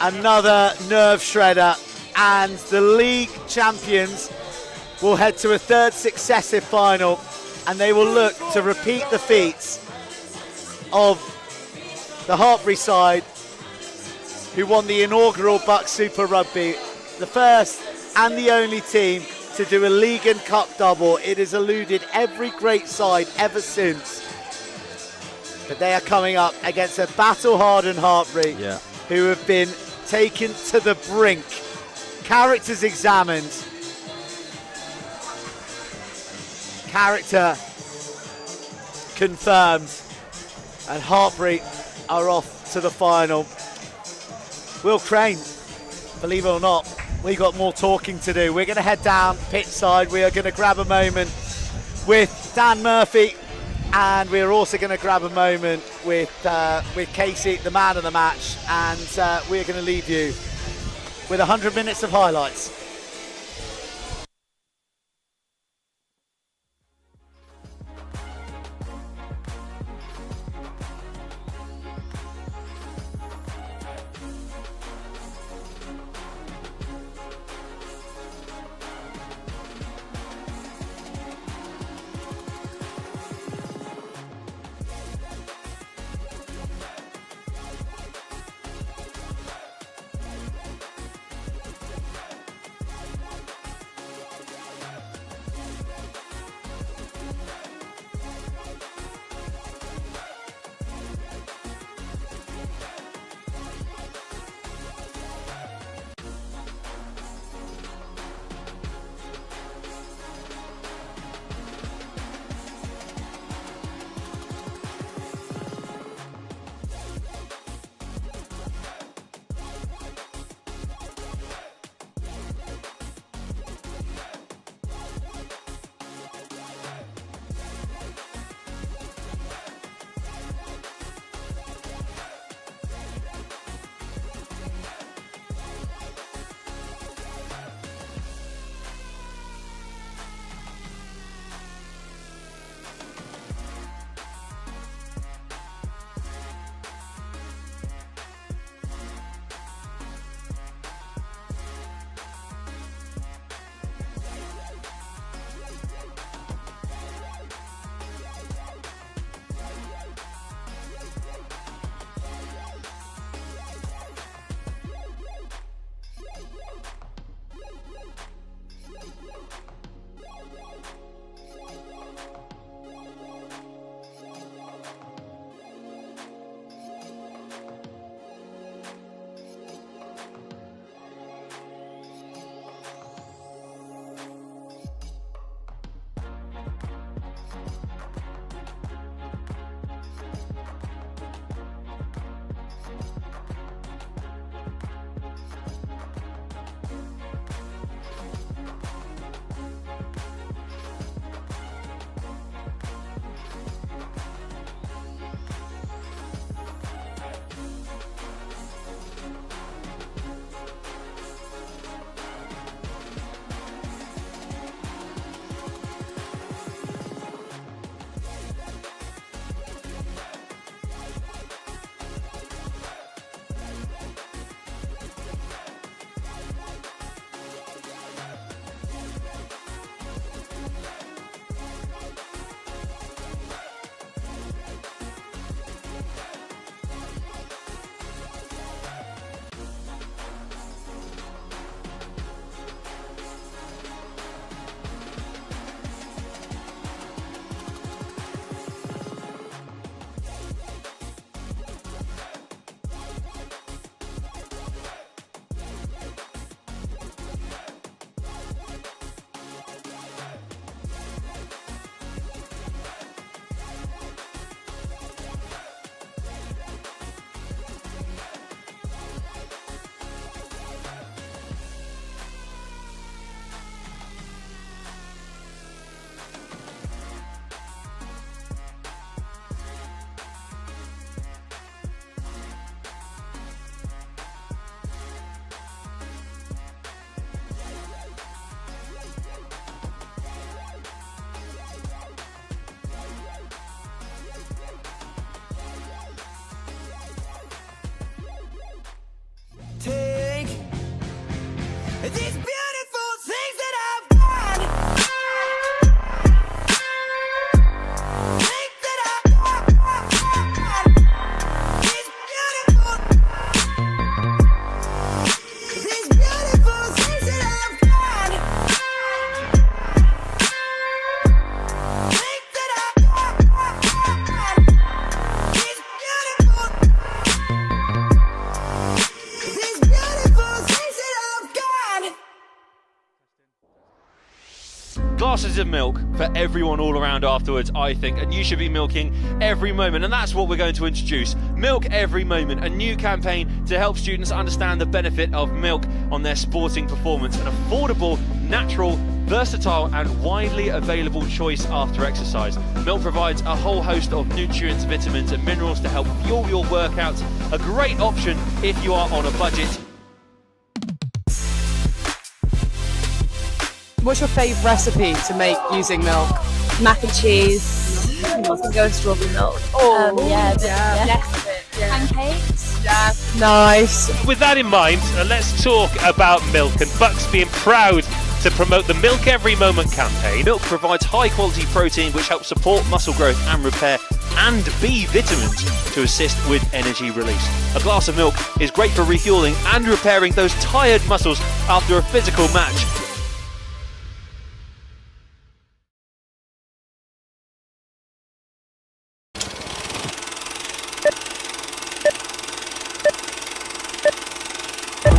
another nerve shredder, and the league champions will head to a third successive final, and they will look to repeat the feats of the Hartpury side, who won the inaugural BUCS Super Rugby, the first and the only team to do a league and cup double. It has eluded every great side ever since. But they are coming up against a battle-hardened Hartpury, who have been taken to the brink. Characters examined. Character confirmed. And Hartpury are off to the final. Will Crane, believe it or not, we've got more talking to do. We're going to head down pitch side. We are going to grab a moment with Dan Murphy, and we're also going to grab a moment with Casey, the man of the match, and we're going to leave you with 100 minutes of highlights. glasses of milk for everyone all around afterwards, I think, and you should be milking every moment, and that's what we're going to introduce. Milk Every Moment, a new campaign to help students understand the benefit of milk on their sporting performance. An affordable, natural, versatile and widely available choice after exercise. Milk provides a whole host of nutrients, vitamins and minerals to help fuel your workouts. A great option if you are on a budget. What's your favourite recipe to make using milk? Mac and cheese. I was gonna go with strawberry milk. Pancakes. Yeah. Nice. With that in mind, let's talk about milk and BUCS being proud to promote the Milk Every Moment campaign. Milk provides high quality protein which helps support muscle growth and repair, and B vitamins to assist with energy release. A glass of milk is great for refueling and repairing those tired muscles after a physical match.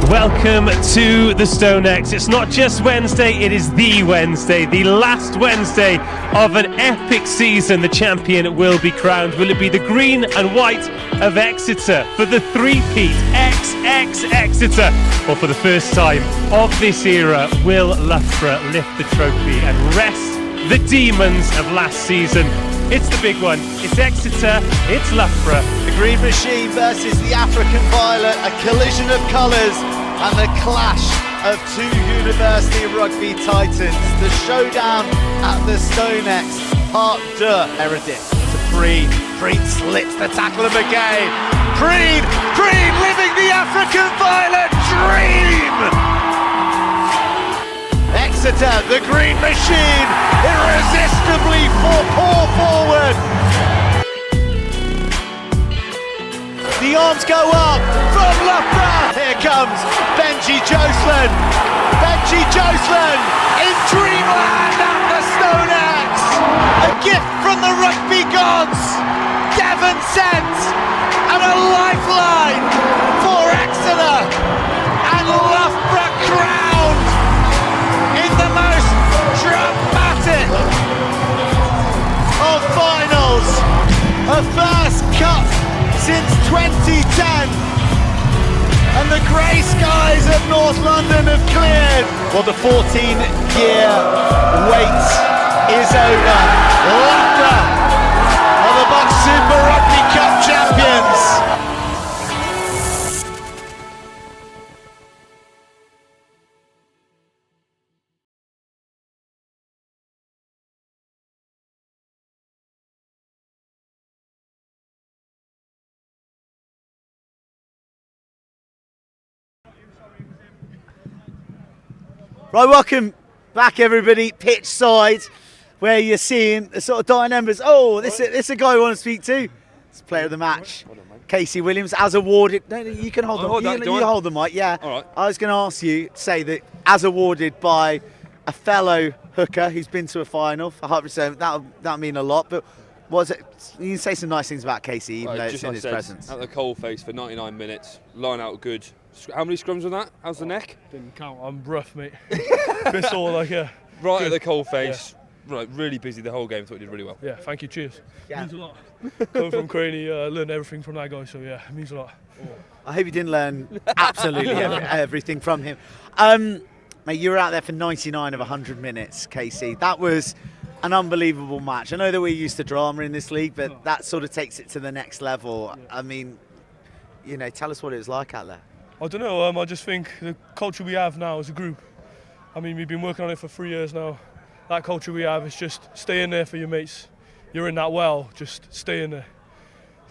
Welcome to the StoneX. It's not just Wednesday, it is the Wednesday, the last Wednesday of an epic season. The champion will be crowned. Will it be the green and white of Exeter for the three-peat Exeter? Or for the first time of this era, will Loughborough lift the trophy and rest the demons of last season? It's the big one. It's Exeter, it's Loughborough. The Green Machine versus the African Violet, a collision of colours and the clash of two University Rugby titans. The showdown at the StoneX. Hartpury, Meredith to Preed. Preed slips the tackle of again. Preed living the African Violet dream! Exeter, the Green Machine, irresistibly pour forward. The arms go up from Loughborough. Here comes Benji Jocelyn. Benji Jocelyn in dreamland at the StoneX. A gift from the rugby gods. Devon sent and a lifeline for Exeter. And Loughborough crowned in the most dramatic of finals. A first cup since 2010, and the grey skies of North London have cleared. Well, the 14-year wait is over. Loughborough are the BUCS Super Rugby Cup champions. Right, welcome back everybody, pitch side, where you're seeing the sort of dying embers. Oh, this is a guy I want to speak to. It's player of the match, Casey Williams, as awarded. No, you can hold on. You hold the mic, yeah. All right. I was going to ask you to say that as awarded by a fellow hooker who's been to a final for Hartpury, that'll mean a lot. But was it? You can say some nice things about Casey, even though it's in his presence. At the coalface for 99 minutes, line out good. How many scrums was that? How's the neck? Didn't count. I'm rough, mate. Bit sore, like right good. At the coalface. Yeah. Right, really busy the whole game. Thought he did really well. Yeah, thank you. Cheers. Yeah. Means a lot. Coming from Craney, learned everything from that guy. So yeah, it means a lot. I hope you didn't learn absolutely everything from him. Mate, you were out there for 99 of 100 minutes, Casey. That was an unbelievable match. I know that we're used to drama in this league, but that sort of takes it to the next level. Yeah. I mean, tell us what it was like out there. I don't know. I just think the culture we have now as a group. I mean, we've been working on it for 3 years now. That culture we have is just stay in there for your mates. You're in that well, just stay in there.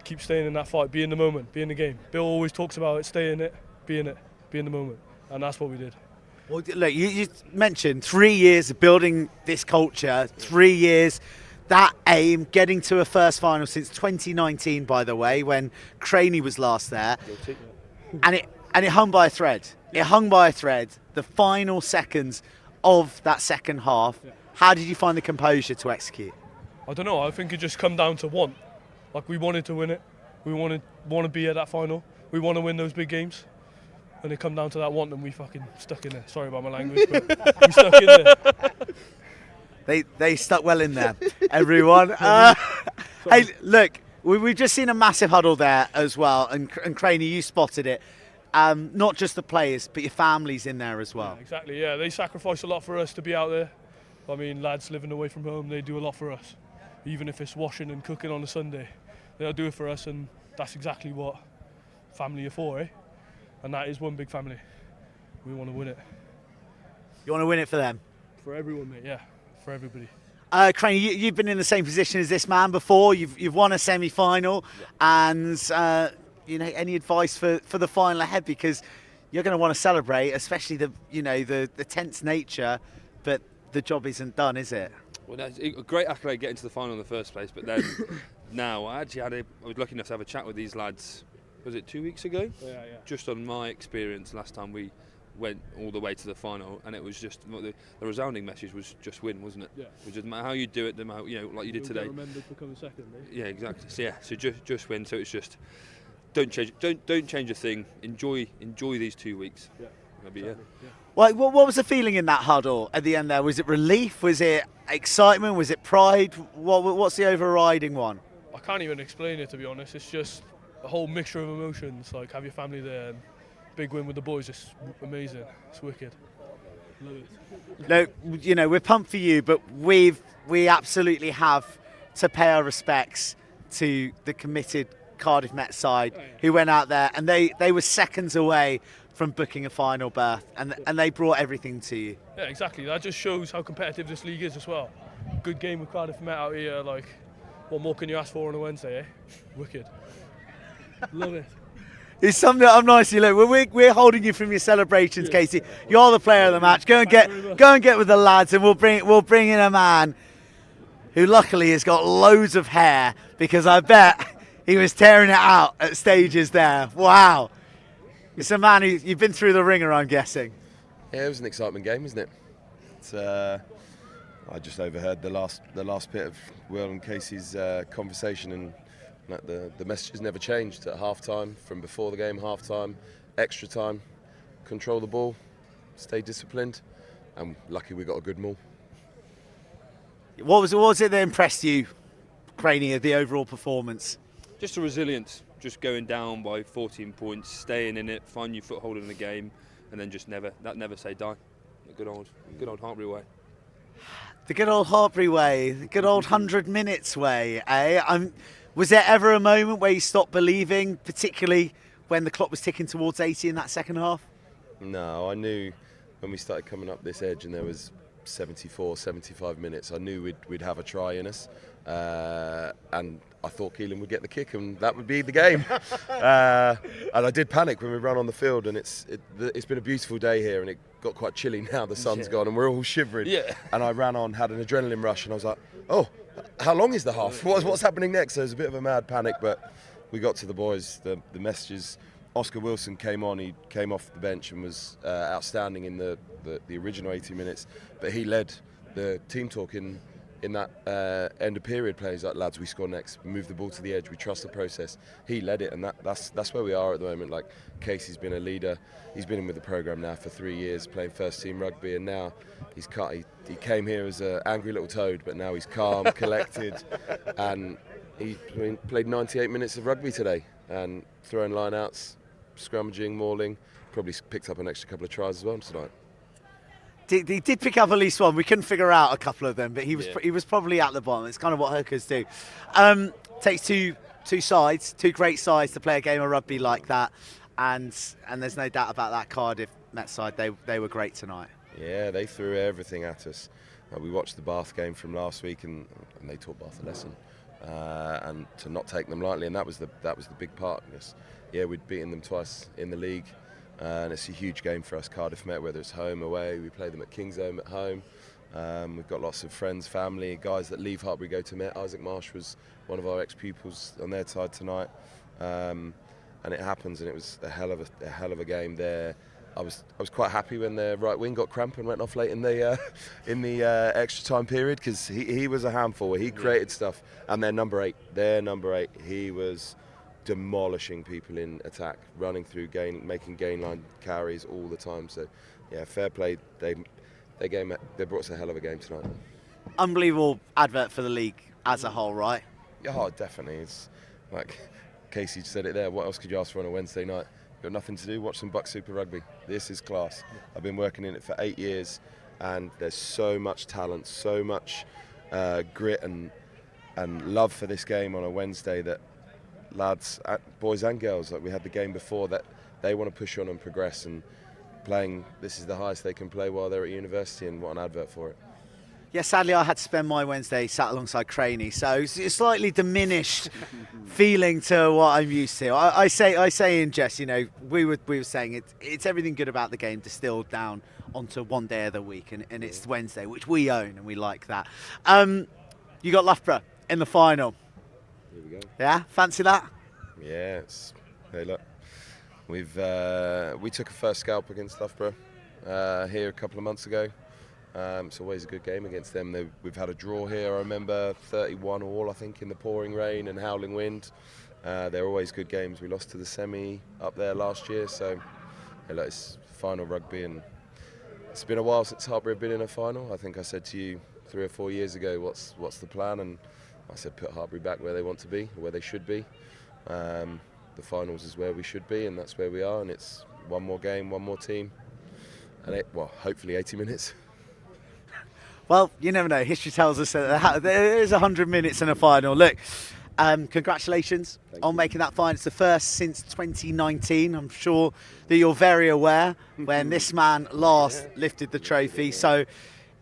Keep staying in that fight. Be in the moment. Be in the game. Bill always talks about it. Stay in it. Be in it. Be in the moment. And that's what we did. Well, look, you mentioned 3 years of building this culture. 3 years. That aim, getting to a first final since 2019, by the way, when Craney was last there. And it hung by a thread. It hung by a thread. The final seconds of that second half. How did you find the composure to execute? I don't know. I think it just come down to want. Like, we wanted to win it. We want to be at that final. We want to win those big games. And it come down to that want, and we fucking stuck in there. Sorry about my language, but we stuck in there. They stuck well in there, everyone. Hey, look, we've just seen a massive huddle there as well, and Craney, you spotted it. Not just the players, but your families in there as well. Yeah, exactly, yeah. They sacrifice a lot for us to be out there. I mean, lads living away from home, they do a lot for us. Even if it's washing and cooking on a Sunday, they'll do it for us, and that's exactly what family are for, eh? And that is one big family. We want to win it. You want to win it for them? For everyone, mate, yeah. For everybody. Craney, you've been in the same position as this man before. You've won a semi-final, and any advice for the final ahead, because you're going to want to celebrate, especially the tense nature, but the job isn't done, is it? Well, that's a great accolade getting to the final in the first place, but then now I was lucky enough to have a chat with these lads. Was it 2 weeks ago? Yeah. Just on my experience last time we went all the way to the final, and it was just the resounding message was just win, wasn't it? Yeah. It was just how you do it, like you did today. Remembered for coming second, eh? Yeah, exactly. So just win. So it's just don't change a thing. Enjoy these 2 weeks. Yeah. Maybe, exactly. yeah. Well, what was the feeling in that huddle at the end there? Was it relief? Was it excitement? Was it pride? What's the overriding one? I can't even explain it, to be honest. It's just a whole mixture of emotions. Like, have your family there, and big win with the boys. It's amazing. It's wicked. Love it. No, we're pumped for you, but we absolutely have to pay our respects to the committed Cardiff Met side who went out there, and they were seconds away from booking a final berth, and they brought everything to you. Yeah, exactly. That just shows how competitive this league is as well. Good game with Cardiff Met out here. Like, what more can you ask for on a Wednesday, eh? Wicked. Love it. It's something I'm nicely look. We're holding you from your celebrations, Casey. You're the player of the match. Go and get with the lads, and we'll bring in a man who luckily has got loads of hair, because I bet he was tearing it out at stages there. Wow. It's a man you've been through the ringer, I'm guessing. Yeah, it was an excitement game, isn't it? I just overheard the last bit of Will and Casey's conversation, and the messages never changed at half-time, from before the game, half-time, extra time, control the ball, stay disciplined, and lucky we got a good maul. What was it that impressed you, Craney, of the overall performance? Just the resilience, just going down by 14 points, staying in it, find your foothold in the game, and then just never say die. The good old Hartpury way. The good old Hartpury way, the good old 100 minutes way, eh? Was there ever a moment where you stopped believing, particularly when the clock was ticking towards 80 in that second half? No, I knew when we started coming up this edge and there was 74, 75 minutes, I knew we'd have a try in us, and I thought Keelan would get the kick and that would be the game. And I did panic when we ran on the field, and it's been a beautiful day here, and it got quite chilly now. The sun's gone and we're all shivering. Yeah. And I ran on, had an adrenaline rush, and I was like, oh, how long is the half? What's happening next? So it was a bit of a mad panic, but we got to the boys, the messages. Oscar Wilson came on, he came off the bench and was outstanding in the original 80 minutes, but he led the team talk in that end of period play. He's like, lads, we score next, we move the ball to the edge, we trust the process. He led it, and that's where we are at the moment. Like, Casey's been a leader, he's been in with the programme now for 3 years, playing first team rugby, and now he came here as an angry little toad, but now he's calm, collected, and he played 98 minutes of rugby today, and throwing line-outs, scrummaging, mauling, probably picked up an extra couple of tries as well tonight. He did pick up at least one. We couldn't figure out a couple of them, but he was probably at the bottom. It's kind of what hookers do. Takes two great sides to play a game of rugby like that, and there's no doubt about that. Cardiff Met side, they were great tonight. Yeah, they threw everything at us. We watched the Bath game from last week, and they taught Bath a lesson, and to not take them lightly, and that was the big part. Yeah, we'd beaten them twice in the league. And it's a huge game for us, Cardiff Met, whether it's home, away. We play them at Kingsholm at home. We've got lots of friends, family, guys that leave Hartpury go to Met. Isaac Marsh was one of our ex-pupils on their side tonight, and it happens. And it was a hell of a game there. I was quite happy when their right wing got cramp and went off late in the extra time period, because he was a handful. He created stuff, and their number eight, he was demolishing people in attack, running through making gain line carries all the time. So yeah, fair play. They brought us a hell of a game tonight. unbelievable advert for the league as a whole, right? Yeah, oh, definitely. It's like Casey said it there. What else could you ask for on a Wednesday night? You've got nothing to do, watch some BUCS Super Rugby. This is class. I've been working in it for 8 years, and there's so much talent, so much grit and love for this game on a Wednesday that lads, boys and girls, like we had the game before, that they want to push on and progress, and playing, this is the highest they can play while they're at university, and what an advert for it. Yeah, sadly I had to spend my Wednesday sat alongside Craney, so it's a slightly diminished feeling to what I'm used to. I say in jest, you know, we were saying it's everything good about the game distilled down onto one day of the week, and it's Wednesday, which we own, and we like that. You got Loughborough in the final. Here we go. Yeah, fancy that? Yeah, hey look, we took a first scalp against Loughborough here a couple of months ago. It's always a good game against them. We've had a draw here, I remember, 31-all, I think, in the pouring rain and howling wind. They're always good games. We lost to the semi up there last year, so hey, look, it's final rugby, and it's been a while since Hartpury have been in a final. I think I said to you 3 or 4 years ago, what's the plan? And I said put Hartpury back where they want to be, or where they should be. The finals is where we should be, and that's where we are, and it's one more game, one more team, and hopefully 80 minutes. Well, you never know. History tells us that there is 100 minutes in a final. Look, congratulations on making that final. It's the first since 2019. I'm sure that you're very aware when this man last lifted the trophy. So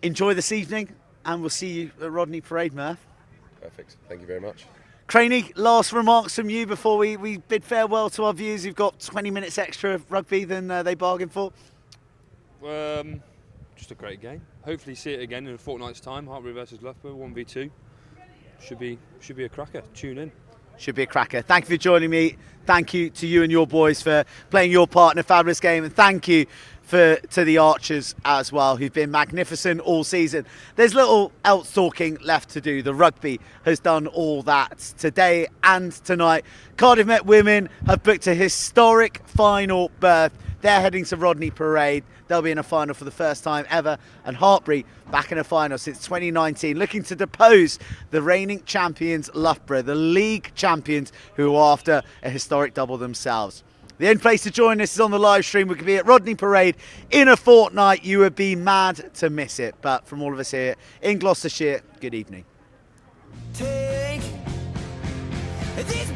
enjoy this evening, and we'll see you at Rodney Parade, Murph. Perfect. Thank you very much. Craney, last remarks from you before we bid farewell to our viewers. You've got 20 minutes extra of rugby than they bargained for. Just a great game. Hopefully see it again in a fortnight's time. Hartpury versus Loughborough, 1v2. Should be a cracker. Tune in. Should be a cracker. Thank you for joining me. Thank you to you and your boys for playing your part in a fabulous game, and thank you to the Archers as well, who've been magnificent all season. There's little else talking left to do. The rugby has done all that today and tonight. Cardiff Met women have booked a historic final berth. They're heading to Rodney Parade. They'll be in a final for the first time ever, and Hartpury back in a final since 2019, looking to depose the reigning champions Loughborough, the league champions, who are after a historic double themselves. The only place to join us is on the live stream. We could be at Rodney Parade in a fortnight. You would be mad to miss it. But from all of us here in Gloucestershire, good evening. Take this